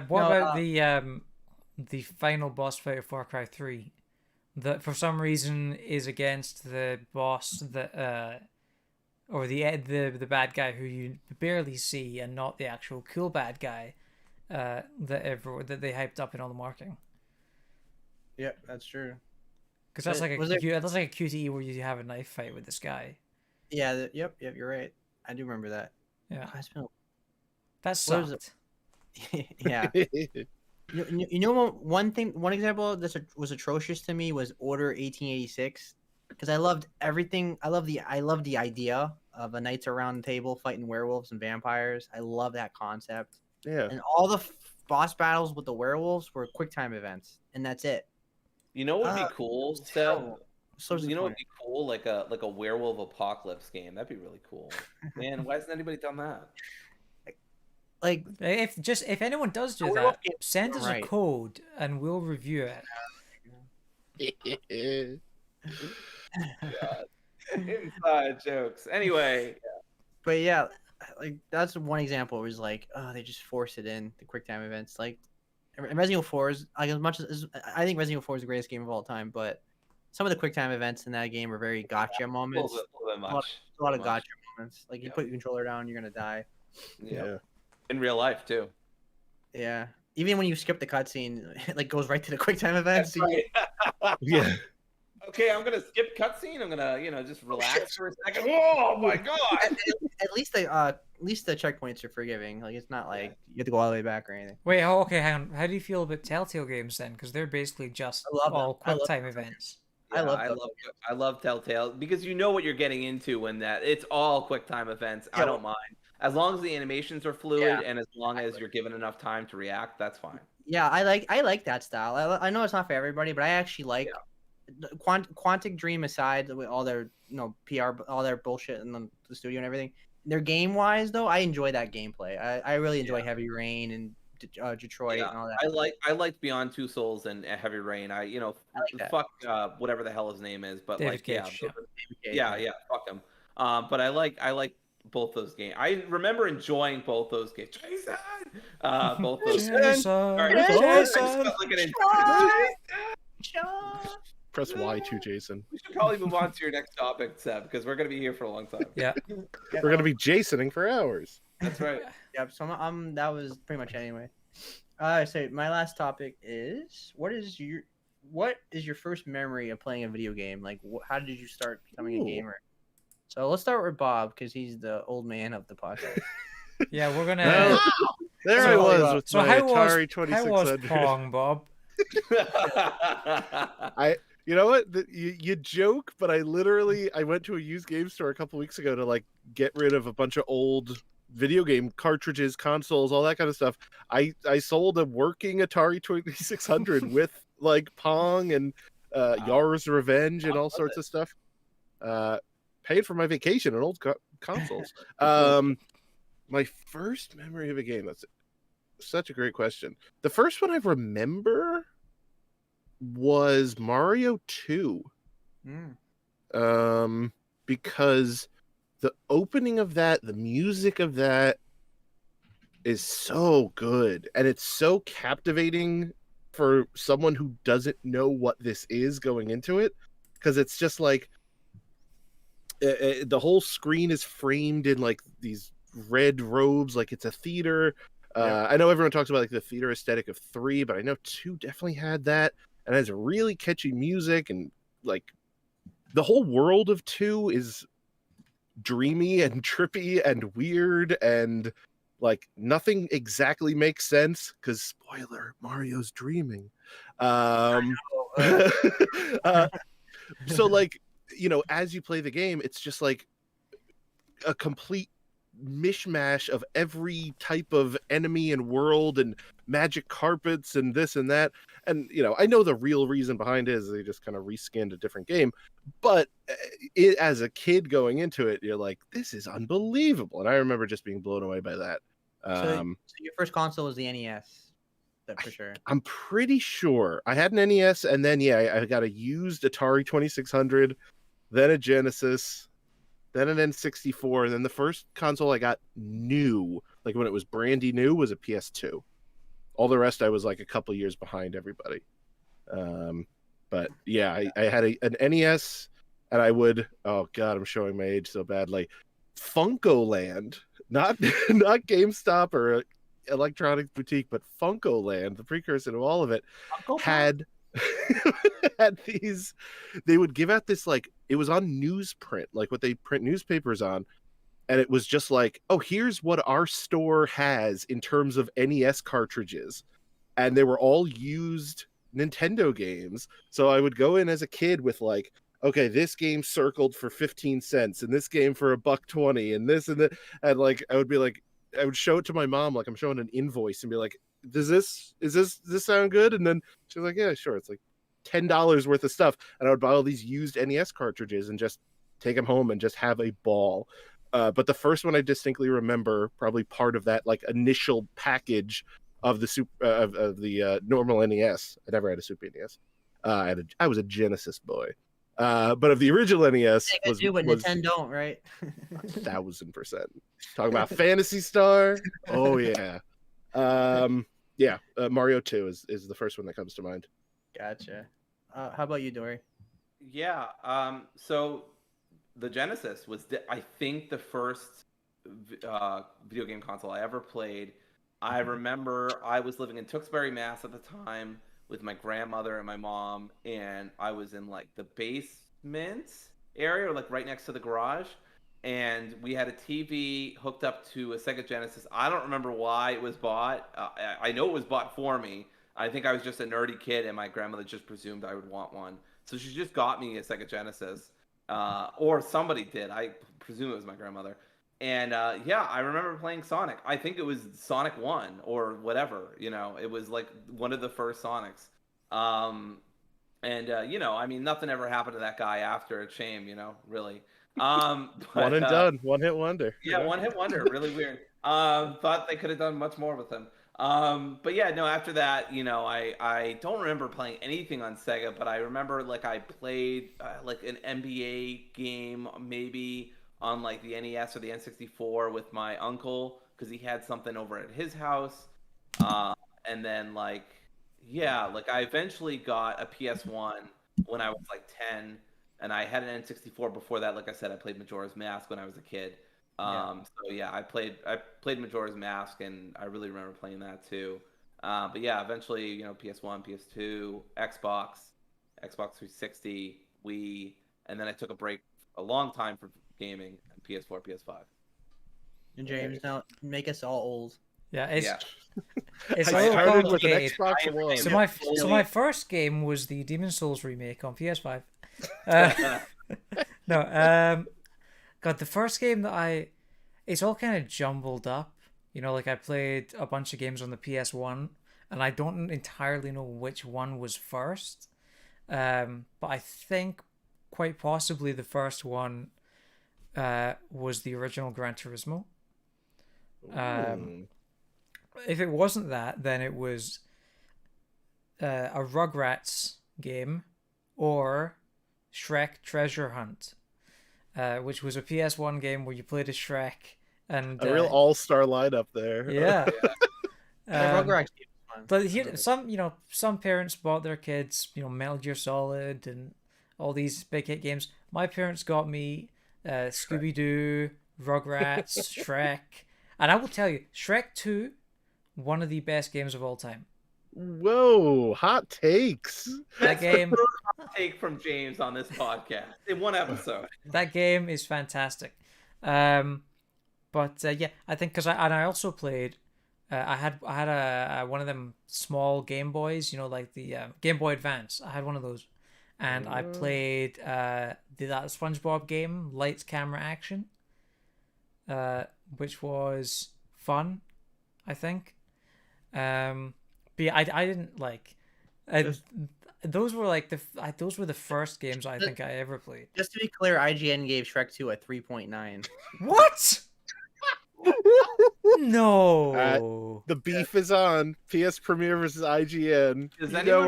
Speaker 1: What about the final boss fight of Far Cry 3 that for some reason is against the boss that or the bad guy who you barely see and not the actual cool bad guy that they hyped up in all the marketing.
Speaker 4: Yeah, that's true.
Speaker 1: Because that's like a QTE where you have a knife fight with this guy.
Speaker 4: Yeah. Yep. You're right. I do remember that.
Speaker 1: Yeah. That sucked.
Speaker 4: Yeah. You know one example that was atrocious to me was Order 1886 because I loved everything. I love the idea of a knights around the table fighting werewolves and vampires. I love that concept.
Speaker 3: Yeah.
Speaker 4: And all the boss battles with the werewolves were QuickTime events, and that's it.
Speaker 2: You know what would be cool, Seb?
Speaker 4: So
Speaker 2: You know, it'd be cool, like a werewolf apocalypse game. That'd be really cool. Man, why hasn't anybody done that?
Speaker 4: like
Speaker 1: If anyone does do
Speaker 4: werewolf
Speaker 1: that,
Speaker 4: games
Speaker 1: send us a
Speaker 4: right.
Speaker 1: code and we'll review it.
Speaker 2: God. Inside jokes. Anyway,
Speaker 4: But yeah, like that's one example. Where it's like, oh, they just force it in the QuickTime events. Like Resident Evil 4 is like as much as I think Resident Evil 4 is the greatest game of all time, but some of the QuickTime events in that game are very gotcha moments.
Speaker 2: a little bit
Speaker 4: A
Speaker 2: much.
Speaker 4: lot of gotcha moments. Like you
Speaker 2: Yeah.
Speaker 4: put your controller down, you're gonna die.
Speaker 2: Yeah. In real life too.
Speaker 4: Yeah. Even when you skip the cutscene, it like goes right to the QuickTime events.
Speaker 2: That's right.
Speaker 3: Yeah.
Speaker 2: Okay, I'm gonna skip cutscene. I'm gonna, just relax for a second. Oh my god!
Speaker 4: At least the checkpoints are forgiving. Like it's not like you have to go all the way back or anything.
Speaker 1: Wait, okay, hang on. How do you feel about Telltale games then? Because they're basically just
Speaker 4: I love
Speaker 1: all
Speaker 4: them. I love
Speaker 1: QuickTime events.
Speaker 2: Yeah,
Speaker 4: I
Speaker 2: I love Telltale because you know what you're getting into when it's all QuickTime events. I don't mind as long as the animations are fluid and as long as you're given enough time to react. That's fine.
Speaker 4: Yeah, I like that style. I know it's not for everybody, but I actually like Quantic Dream aside with all their PR, all their bullshit in the studio and everything. Their game wise though, I enjoy that gameplay. I really enjoy Heavy Rain and Detroit and all that.
Speaker 2: I liked Beyond Two Souls and Heavy Rain. I
Speaker 4: like
Speaker 2: fuck whatever the hell his name is, but
Speaker 1: David
Speaker 2: like
Speaker 1: Cage,
Speaker 2: yeah, fuck him. But I like both those games. I remember enjoying both those games. Jason, both those.
Speaker 3: Press Y to Jason.
Speaker 2: We should probably move on to your next topic, Seb, because we're gonna be here for a long time.
Speaker 1: Yeah,
Speaker 3: We're gonna be Jasoning for hours.
Speaker 2: That's right.
Speaker 4: Yep. So that was pretty much it anyway. So my last topic is what is your first memory of playing a video game? Like, how did you start becoming a gamer? So let's start with Bob because he's the old man of the podcast.
Speaker 1: yeah, we're gonna.
Speaker 3: Well, there I was with my Atari 2600.
Speaker 1: How was Pong, Bob?
Speaker 3: You know what? You joke, but I went to a used game store a couple weeks ago to like get rid of a bunch of old video game cartridges, consoles, all that kind of stuff. I sold a working Atari 2600 with like Pong and Yar's Revenge and all sorts of stuff. Paid for my vacation on old consoles. My first memory of a game. That's such a great question. The first one I remember was Mario 2. Because the opening of that, the music of that is so good. And it's so captivating for someone who doesn't know what this is going into it. Because it's just like the whole screen is framed in like these red robes, like it's a theater. I know everyone talks about like the theater aesthetic of 3, but I know 2 definitely had that. And it has really catchy music, and like the whole world of 2 is dreamy and trippy and weird, and like nothing exactly makes sense because spoiler, Mario's dreaming. So like, as you play the game, it's just like a complete mishmash of every type of enemy and world and magic carpets and this and that. And I know the real reason behind it is they just kind of reskinned a different game, but as a kid going into it, you're like, this is unbelievable. And I remember just being blown away by that.
Speaker 4: So your first console was the NES, that for sure.
Speaker 3: I'm pretty sure I had an NES, and then I got a used Atari 2600, then a Genesis, then an N64, and then the first console I got new, like when it was brandy new, was a PS2. All the rest I was like a couple years behind everybody. But yeah, I had an NES, and I would, oh god, I'm showing my age so badly. Funkoland, not GameStop or Electronics Boutique, but Funkoland, the precursor to all of it, had these. They would give out this, like, it was on newsprint, like what they print newspapers on, and it was just like, oh, here's what our store has in terms of NES cartridges, and they were all used Nintendo games. So I would go in as a kid with like, okay, this game circled for 15 cents and this game for $1.20 and this and that, and like I would show it to my mom like I'm showing an invoice and be like, does this sound good? And then she's like, yeah, sure. It's like $10 worth of stuff, and I would buy all these used NES cartridges and just take them home and just have a ball. But the first one I distinctly remember, probably part of that like initial package of the normal NES. I never had a Super NES. I was a Genesis boy. But of the original NES was
Speaker 4: Nintendo don't, right?
Speaker 3: 1000%. Talk about Phantasy Star. Oh yeah. Mario 2 is the first one that comes to mind.
Speaker 4: Gotcha. How about you, Dory?
Speaker 2: Yeah. So the Genesis was, I think, the first video game console I ever played. I remember I was living in Tewksbury, Mass at the time with my grandmother and my mom, and I was in like the basement area, or like right next to the garage, and we had a TV hooked up to a Sega Genesis. I don't remember why it was bought. I know it was bought for me. I think I was just a nerdy kid, and my grandmother just presumed I would want one, so she just got me a Sega Genesis, or somebody did. I presume it was my grandmother. And I remember playing Sonic. I think it was Sonic 1 or whatever, it was like one of the first Sonics. I mean, nothing ever happened to that guy after. It's shame, really. But,
Speaker 3: one and done, one hit wonder.
Speaker 2: Yeah, one hit wonder, really weird. Thought they could have done much more with him. After that, I don't remember playing anything on Sega, but I remember like I played like an NBA game maybe on like the NES or the N64 with my uncle because he had something over at his house. And then I eventually got a PS1 when I was like 10, and I had an N64 before that. Like I said, I played Majora's Mask when I was a kid. I played Majora's Mask, and I really remember playing that too. Eventually, PS1, PS2, Xbox 360, Wii, and then I took a break a long time for gaming, PS4, PS5.
Speaker 4: And James, now make us all old.
Speaker 1: Yeah, it's
Speaker 3: I
Speaker 1: all
Speaker 3: started with an
Speaker 1: complicated.
Speaker 3: Xbox One.
Speaker 1: So my first game was the Demon's Souls remake on PS5. God, the first game that it's all kind of jumbled up. I played a bunch of games on the PS1, and I don't entirely know which one was first. But I think quite possibly the first one was the original Gran Turismo. If it wasn't that, then it was a Rugrats game or Shrek Treasure Hunt, which was a PS1 game where you played as Shrek. And
Speaker 3: a real all-star lineup there.
Speaker 1: Yeah.
Speaker 4: Rugrats game was fun.
Speaker 1: But here, some parents bought their kids, Metal Gear Solid and all these big hit games. My parents got me Scooby-Doo, Rugrats, Shrek. And I will tell you, Shrek 2, one of the best games of all time.
Speaker 3: Whoa, hot takes.
Speaker 1: That game.
Speaker 2: The first hot take from James on this podcast in one episode.
Speaker 1: That game is fantastic. I think because I also played. I had one of them small Game Boys, like the Game Boy Advance. I had one of those, and I played that SpongeBob game, Lights, Camera, Action, which was fun, I think. But yeah, I didn't like. Those were the first games I think I ever played.
Speaker 4: Just to be clear, IGN gave Shrek 2 a 3.9.
Speaker 1: What? No.
Speaker 3: The beef is on. PS Premiere versus IGN.
Speaker 2: Does anyone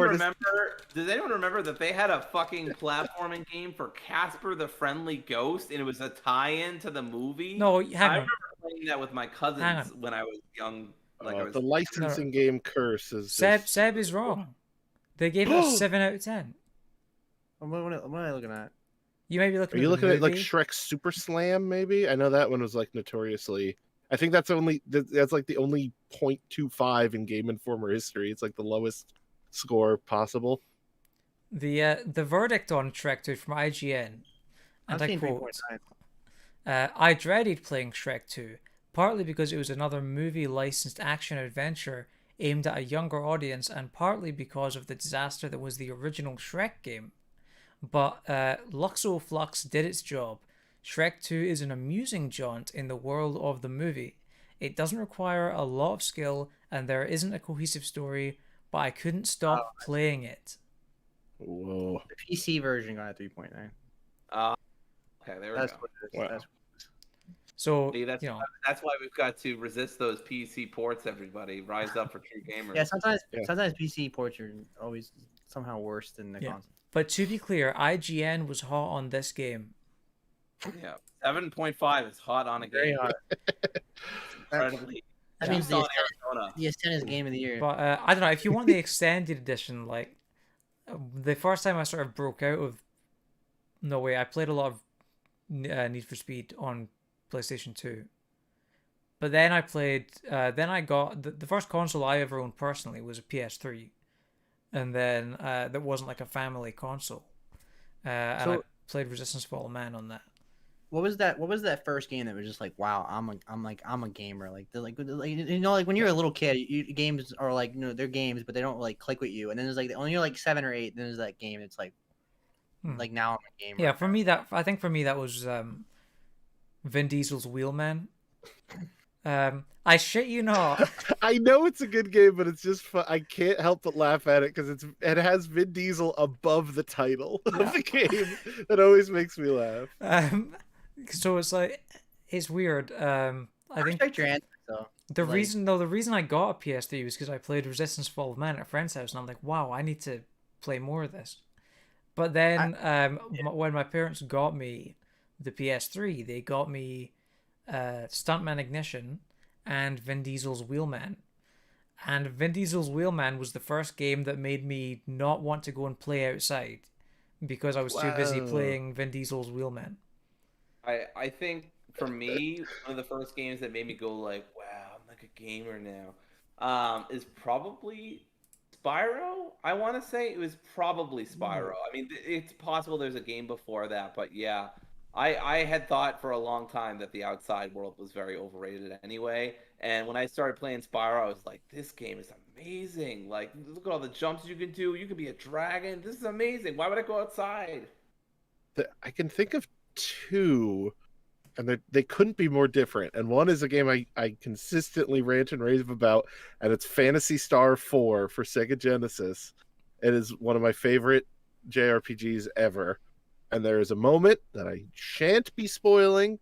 Speaker 2: remember that they had a fucking platforming game for Casper the Friendly Ghost, and it was a tie-in to the movie?
Speaker 1: No,
Speaker 2: I remember playing that with my cousins when I was young.
Speaker 3: The licensing game curse is
Speaker 1: Seb is wrong. They gave it a 7 out of 10.
Speaker 4: What am I looking at?
Speaker 1: You may be looking.
Speaker 3: Are you looking at like Shrek Super Slam? Maybe I know that one was like notoriously. I think that's like the only 0.25 in Game Informer history. It's like the lowest score possible.
Speaker 1: The verdict on Shrek 2 from IGN, and I quote: "I dreaded playing Shrek 2, partly because it was another movie-licensed action-adventure aimed at a younger audience, and partly because of the disaster that was the original Shrek game. But Luxo Flux did its job. Shrek 2 is an amusing jaunt in the world of the movie. It doesn't require a lot of skill, and there isn't a cohesive story, but I couldn't stop playing it."
Speaker 4: PC version got a 3.9.
Speaker 2: Okay, there we
Speaker 4: That's
Speaker 2: go.
Speaker 4: what it is.
Speaker 3: Wow.
Speaker 4: That's
Speaker 1: So
Speaker 2: See, that's
Speaker 1: you know,
Speaker 2: that's why we've got to resist those PC ports. Everybody, rise up for true gamers.
Speaker 4: yeah. Sometimes
Speaker 3: Yeah.
Speaker 4: PC ports are always somehow worse than the
Speaker 1: Yeah.
Speaker 4: console.
Speaker 1: but to be clear, IGN was hot on this game.
Speaker 2: Yeah, 7.5 is hot on a
Speaker 4: Very
Speaker 2: game.
Speaker 4: hot.
Speaker 2: Incredibly.
Speaker 4: That
Speaker 1: Yeah.
Speaker 4: means
Speaker 2: Tucson, Arizona.
Speaker 4: the Ascent is game of the year.
Speaker 1: But I don't know if you want the extended edition. Like the first time I sort of broke out of no way, I played a lot of Need for Speed on PlayStation 2. But then I played. Then I got the first console I ever owned personally was a PS3, and then that wasn't like a family console. And I
Speaker 4: So-
Speaker 1: played Resistance Fall Man on that.
Speaker 4: What was that first game that was just like, wow, I'm a gamer. Like like when you're a little kid, games are like, they're games, but they don't like click with you. And then there's like when you're like 7 or 8, then there's that game. It's like like now I'm a gamer.
Speaker 1: Yeah, I think for me that was Vin Diesel's Wheelman. I shit you not.
Speaker 3: I know it's a good game, but it's just fun. I can't help but laugh at it because it has Vin Diesel above the title of the game. That always makes me laugh.
Speaker 1: So it's like it's weird. I think
Speaker 4: respect your answer though.
Speaker 1: the
Speaker 4: like-
Speaker 1: reason I got a PS3 was because I played Resistance Fall of Man at a friend's house, and I'm like, wow, I need to play more of this. But then when my parents got me the PS3, they got me Stuntman Ignition and Vin Diesel's Wheelman. And Vin Diesel's Wheelman was the first game that made me not want to go and play outside because I was too busy
Speaker 3: Wow.
Speaker 1: playing Vin Diesel's Wheelman.
Speaker 2: I think for me, one of the first games that made me go like, wow, I'm like a gamer now, is probably Spyro. I want to say it was probably Spyro. I mean, it's possible there's a game before that, but yeah, I had thought for a long time that the outside world was very overrated anyway. And when I started playing Spyro, I was like, this game is amazing. Like, look at all the jumps you can do. You can be a dragon. This is amazing. Why would I go outside?
Speaker 3: I can think of two, and they couldn't be more different. And one is a game I consistently rant and rave about, and it's Phantasy Star 4 for Sega Genesis. It is one of my favorite JRPGs ever. And there is a moment that I shan't be spoiling.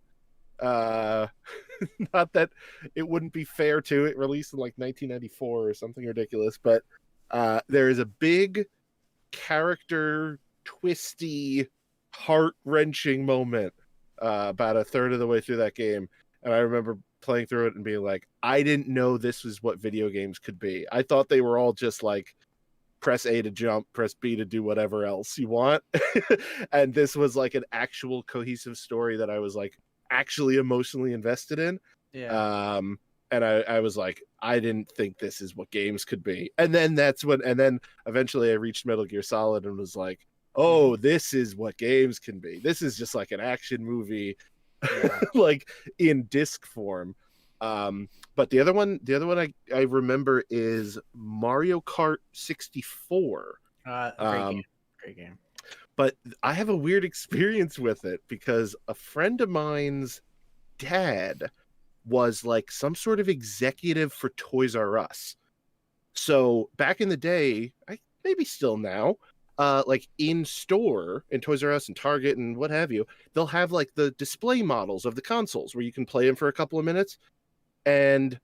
Speaker 3: Not that it wouldn't be fair to it, released in like 1994 or something ridiculous, but there is a big character twisty, heart-wrenching moment about a third of the way through that game. And I remember playing through it and being like, I didn't know this was what video games could be. I thought they were all just like press A to jump, press B to do whatever else you want. And this was like an actual cohesive story that I was like actually emotionally invested in.
Speaker 4: Yeah.
Speaker 3: And I was like, I didn't think this is what games could be. And then eventually I reached Metal Gear Solid and was like, oh, this is what games can be. This is just like an action movie, like in disc form. But the other one I remember is Mario Kart 64.
Speaker 4: Great game.
Speaker 3: But I have a weird experience with it because a friend of mine's dad was like some sort of executive for Toys R Us. So back in the day, maybe still now, like in store in Toys R Us and Target and what have you, they'll have like the display models of the consoles where you can play them for a couple of minutes. And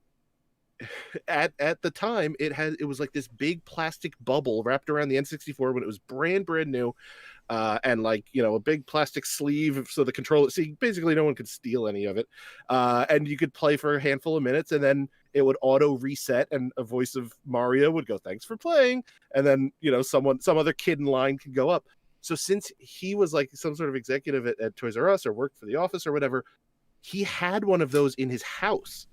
Speaker 3: at the time, it was like this big plastic bubble wrapped around the N64 when it was brand new, and like, you know, a big plastic sleeve so the controller, see, basically no one could steal any of it, and you could play for a handful of minutes, and then it would auto reset, and a voice of Mario would go, "Thanks for playing," and then, you know, some other kid in line could go up. So since he was like some sort of executive at Toys R Us or worked for the office or whatever, he had one of those in his house.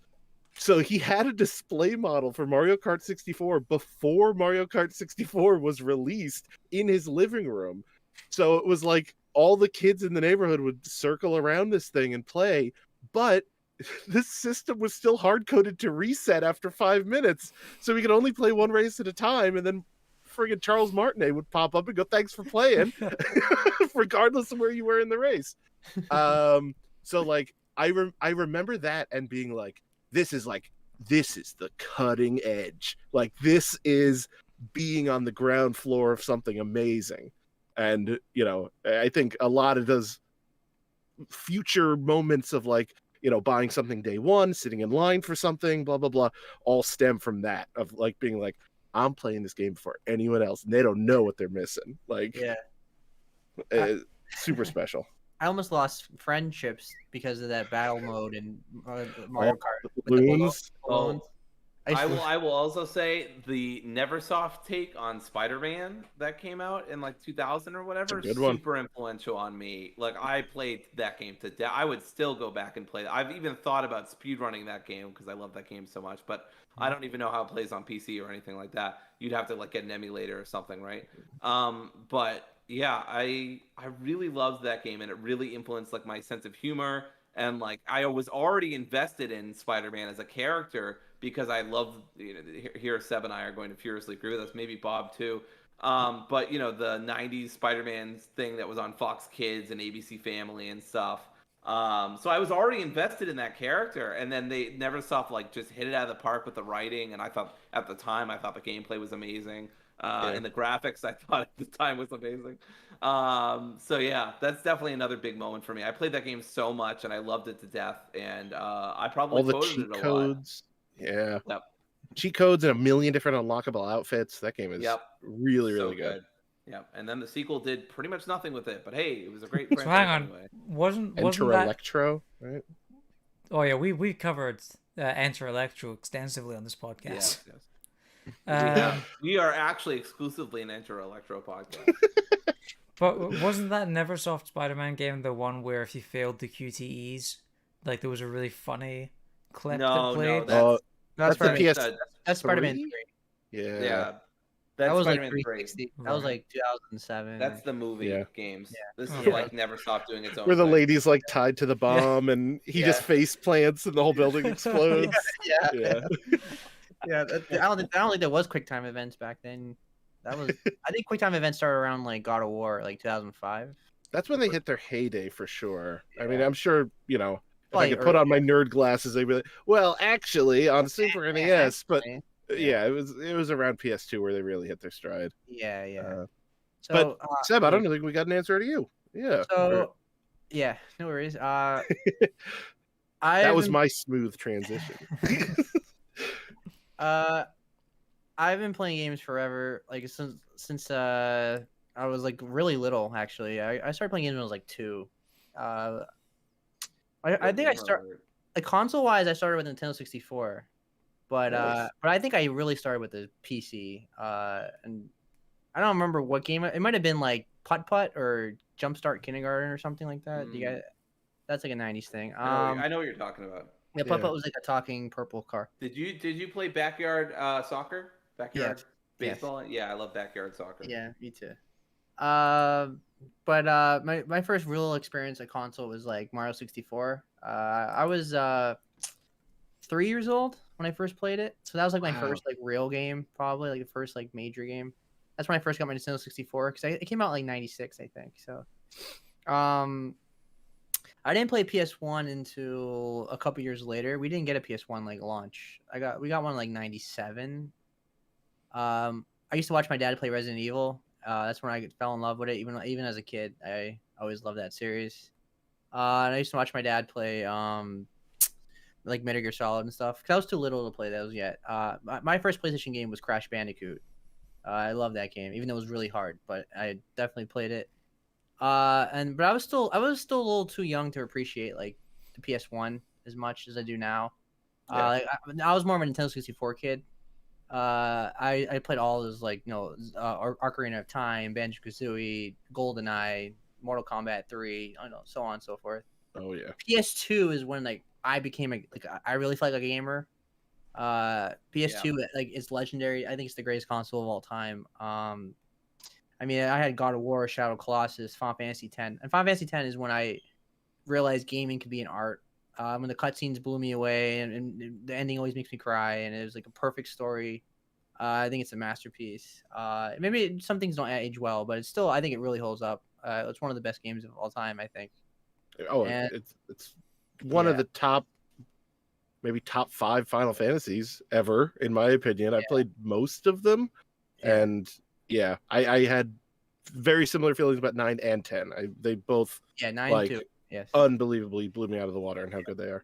Speaker 3: So he had a display model for Mario Kart 64 before Mario Kart 64 was released in his living room. So it was like all the kids in the neighborhood would circle around this thing and play, but this system was still hard-coded to reset after 5 minutes. So we could only play one race at a time, and then friggin' Charles Martinet would pop up and go, "Thanks for playing," regardless of where you were in the race. So like I remember that and being like, this is the cutting edge. Like, this is being on the ground floor of something amazing. And I think a lot of those future moments of like buying something day one, sitting in line for something, blah blah blah, all stem from that, of like being like, I'm playing this game before anyone else and they don't know what they're missing. Like, super special.
Speaker 4: I almost lost friendships because of that battle mode in Mario Kart with the
Speaker 3: balloons.
Speaker 4: balloons.
Speaker 2: I will also say the Neversoft take on Spider-Man that came out in like 2000 or whatever, super influential on me. Like, I played that game to death. I would still go back and play it. I've even thought about speedrunning that game because I love that game so much, but I don't even know how it plays on PC or anything like that. You'd have to like get an emulator or something, right? But yeah, I really loved that game, and it really influenced like my sense of humor. And like, I was already invested in Spider-Man as a character because I love, here Seb and I are going to furiously agree with us, maybe Bob too. But the 90s Spider-Man thing that was on Fox Kids and ABC Family and stuff. So I was already invested in that character, and then they Neversoft like just hit it out of the park with the writing, and I thought at the time the gameplay was amazing. And the graphics I thought at the time was amazing. So yeah, that's definitely another big moment for me. I played that game so much and I loved it to death, and I probably
Speaker 3: all the
Speaker 2: quoted
Speaker 3: cheat
Speaker 2: it a
Speaker 3: codes.
Speaker 2: lot.
Speaker 3: Yeah.
Speaker 2: Yep.
Speaker 3: Cheat codes and a million different unlockable outfits. That game is really, really good.
Speaker 2: Yeah, and then the sequel did pretty much nothing with it, but hey, it was a great
Speaker 1: So hang on,
Speaker 2: anyway.
Speaker 1: wasn't
Speaker 3: Enter
Speaker 1: that...
Speaker 3: Electro, right?
Speaker 1: Oh yeah, we covered Enter Electro extensively on this podcast.
Speaker 2: Yes. We are actually exclusively an Enter Electro podcast.
Speaker 1: But wasn't that Neversoft Spider-Man game the one where if you failed the QTEs, like there was a really funny clip that played?
Speaker 2: No,
Speaker 3: that's the PS.
Speaker 4: That's Spider-Man 3.
Speaker 2: Yeah.
Speaker 4: That was like
Speaker 2: Spider-Man
Speaker 4: 360. That was like 2007.
Speaker 2: That's the movie games.
Speaker 4: Yeah.
Speaker 2: This is like Neversoft doing its own
Speaker 3: where the
Speaker 2: thing.
Speaker 3: lady's like tied to the bomb and he just face plants and the whole building explodes.
Speaker 4: Yeah. I don't think there was QuickTime events back then. I think QuickTime events started around like God of War, like 2005.
Speaker 3: That's when they hit their heyday for sure. I mean, I'm sure, if
Speaker 4: Probably
Speaker 3: I could put on my nerd glasses, they'd be like, well, actually on Super NES, but it was around PS2 where they really hit their stride.
Speaker 4: So,
Speaker 3: but Seb, I don't think we got an answer to you. Yeah.
Speaker 4: So, no worries.
Speaker 3: That was my smooth transition.
Speaker 4: I've been playing games forever, like since I was like really little. Actually, I started playing games when I was like 2. I think I started like console wise. I started with Nintendo 64, but I think I really started with the PC. And I don't remember what game it might have been, like Putt Putt or Jumpstart Kindergarten or something like that. You guys, that's like a 90s thing.
Speaker 2: I know what you're talking about.
Speaker 4: Yeah, Putt Putt was like a talking purple car.
Speaker 2: Did you play backyard soccer? Backyard baseball? Yes. Yeah, I love backyard soccer.
Speaker 4: Yeah, me too. But my first real experience at console was like Mario 64. I was 3 years old when I first played it, so that was like my first like real game, probably like the first like major game. That's when I first got my Nintendo 64 because it came out like 96, I think. So, I didn't play PS1 until a couple years later. We didn't get a PS1 like launch. We got one like 97. I used to watch my dad play Resident Evil. That's when I fell in love with it. Even as a kid, I always loved that series. And I used to watch my dad play like Metal Gear Solid and stuff because I was too little to play those yet. My first PlayStation game was Crash Bandicoot. I love that game, even though it was really hard, but I definitely played it. But I was still a little too young to appreciate like the PS1 as much as I do now. I was more of a Nintendo 64 kid. I played all those like Ocarina of Time, Banjo-Kazooie, GoldenEye, Mortal Kombat 3, so on and so forth.
Speaker 3: Oh yeah.
Speaker 4: PS2 is when like I became I really felt like a gamer. PS2 like it's legendary. I think it's the greatest console of all time. I mean, I had God of War, Shadow of Colossus, Final Fantasy X, and Final Fantasy X is when I realized gaming could be an art. When the cutscenes blew me away, and the ending always makes me cry, and it was like a perfect story. I think it's a masterpiece. Maybe some things don't age well, but I think it really holds up. It's one of the best games of all time, I think.
Speaker 3: Oh, it's one of the top 5 Final Fantasies ever, in my opinion. I played most of them, and I had very similar feelings about 9 and 10. They both
Speaker 4: Yeah, 9
Speaker 3: like
Speaker 4: too. Yes.
Speaker 3: unbelievably blew me out of the water and how good they are.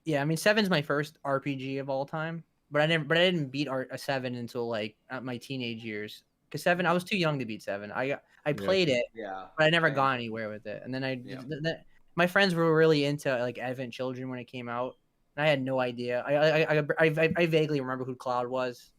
Speaker 4: Yeah, I mean 7's my first RPG of all time, but I didn't beat a 7 until like my teenage years. Because 7, I was too young to beat 7. I played it,
Speaker 2: Yeah.
Speaker 4: but I never
Speaker 2: same.
Speaker 4: got anywhere with it. And then
Speaker 2: Yeah.
Speaker 4: my friends were really into like Advent Children when it came out, and I had no idea. I vaguely remember who Cloud was.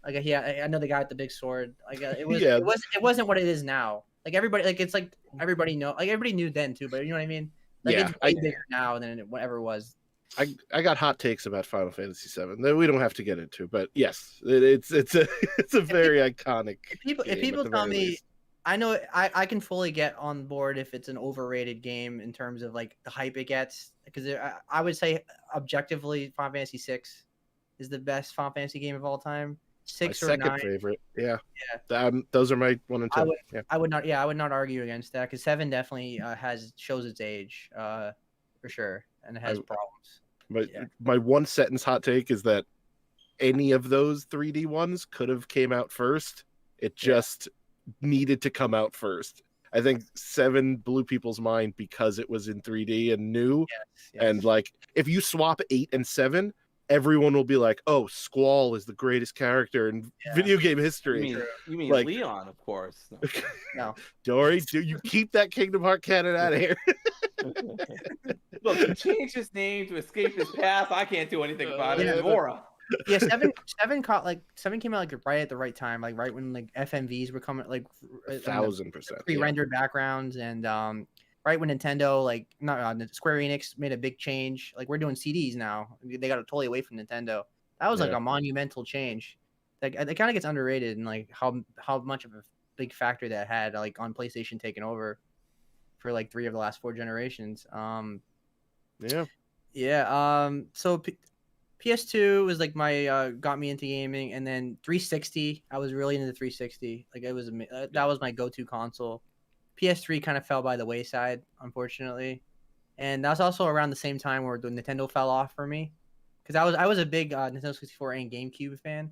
Speaker 4: Like I know the guy with the big sword. Like
Speaker 3: Yeah.
Speaker 4: it wasn't what it is now. Like everybody, like it's like everybody knew then too, but you know what I mean? Like
Speaker 3: Yeah,
Speaker 4: it's way bigger now than it ever was.
Speaker 3: I got hot takes about Final Fantasy VII that we don't have to get into, but yes, it's a it's a very iconic.
Speaker 4: If people tell me, I know I can fully get on board if it's an overrated game in terms of like the hype it gets, because I would say objectively Final Fantasy VI is the best Final Fantasy game of all time. 6
Speaker 3: my
Speaker 4: or
Speaker 3: second
Speaker 4: 9.
Speaker 3: favorite. Yeah. Those are my 1 and 2.
Speaker 4: I would not argue against that, because 7 definitely shows its age for sure, and it has problems.
Speaker 3: My one sentence hot take is that any of those 3D ones could have came out first. It just needed to come out first. I think 7 blew people's mind because it was in 3D and new.
Speaker 4: Yes.
Speaker 3: And like if you swap 8 and 7, everyone will be like, "Oh, Squall is the greatest character in video game history."
Speaker 2: You mean
Speaker 3: like,
Speaker 2: Leon, of course.
Speaker 4: No.
Speaker 3: Dory, do you keep that Kingdom Hearts canon out of here?
Speaker 2: Look, he changed his name to escape his past. I can't do anything about it. Nora.
Speaker 4: Yeah, 7 came out like right at the right time, like right when like FMVs were coming, like
Speaker 3: 1000%.
Speaker 4: pre-rendered backgrounds, and right when Nintendo, like not Square Enix, made a big change. Like we're doing CDs now. They got totally away from Nintendo. That was like a monumental change. Like it kind of gets underrated, and like how much of a big factor that had like on PlayStation taking over for like 3 of the last 4 generations. So PS2 was like my got me into gaming, and then 360. I was really into 360. Like it was that was my go-to console. PS3 kind of fell by the wayside, unfortunately, and that was also around the same time where the Nintendo fell off for me, because I was a big Nintendo 64 and GameCube fan.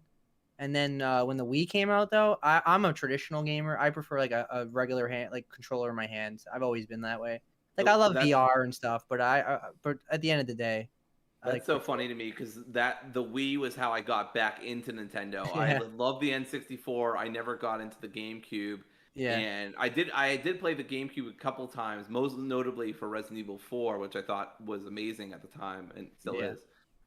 Speaker 4: And then when the Wii came out, though, I'm a traditional gamer. I prefer like a regular controller in my hands. I've always been that way. Like I love VR and stuff, but but at the end of the day,
Speaker 2: that's so funny to me, because the Wii was how I got back into Nintendo. I love the N64. I never got into the GameCube. Yeah, and I did play the GameCube a couple times, most notably for Resident Evil 4, which I thought was amazing at the time and still is.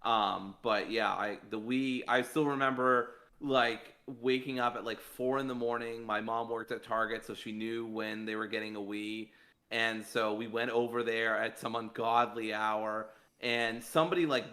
Speaker 2: But yeah, the Wii, I still remember like waking up at like 4 a.m. My mom worked at Target, so she knew when they were getting a Wii, and so we went over there at some ungodly hour, and somebody like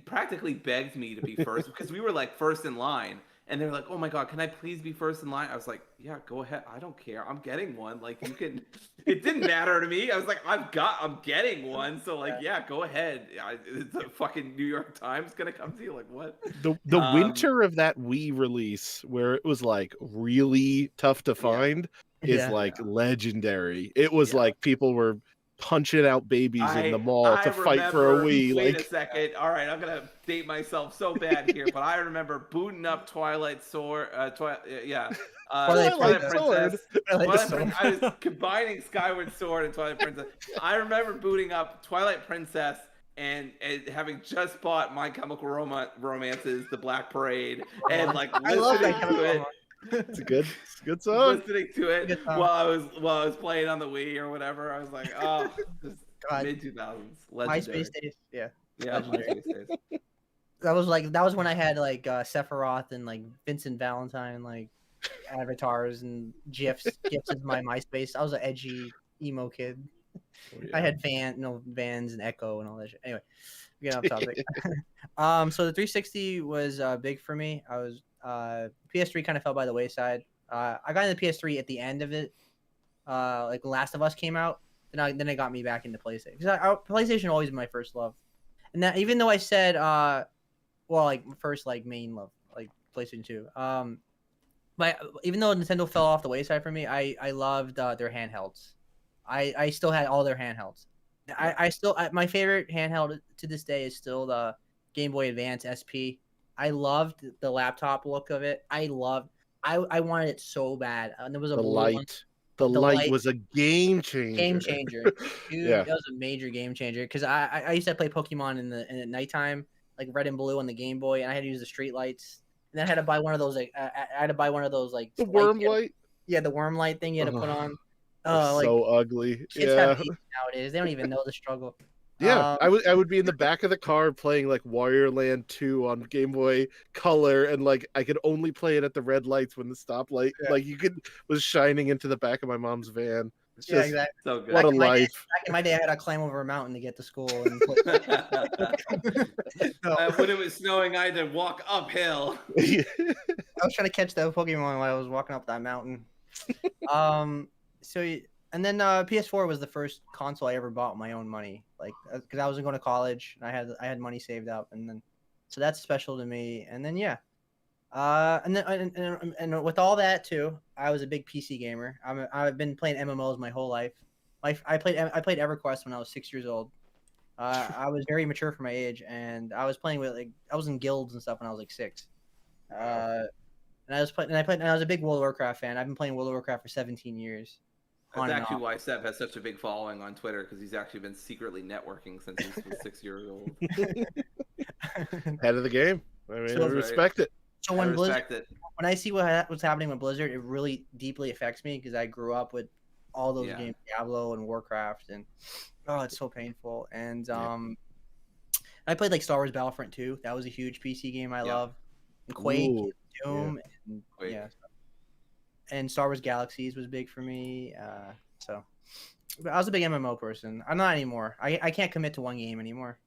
Speaker 2: practically begged me to be first because we were like first in line. And they were like, "Oh my God, can I please be first in line?" I was like, "Yeah, go ahead. I don't care. I'm getting one. Like you can." It didn't matter to me. I was like, I'm getting one. So like, yeah, go ahead. It's a fucking New York Times gonna come to you. Like what?
Speaker 3: The winter of that Wii release, where it was like really tough to find, is like legendary. It was like people were punching out babies in the mall to fight for a Wii.
Speaker 2: Wait a second. All right, I'm gonna date myself so bad here, but I remember booting up Twilight Sword. Twilight Princess. I was combining Skyward Sword and Twilight Princess. I remember booting up Twilight Princess and having just bought My Chemical Romance's The Black Parade, and like
Speaker 4: I love that
Speaker 2: to it.
Speaker 3: It's a good song.
Speaker 2: Listening to it while I was playing on the Wii or whatever, I was like, oh, mid 2000s, legendary.
Speaker 4: MySpace days,
Speaker 2: yeah, MySpace days.
Speaker 4: That was when I had like Sephiroth and like Vincent Valentine like avatars and gifs of my MySpace. I was an edgy emo kid. I had Vans and Echo and all that shit. Anyway, get off topic. So the 360 was big for me. I was PS3 kind of fell by the wayside. I got into PS3 at the end of it. Like Last of Us came out, then it got me back into PlayStation. Because PlayStation always been my first love, and that even though I said like first like main love like PlayStation 2. But even though Nintendo fell off the wayside for me, I loved their handhelds. I still had all their handhelds. I still my favorite handheld to this day is still the Game Boy Advance SP. I loved the laptop look of it. I wanted it so bad. And there was a blue
Speaker 3: light.
Speaker 4: one.
Speaker 3: The
Speaker 4: The
Speaker 3: light
Speaker 4: light-
Speaker 3: was a game changer.
Speaker 4: Game changer, dude.
Speaker 3: Yeah.
Speaker 4: That was a major game changer. Because I used to play Pokemon in the nighttime, like Red and Blue on the Game Boy, and I had to use the street lights. And then I had to buy one of those like I had to buy one of those like
Speaker 3: The worm
Speaker 4: light.
Speaker 3: light.
Speaker 4: Yeah, the worm light thing you had to put
Speaker 3: Ugh,
Speaker 4: on.
Speaker 3: they're
Speaker 4: Oh, like
Speaker 3: so ugly.
Speaker 4: kids
Speaker 3: Yeah.
Speaker 4: have these nowadays. They don't even know the struggle.
Speaker 3: Yeah, I would be in the back of the car playing like Wario Land 2 on Game Boy Color, and like I could only play it at the red lights when the stoplight like was shining into the back of my mom's van. It's just
Speaker 4: exactly.
Speaker 2: So good.
Speaker 3: what a
Speaker 4: Back
Speaker 3: life.
Speaker 4: in my day, I had to climb over a mountain to get to school. And
Speaker 2: When it was snowing, I had to walk uphill.
Speaker 4: I was trying to catch that Pokemon while I was walking up that mountain. And then PS4 was the first console I ever bought with my own money, like because I wasn't going to college and I had money saved up, and then so that's special to me. And then and with all that too, I was a big PC gamer. I've been playing MMOs my whole life. I played EverQuest when I was 6 years old. I was very mature for my age, and I was playing with I was in guilds and stuff when I was like 6. And I was a big World of Warcraft fan. I've been playing World of Warcraft for 17 years.
Speaker 2: That's actually why Seb has such a big following on Twitter, because he's actually been secretly networking since he was 6 years old.
Speaker 3: Head of the game. I mean, I respect it.
Speaker 4: So when I see what's happening with Blizzard, it really deeply affects me because I grew up with all those games, Diablo and Warcraft, and it's so painful. And I played like Star Wars Battlefront 2. That was a huge PC game I love. And Quake, Doom, and
Speaker 2: Quake.
Speaker 4: And Star Wars Galaxies was big for me. But I was a big MMO person. I'm not anymore. I can't commit to one game anymore.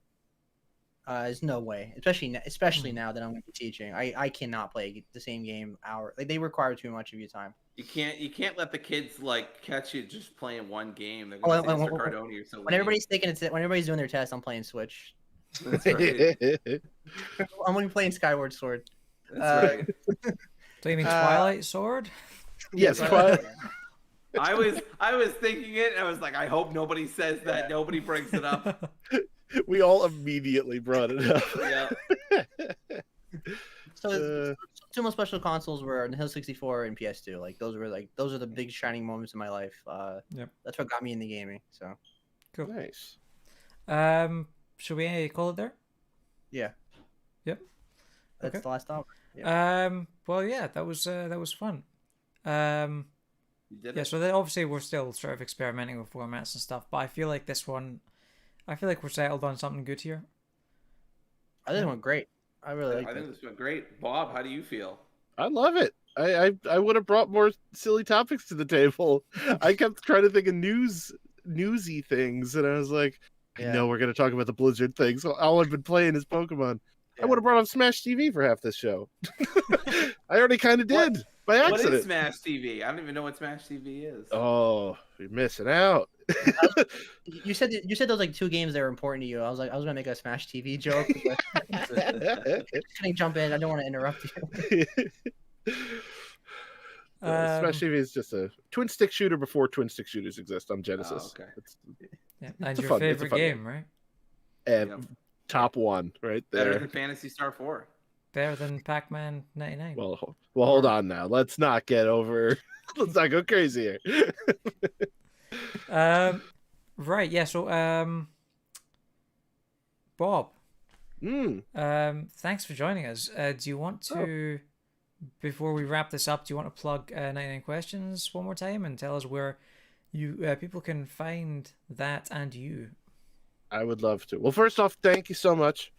Speaker 4: There's no way, especially now that I'm going to be teaching. I cannot play the same game hour. Like they require too much of your time.
Speaker 2: You can't let the kids like catch you just playing one game. They're gonna say Mr. Cardone, you're so
Speaker 4: when everybody's when everybody's doing their test, I'm playing Switch.
Speaker 2: That's right.
Speaker 4: I'm going to be playing Skyward Sword.
Speaker 2: That's right.
Speaker 1: Do you mean Twilight Sword?
Speaker 3: Yes, Twilight.
Speaker 2: I was thinking it, and I was like, I hope nobody says that. Nobody brings it up.
Speaker 3: We all immediately brought it up.
Speaker 2: Yeah.
Speaker 4: So two most special consoles were Nintendo 64 and PS2. Like those are the big shining moments in my life. That's what got me into gaming. So
Speaker 1: cool.
Speaker 3: Nice.
Speaker 1: Should we call it there?
Speaker 4: Yeah.
Speaker 1: Yep.
Speaker 4: That's
Speaker 1: okay.
Speaker 4: the last topic.
Speaker 1: Yeah. Well, yeah, that was fun. So then obviously we're still sort of experimenting with formats and stuff, but I feel like we're settled on something good here.
Speaker 4: I think it went great. I really
Speaker 2: think this went great. Bob, how do you feel?
Speaker 3: I love it. I would have brought more silly topics to the table. I kept trying to think of newsy things, and I was like, I know we're going to talk about the Blizzard thing, so all I've been playing is Pokemon. I would have brought up Smash TV for half this show. I already kind of did by accident.
Speaker 2: What is Smash TV? I don't even know what Smash TV is.
Speaker 3: Oh, you're missing out.
Speaker 4: You said those like two games that were important to you. I was gonna make a Smash TV joke. Can jump in? I don't want to interrupt you.
Speaker 3: Smash TV is just a twin stick shooter before twin stick shooters exist on Genesis.
Speaker 2: Oh, okay.
Speaker 1: And your favorite game, right?
Speaker 3: And top one, right there.
Speaker 2: Better than Phantasy Star 4.
Speaker 1: Better than Pac-Man 99.
Speaker 3: Well, hold on now. Let's not go crazy here.
Speaker 1: Right, yeah, so Bob. Thanks for joining us. Do you want to before we wrap this up, do you want to plug 99 Questions one more time and tell us where you people can find that and you?
Speaker 3: I would love to. Well, first off, thank you so much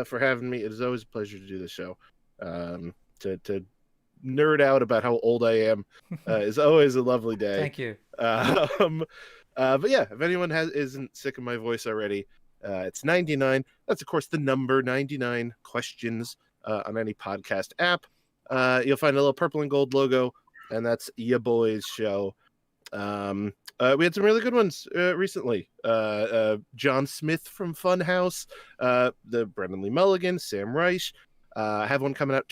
Speaker 3: for having me. It is always a pleasure to do this show. To nerd out about how old I am is always a lovely day.
Speaker 1: Thank you.
Speaker 3: But yeah, if anyone isn't sick of my voice already, it's 99. That's of course the number 99 questions on any podcast app. You'll find a little purple and gold logo, and that's ya boys show. We had some really good ones recently. John Smith from Funhouse, the Brendan Lee Mulligan, Sam Reich. I have one coming out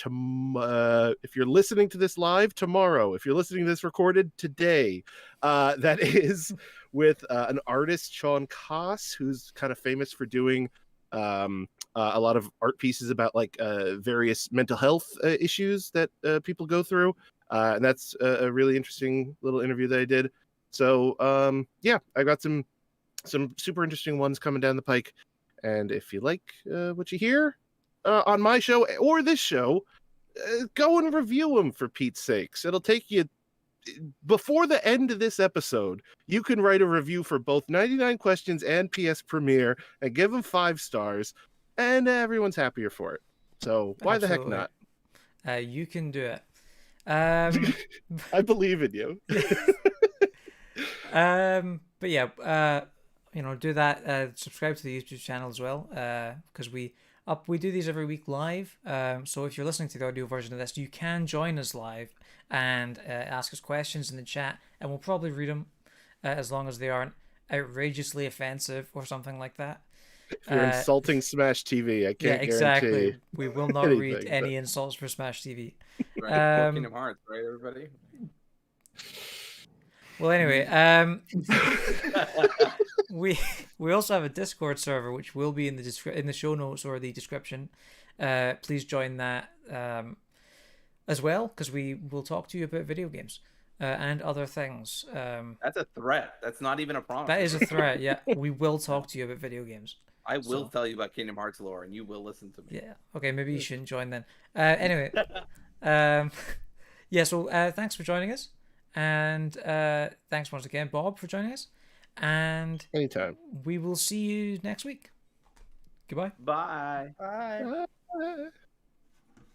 Speaker 3: if you're listening to this live, tomorrow. If you're listening to this recorded, today. That is with an artist, Sean Koss, who's kind of famous for doing a lot of art pieces about like various mental health issues that people go through. And that's a really interesting little interview that I did. So yeah, I got some super interesting ones coming down the pike. And if you like what you hear on my show or this show, go and review them, for Pete's sakes. It'll take you before the end of this episode. You can write a review for both 99 Questions and PS Premiere and give them 5 stars, and everyone's happier for it. So why
Speaker 1: Absolutely.
Speaker 3: the heck not?
Speaker 1: You can do it.
Speaker 3: I believe in you.
Speaker 1: But yeah, do that. Subscribe to the YouTube channel as well, because we do these every week live. So if you're listening to the audio version of this, you can join us live and ask us questions in the chat, and we'll probably read them, as long as they aren't outrageously offensive or something like that.
Speaker 3: If you're insulting Smash TV, I can't
Speaker 1: exactly.
Speaker 3: guarantee.
Speaker 1: We will not
Speaker 3: anything,
Speaker 1: read any insults for Smash TV.
Speaker 2: Right, Kingdom Hearts, right, everybody?
Speaker 1: Well, anyway, we also have a Discord server, which will be in the show notes or the description. Please join that as well, because we will talk to you about video games and other things.
Speaker 2: That's a threat. That's not even a promise.
Speaker 1: That is a threat. Yeah, we will talk to you about video games.
Speaker 2: I will tell you about Kingdom Hearts lore, and you will listen to me.
Speaker 1: Yeah. Okay. Maybe you shouldn't join then. Anyway. Yeah. So thanks for joining us, and thanks once again, Bob, for joining us. And
Speaker 3: Anytime.
Speaker 1: We will see you next week. Goodbye.
Speaker 2: Bye.
Speaker 4: Bye.
Speaker 3: Bye.